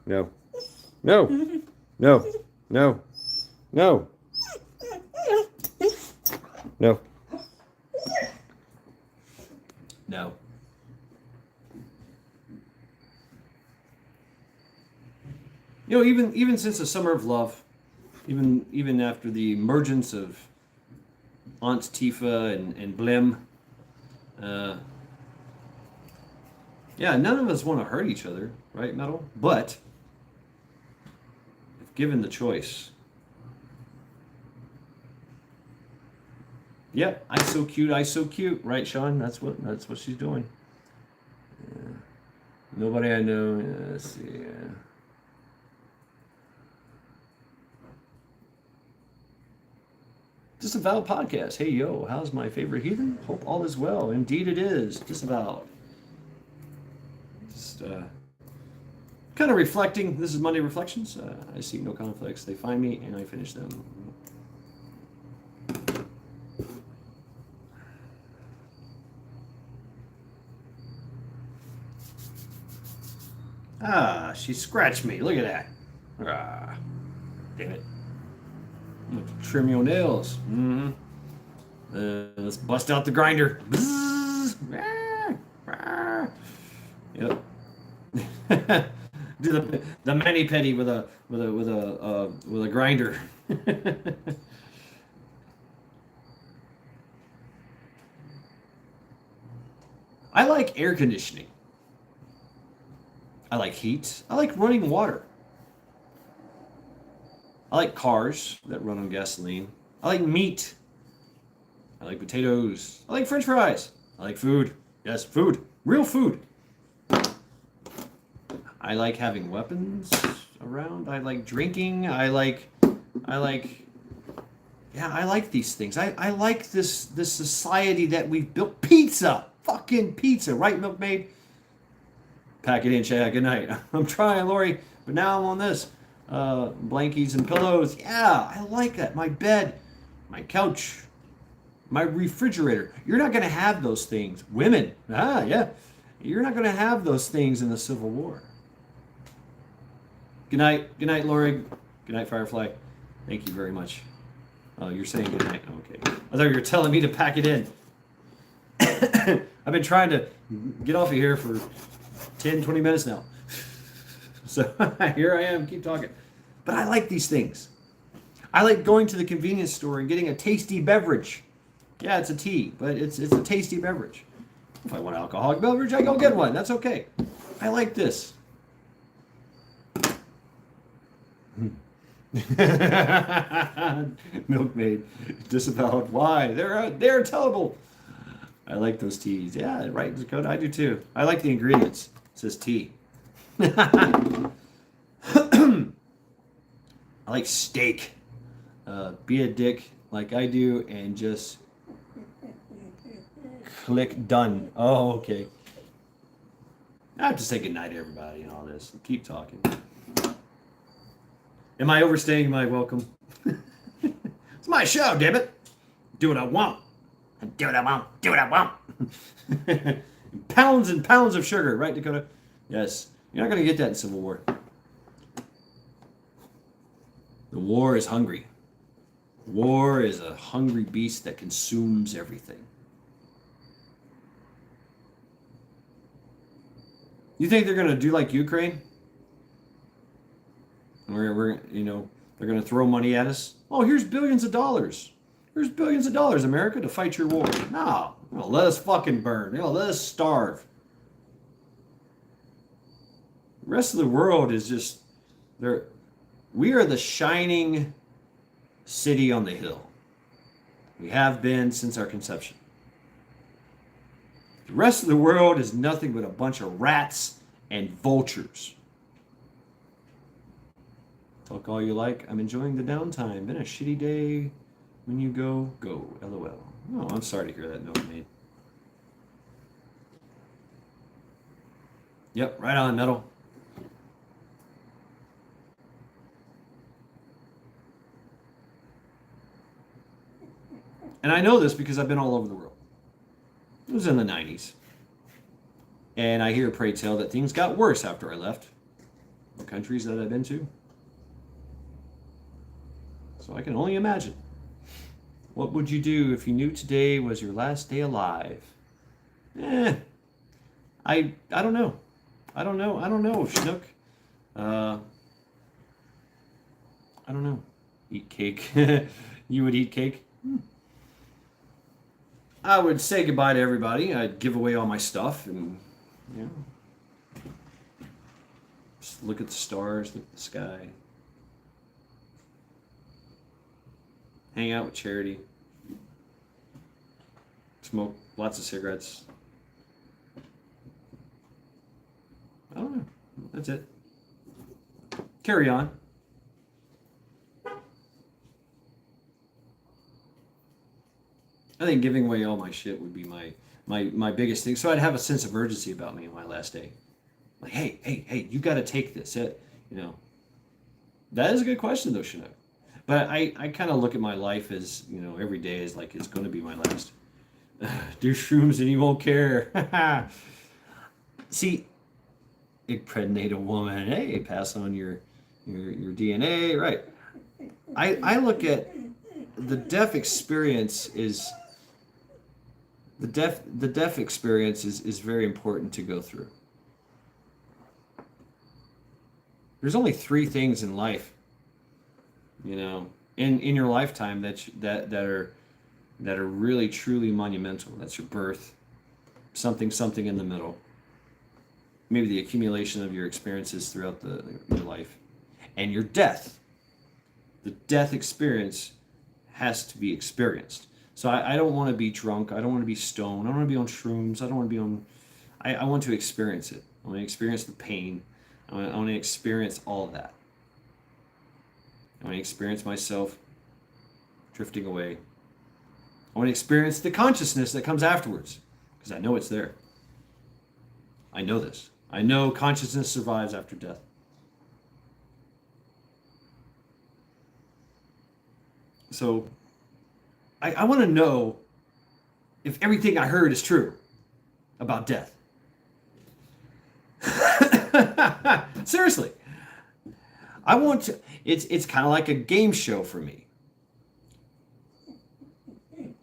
no, no, no, no, no, no, no. You know, even since the summer of love, even after the emergence of Aunt Tifa and Blim, uh, yeah, none of us want to hurt each other, right, Metal? But if given the choice, yeah, I so cute, right, Sean? That's what she's doing. Yeah. Nobody I know. Let's see. Disavowed podcast. Hey yo, how's my favorite heathen? Hope all is well. Indeed it is. Disavowed. Just kind of reflecting. This is Monday Reflections. I see no conflicts. They find me and I finish them. Ah, she scratched me. Look at that. Ah, damn it. I'm gonna trim your nails. Mm-hmm. Let's bust out the grinder. Bzzz. Yep. Do the mani pedi with a grinder. I like air conditioning. I like heat. I like running water. I like cars that run on gasoline. I like meat. I like potatoes. I like French fries. I like food. Yes, food. Real food. I like having weapons around. I like drinking. I like these things. I like this society that we've built. Pizza. Fucking pizza. Right, Milkmaid? Pack it in, Chad. Good night. I'm trying, Lori, but now I'm on this. Blankies and pillows. Yeah, I like that. My bed, my couch, my refrigerator. You're not going to have those things. Women. Yeah. You're not going to have those things in the Civil War. Good night. Good night, Lori. Good night, Firefly. Thank you very much. Oh, you're saying good night. Okay. I thought you were telling me to pack it in. I've been trying to get off of here for 10, 20 minutes now. So here I am, keep talking. But I like these things. I like going to the convenience store and getting a tasty beverage. Yeah, it's a tea, but it's a tasty beverage. If I want an alcoholic beverage, I go get one. That's okay. I like this. Milkmaid, disavowed. Why? They're tellable. I like those teas. Yeah, right, Dakota. I do too. I like the ingredients. It says tea. I like steak. Be a dick like I do and just click done. Oh, okay. I have to say goodnight to everybody and all this. Keep talking. Am I overstaying my welcome? It's my show, damn it. Do what I want. Do what I want. Do what I want. Pounds and pounds of sugar, right, Dakota? Yes. You're not going to get that in Civil War. The war is hungry. War is a hungry beast that consumes everything. You think they're going to do like Ukraine? We're they're going to throw money at us? Oh, here's billions of dollars. Here's billions of dollars, America, to fight your war. No. Let us fucking burn. Let us starve. The rest of the world is just there. We are the shining city on the hill. We have been since our conception. The rest of the world is nothing but a bunch of rats and vultures. Talk all you like. I'm enjoying the downtime. Been a shitty day. When you go, go. LOL. Oh, I'm sorry to hear that note made. Yep, right on, Metal. And I know this because I've been all over the world. It was in the 90s. And I hear, pray tell, that things got worse after I left the countries that I've been to. So I can only imagine. What would you do if you knew today was your last day alive? I don't know. I don't know, Chinook. I don't know. Eat cake. You would eat cake? I would say goodbye to everybody. I'd give away all my stuff and, you know, just look at the stars, look at the sky. Hang out with Charity. Smoke lots of cigarettes. I don't know. That's it. Carry on. I think giving away all my shit would be my biggest thing. So I'd have a sense of urgency about me on my last day. Like, hey, you got to take this. You know, that is a good question though, Chinook. But I kind of look at my life as, you know, every day is like it's going to be my last. Do shrooms and you won't care. See, impregnate a woman. Hey, pass on your DNA. Right. I look at the deaf experience is the deaf experience is very important to go through. There's only 3 things in life, you know, in your lifetime that are really truly monumental. That's your birth, something in the middle, maybe the accumulation of your experiences throughout your life, and your death. The death experience has to be experienced. So I don't want to be drunk. I don't want to be stoned. I don't want to be on shrooms. I don't want to be on. I want to experience it. I want to experience the pain. I want to experience all of that. I want to experience myself drifting away. I want to experience the consciousness that comes afterwards, because I know it's there. I know this. I know consciousness survives after death. So I want to know if everything I heard is true about death. Seriously. I want to, it's kind of like a game show for me.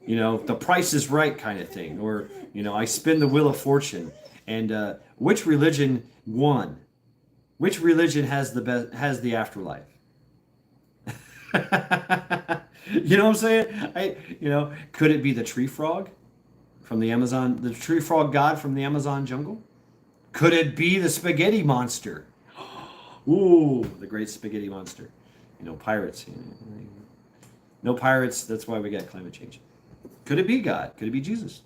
You know, the Price is Right kind of thing. Or, you know, I spin the Wheel of Fortune. And which religion won? Which religion has the afterlife? You know what I'm saying? Could it be the tree frog from the Amazon, the tree frog god from the Amazon jungle? Could it be the spaghetti monster? Ooh, the great spaghetti monster. You know, pirates. No pirates, that's why we got climate change. Could it be God? Could it be Jesus?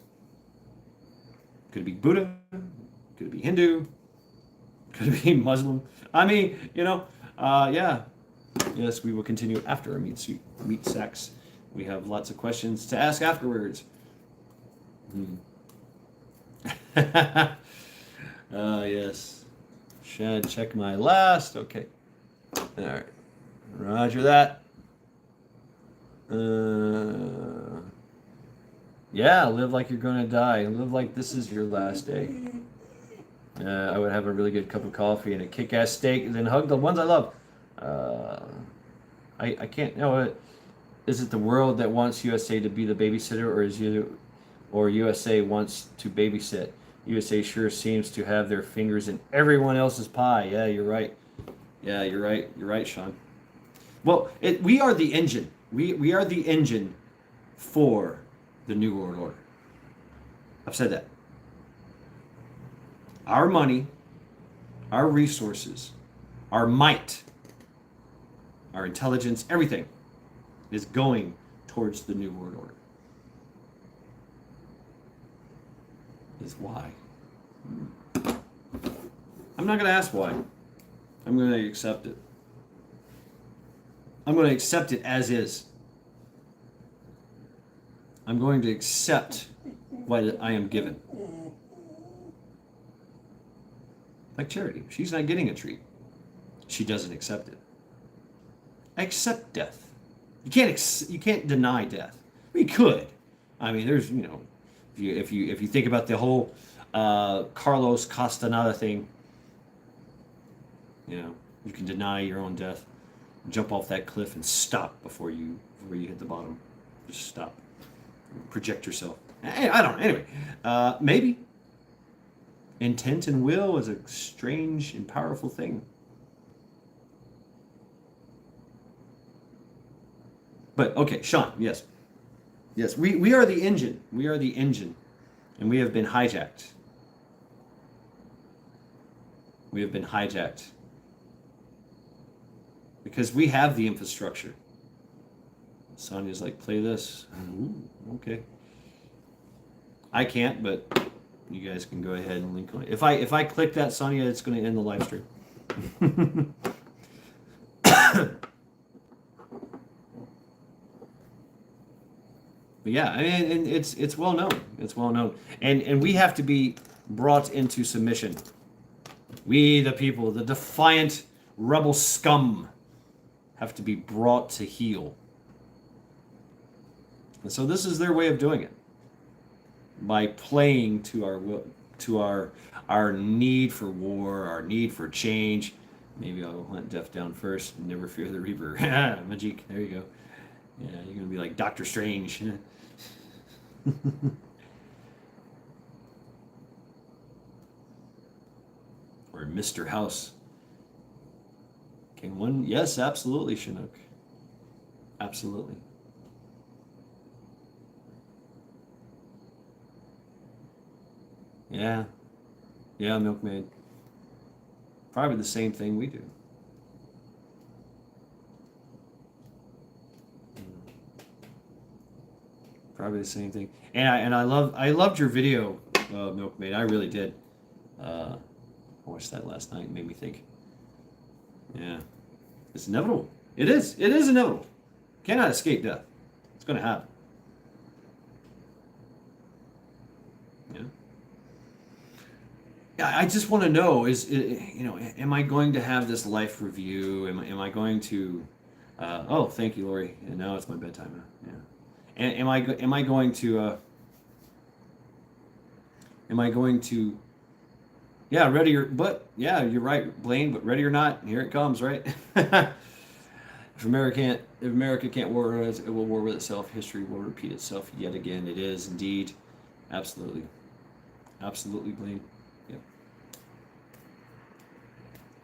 Could it be Buddha? Could it be Hindu? Could it be Muslim? I mean, yeah. Yes, we will continue after our meat sex. We have lots of questions to ask afterwards. Yes. Should check my last. Okay. All right. Roger that. Yeah, live like you're going to die. Live like this is your last day. I would have a really good cup of coffee and a kick-ass steak and then hug the ones I love. I can't know. Is it the world that wants USA to be the babysitter, or USA wants to babysit? USA sure seems to have their fingers in everyone else's pie. Yeah, you're right. Yeah, you're right. You're right, Sean. Well, we are the engine. We are the engine for the New World Order. I've said that. Our money, our resources, our might, our intelligence, everything is going towards the New World Order. Is why. I'm not going to ask why. I'm going to accept it. I'm going to accept it as is. I'm going to accept what I am given. Like Charity. She's not getting a treat. She doesn't accept it. I accept death. You can't deny death. We could. I mean, there's if you think about the whole Carlos Castaneda thing, you can deny your own death, jump off that cliff, and stop before you hit the bottom. Just stop. Project yourself. I don't know. Anyway, maybe intent and will is a strange and powerful thing. But okay, Sean, yes. Yes, we are the engine. We are the engine. And we have been hijacked. We have been hijacked. Because we have the infrastructure. Sonia's like, play this. Ooh, okay. I can't, but you guys can go ahead and link on it. If I click that, Sonia, it's going to end the live stream. But yeah, I mean, it's well known. It's well known, and we have to be brought into submission. We, the people, the defiant rebel scum, have to be brought to heel. And so this is their way of doing it, by playing to our need for war, our need for change. Maybe I'll hunt death down first. Never fear the reaper. Majik, there you go. Yeah, you're gonna be like Doctor Strange. Or Mr. House. Can one? Yes, absolutely, Chinook. Absolutely. Yeah. Yeah, Milkmaid. Probably the same thing we do. Probably the same thing. And I loved your video, Milkmaid. I really did. I watched that last night and made me think. Yeah. It's inevitable. It is. It is inevitable. Cannot escape death. It's going to happen. Yeah. Yeah, I just want to know am I going to have this life review? Am I going to oh, thank you, Lori. And now it's my bedtime now. Yeah. And am I going to yeah, ready or but yeah, you're right, Blaine, but ready or not, here it comes, right? If America can't war with it will war with itself. History will repeat itself yet again. It is indeed. Absolutely. Absolutely, Blaine. Yeah.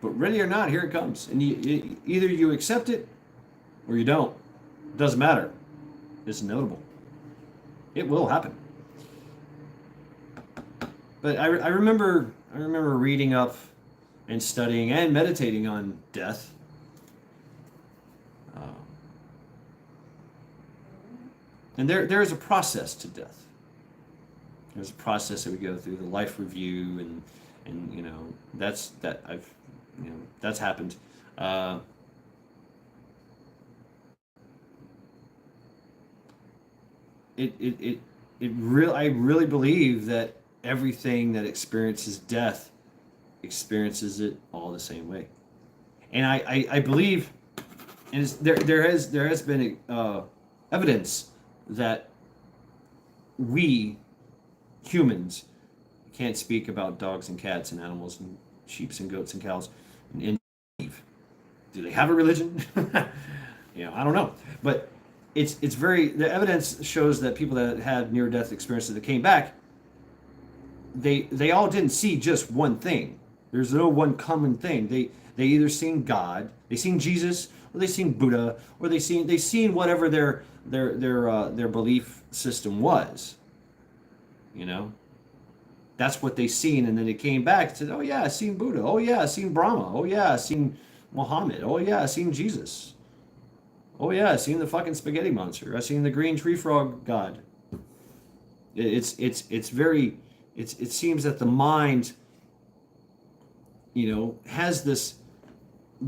But ready or not, here it comes. And either you accept it or you don't. It doesn't matter. It's inevitable. It will happen. But I remember reading up and studying and meditating on death. And there is a process to death. There's a process that we go through, the life review, and that's happened. I really believe that everything that experiences death experiences it all the same way, and I believe, and there has been evidence that we humans can't speak about dogs and cats and animals and sheep and goats and cows and do they have a religion? I don't know, but the evidence shows that people that had near-death experiences that came back, they all didn't see just one thing. There's no one common thing. They either seen God, they seen Jesus, or they seen Buddha, or they seen whatever their belief system was. That's what they seen, and then they came back and said, "Oh yeah, I seen Buddha. Oh yeah, I seen Brahma. Oh yeah, I seen Muhammad. Oh yeah, I seen Jesus. Oh yeah, I seen the fucking spaghetti monster. I seen the green tree frog god." It seems that the mind, has this,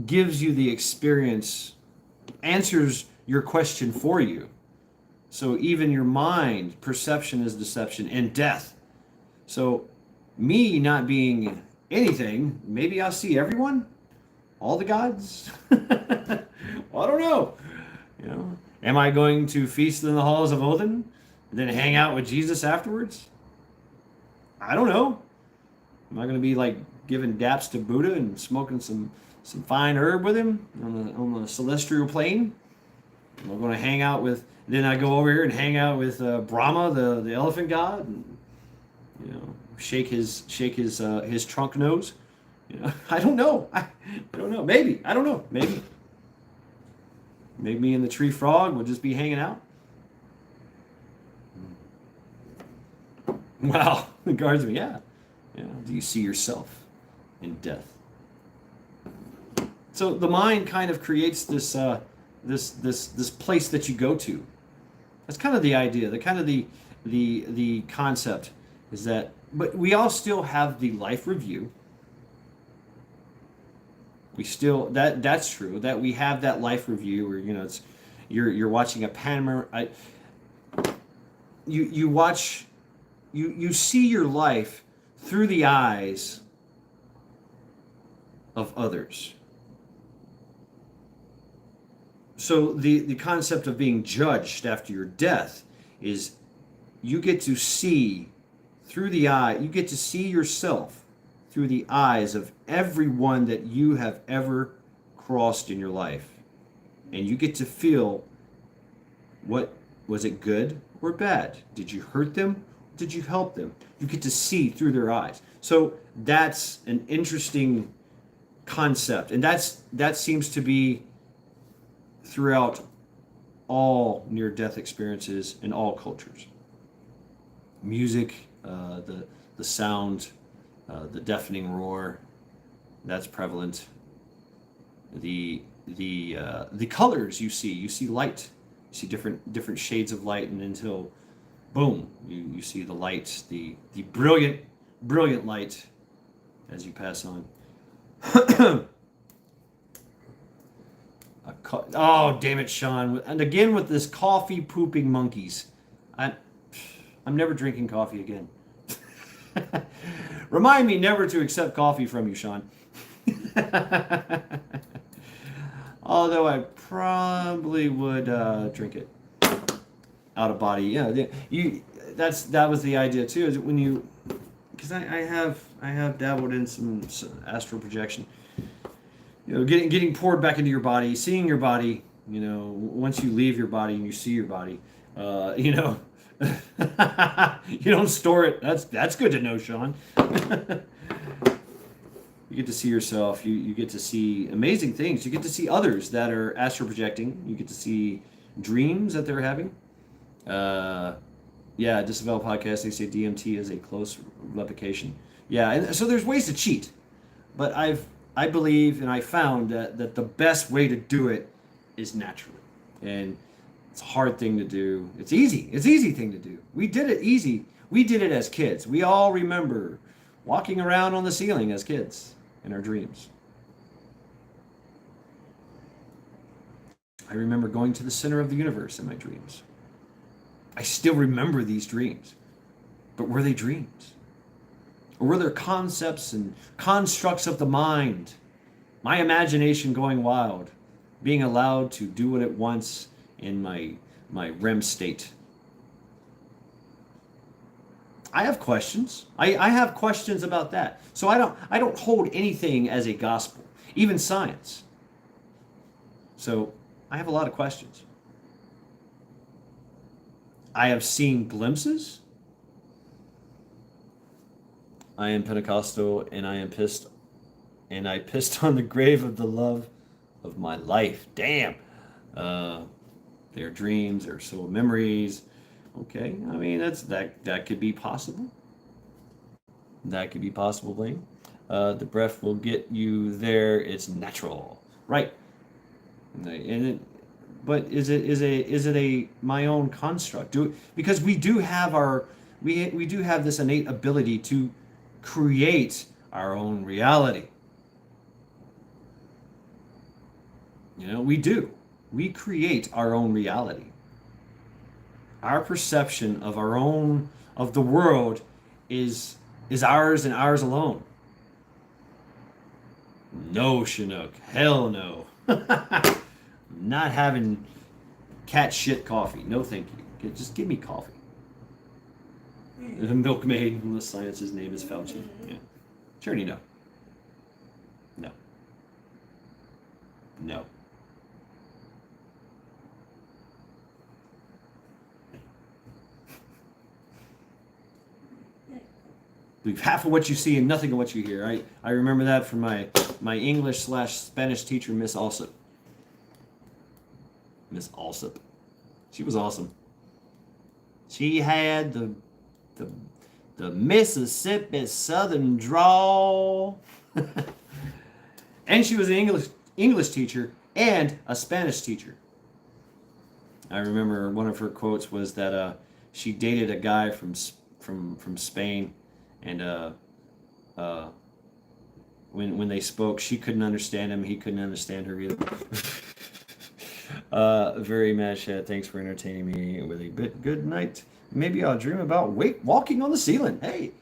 gives you the experience, answers your question for you. So even your mind, perception is deception, and death. So me not being anything, maybe I'll see everyone, all the gods. Well, I don't know. Am I going to feast in the halls of Odin? and then hang out with Jesus afterwards? I don't know. Am I going to be like giving daps to Buddha and smoking some fine herb with him on the celestial plane? Am I going to hang out with? Then I go over here and hang out with Brahma, the elephant god, and shake his trunk nose. I don't know. I don't know. Maybe I don't know. Maybe me and the tree frog will just be hanging out. Wow, the guardsman. Yeah. Do you see yourself in death? So the mind kind of creates this this place that you go to. That's kind of the idea. The concept is that. But we all still have the life review. We still that's true that we have that life review where it's you're watching a panorama. You watch you see your life through the eyes of others. So the concept of being judged after your death is you get to see through the eye, you get to see yourself through the eyes of everyone that you have ever crossed in your life. And you get to feel, what was it, good or bad? Did you hurt them? Did you help them? You get to see through their eyes. So that's an interesting concept. And that seems to be throughout all near-death experiences in all cultures. Music, the sound, the deafening roar, that's prevalent. The colors you see light, you see different shades of light, and until boom, you see the light, the brilliant light as you pass on. Oh, damn it, Sean. And again with this coffee pooping monkeys. I'm never drinking coffee again. Remind me never to accept coffee from you, Sean. Although I probably would drink it out of body. Yeah, that was the idea too. Is when you, because I have dabbled in some astral projection. Getting poured back into your body, seeing your body. Once you leave your body and you see your body, you don't store it. That's good to know, Sean. You get to see yourself. You get to see amazing things. You get to see others that are astral projecting. You get to see dreams that they're having. Disavow Podcast, they say DMT is a close replication. Yeah, and so there's ways to cheat, but I believe and I found that the best way to do it is naturally, and it's a hard thing to do. It's easy. It's an easy thing to do. We did it easy. We did it as kids. We all remember walking around on the ceiling as kids in our dreams. I remember going to the center of the universe in my dreams. I still remember these dreams. But were they dreams? Or were there concepts and constructs of the mind? My imagination going wild, being allowed to do what it wants in my REM state. I have questions. I have questions about that. So I don't hold anything as a gospel, even science. So I have a lot of questions. I have seen glimpses. I am Pentecostal and I am pissed. And I pissed on the grave of the love of my life. Damn. Their dreams, their soul memories. Okay, I mean that could be possible. That could be possible, Blaine. The breath will get you there. It's natural, right? But is it a my own construct? Because we do have we do have this innate ability to create our own reality. We do. We create our own reality. Our perception of of the world is ours and ours alone. No, Chinook. Hell no. Not having cat shit coffee. No, thank you. Just give me coffee. The milkmaid, unless science's name is Fauci. Yeah. Sure you know. No. No. Half of what you see and nothing of what you hear. I remember that from my English/Spanish teacher, Miss Alsop. Miss Alsop. She was awesome. She had the Mississippi Southern drawl. And she was an English teacher and a Spanish teacher. I remember one of her quotes was that she dated a guy from Spain, and when they spoke, she couldn't understand him. He couldn't understand her either. Very much. Thanks for entertaining me with a good night. Maybe I'll dream about walking on the ceiling. Hey,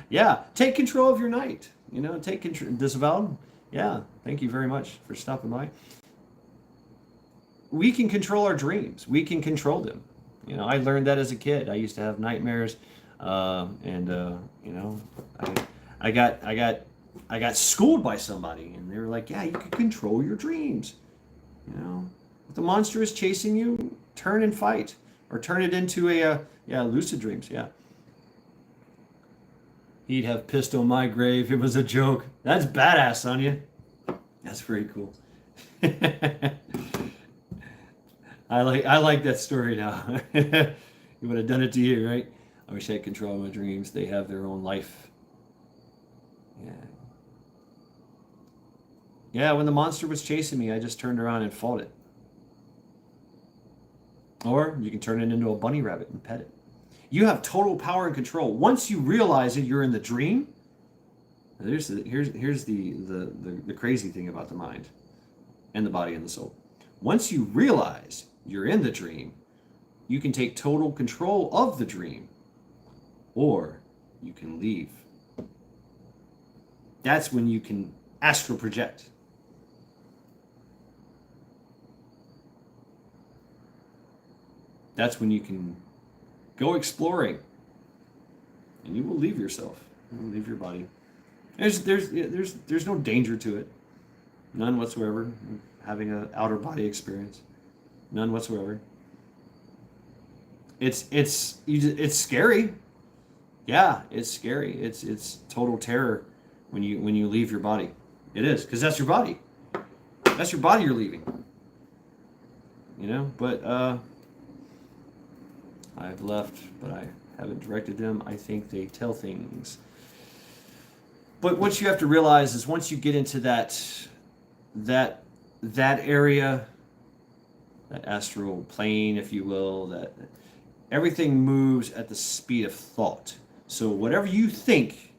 yeah. Take control of your night. You know, take control. Disavowed. Yeah. Thank you very much for stopping by. We can control our dreams. We can control them. You know, I learned that as a kid. I used to have nightmares, and you know, I got schooled by somebody, and they were like, "Yeah, you can control your dreams." You know, if the monster is chasing you, turn and fight, or turn it into a lucid dreams. Yeah. He'd have pissed on my grave. It was a joke. That's badass, Sonya. That's very cool. I like that story now. He would have done it to you, right? I wish I had control of my dreams. They have their own life. Yeah. Yeah, when the monster was chasing me, I just turned around and fought it. Or you can turn it into a bunny rabbit and pet it. You have total power and control. Once you realize that you're in the dream, here's the crazy thing about the mind and the body and the soul. Once you realize you're in the dream, you can take total control of the dream, or you can leave. That's when you can astral project. That's when you can go exploring, and you will leave yourself. You will leave your body. There's no danger to it, none whatsoever. Having an outer body experience, none whatsoever. It's scary. Yeah, it's scary. It's total terror when you leave your body. It is, because that's your body. That's your body you're leaving. You know, but I've left, but I haven't directed them. I think they tell things. But what you have to realize is once you get into that area, that astral plane, if you will, that everything moves at the speed of thought. So whatever you think,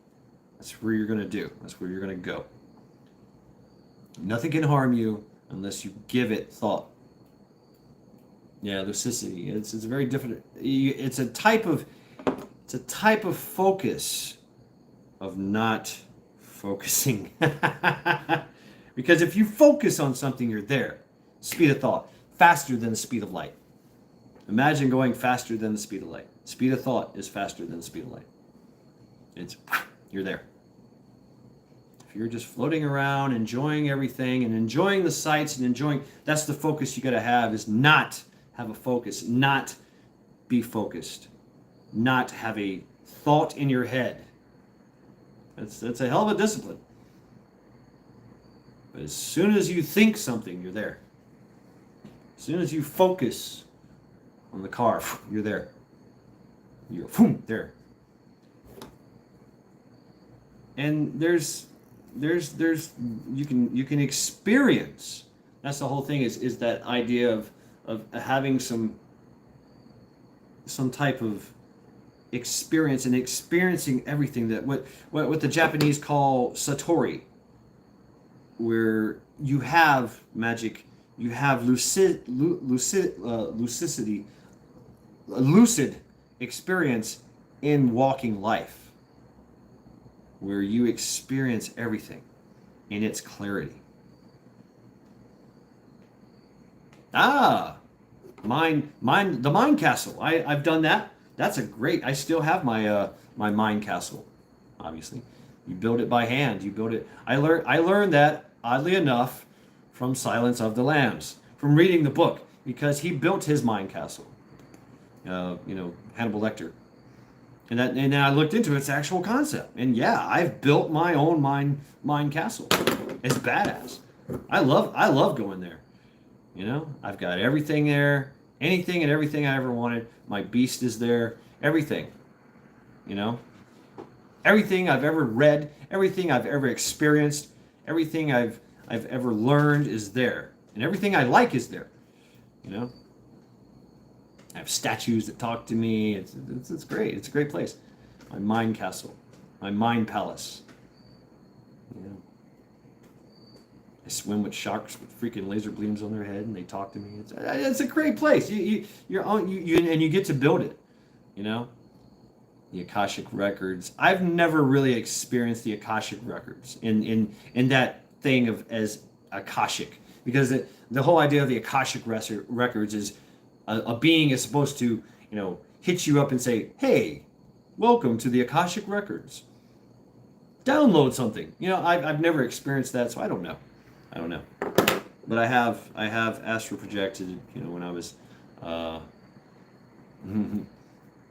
that's where you're going to do. That's where you're going to go. Nothing can harm you unless you give it thought. Yeah, lucidity. It's a very different. It's a type of focus of not focusing. Because if you focus on something, you're there. Speed of thought, faster than the speed of light. Imagine going faster than the speed of light. Speed of thought is faster than the speed of light. You're there. If you're just floating around, enjoying everything and enjoying the sights and enjoying, that's the focus you got to have, is not have a focus, not be focused, not have a thought in your head. That's a hell of a discipline. But as soon as you think something, you're there. As soon as you focus on the car, you're there. You're there. And there's you can experience. That's the whole thing, is that idea of having some type of experience and experiencing everything, that what the Japanese call satori, where you have magic, you have lucid experience in walking life, where you experience everything in its clarity. The mind castle. I've done that. That's a great. I still have my mind castle. Obviously, you build it by hand. You build it. I learned that oddly enough from Silence of the Lambs, from reading the book, because he built his mind castle. Hannibal Lecter, and then I looked into its actual concept, and yeah, I've built my own mind castle. It's badass. I love going there. I've got everything there, anything and everything I ever wanted. My beast is there, everything. Everything I've ever read, everything I've ever experienced, everything I've ever learned is there, and everything I like is there. I have statues that talk to me. It's great. It's a great place. My mind castle, my mind palace. I swim with sharks with freaking laser beams on their head, and they talk to me. It's a great place. You're on and you get to build it. The Akashic records. I've never really experienced the Akashic records in that thing of as Akashic, because the whole idea of the Akashic records is a being is supposed to hit you up and say, "Hey, welcome to the Akashic records. Download something." I've never experienced that, so I don't know. But I have astral projected. When I was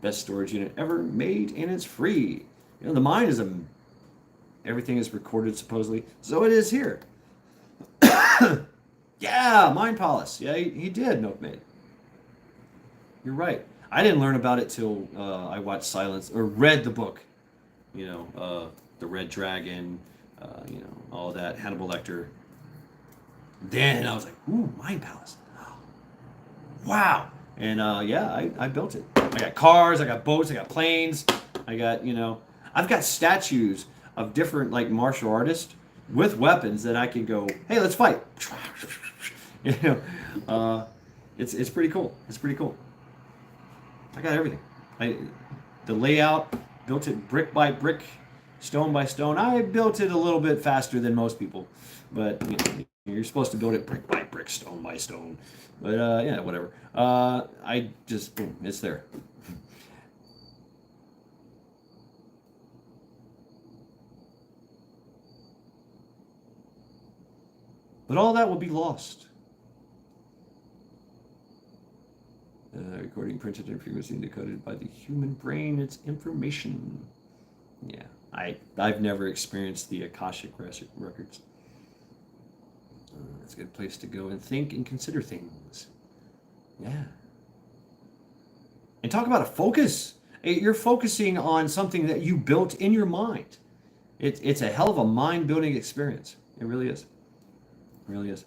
best storage unit ever made, and it's free. The mind is everything is recorded supposedly, so it is here. Yeah, Mind Palace. Yeah, he did, Milkmaid. You're right. I didn't learn about it till I watched Silence or read the book. The Red Dragon. All that, Hannibal Lecter. Then I was like, ooh, Mind Palace. Wow. And I built it. I got cars, I got boats, I got planes, I got, I've got statues of different martial artists with weapons that I can go, hey, let's fight. It's pretty cool. It's pretty cool. I got everything. The layout, built it brick by brick, stone by stone. I built it a little bit faster than most people, but you're supposed to build it brick by brick, stone by stone. But whatever. I just boom, it's there. But all that will be lost. Recording printed and previously decoded by the human brain. It's information. Yeah, I've never experienced the Akashic records. It's a good place to go and think and consider things. Yeah. And talk about a focus. You're focusing on something that you built in your mind. It's a hell of a mind-building experience. It really is. It really is.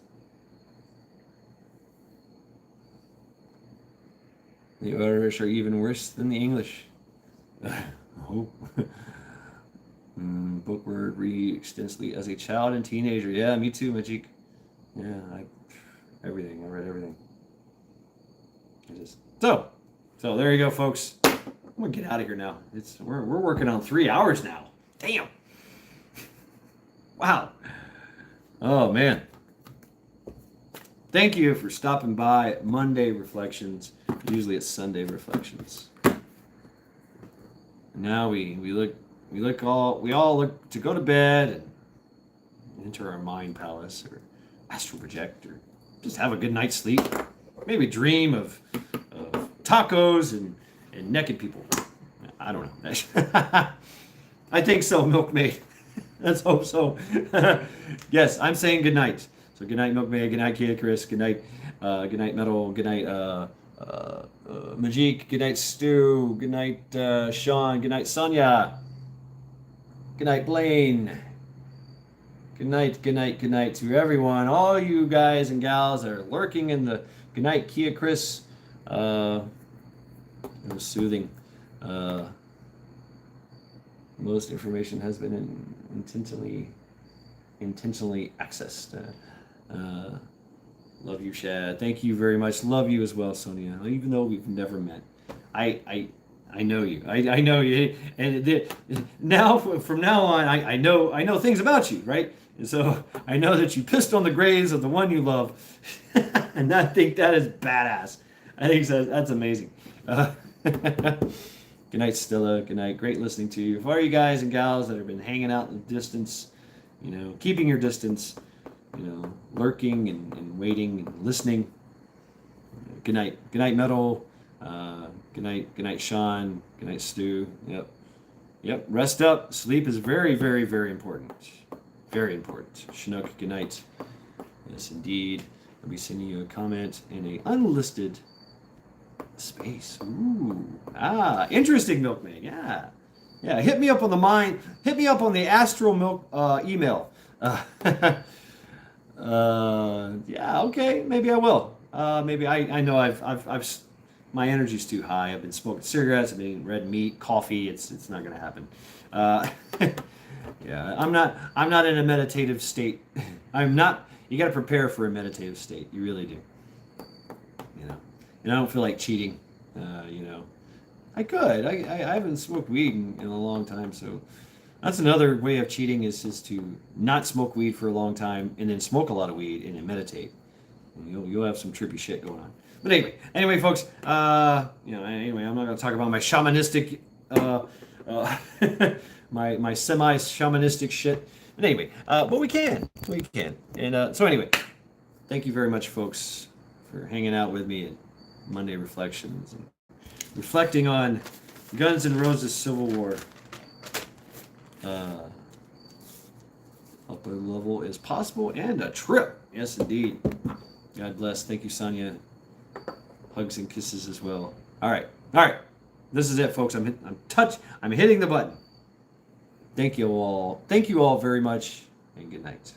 The Irish are even worse than the English. Oh. Book word read extensively as a child and teenager. Yeah, me too, Majik. Yeah, everything. I read everything. So there you go, folks. I'm gonna get out of here now. We're working on 3 hours now. Damn. Wow. Oh man. Thank you for stopping by Monday Reflections. Usually it's Sunday Reflections. Now we all look to go to bed and enter our mind palace or astral project or just have a good night's sleep. Maybe dream of tacos and naked people. I don't know. I think so, Milkmaid. Let's hope so. Yes, I'm saying good night. So good night, Milkmaid. Good night, Kid Chris. Good night, Metal. Good night, Majik. Good night, Stu. Good night, Sean. Good night, Sonia. Good night, Blaine. Good night to everyone. All you guys and gals that are lurking in the good night, Kia Chris. It was soothing. Most information has been intentionally accessed. Love you, Shad. Thank you very much. Love you as well, Sonia. Even though we've never met, I know you. I know you. And now, from now on, I know things about you, right? And so I know that you pissed on the graves of the one you love, and I think that is badass. I think that's amazing. Good night, Stella. Good night. Great listening to you. For all you guys and gals that have been hanging out in the distance, keeping your distance, lurking and waiting and listening. Good night. Good night, Metal. Good night. Good night, Sean. Good night, Stu. Yep. Rest up. Sleep is very, very, very important. Very important. Chinook, good night. Yes, indeed. I'll be sending you a comment in a unlisted space. Ooh. Interesting, Milkman. Yeah. Hit me up on the mind. Hit me up on the Astral Milk email. Okay. Maybe I will. Maybe I know I've my energy's too high. I've been smoking cigarettes. I've been eating red meat, coffee. It's not gonna happen. Yeah, I'm not in a meditative state. I'm not. You got to prepare for a meditative state. You really do. And I don't feel like cheating. I could. I haven't smoked weed in a long time, so that's another way of cheating is to not smoke weed for a long time and then smoke a lot of weed and then meditate. And you'll have some trippy shit going on. But anyway, folks. Anyway, I'm not going to talk about my shamanistic, my semi-shamanistic shit. But anyway, but we can. And so anyway, thank you very much, folks, for hanging out with me at Monday Reflections and reflecting on Guns N' Roses Civil War. Upper level is possible and a trip. Yes, indeed. God bless. Thank you, Sonia. Hugs and kisses as well. All right. This is it, folks. I'm hitting the button. Thank you all very much, and good night.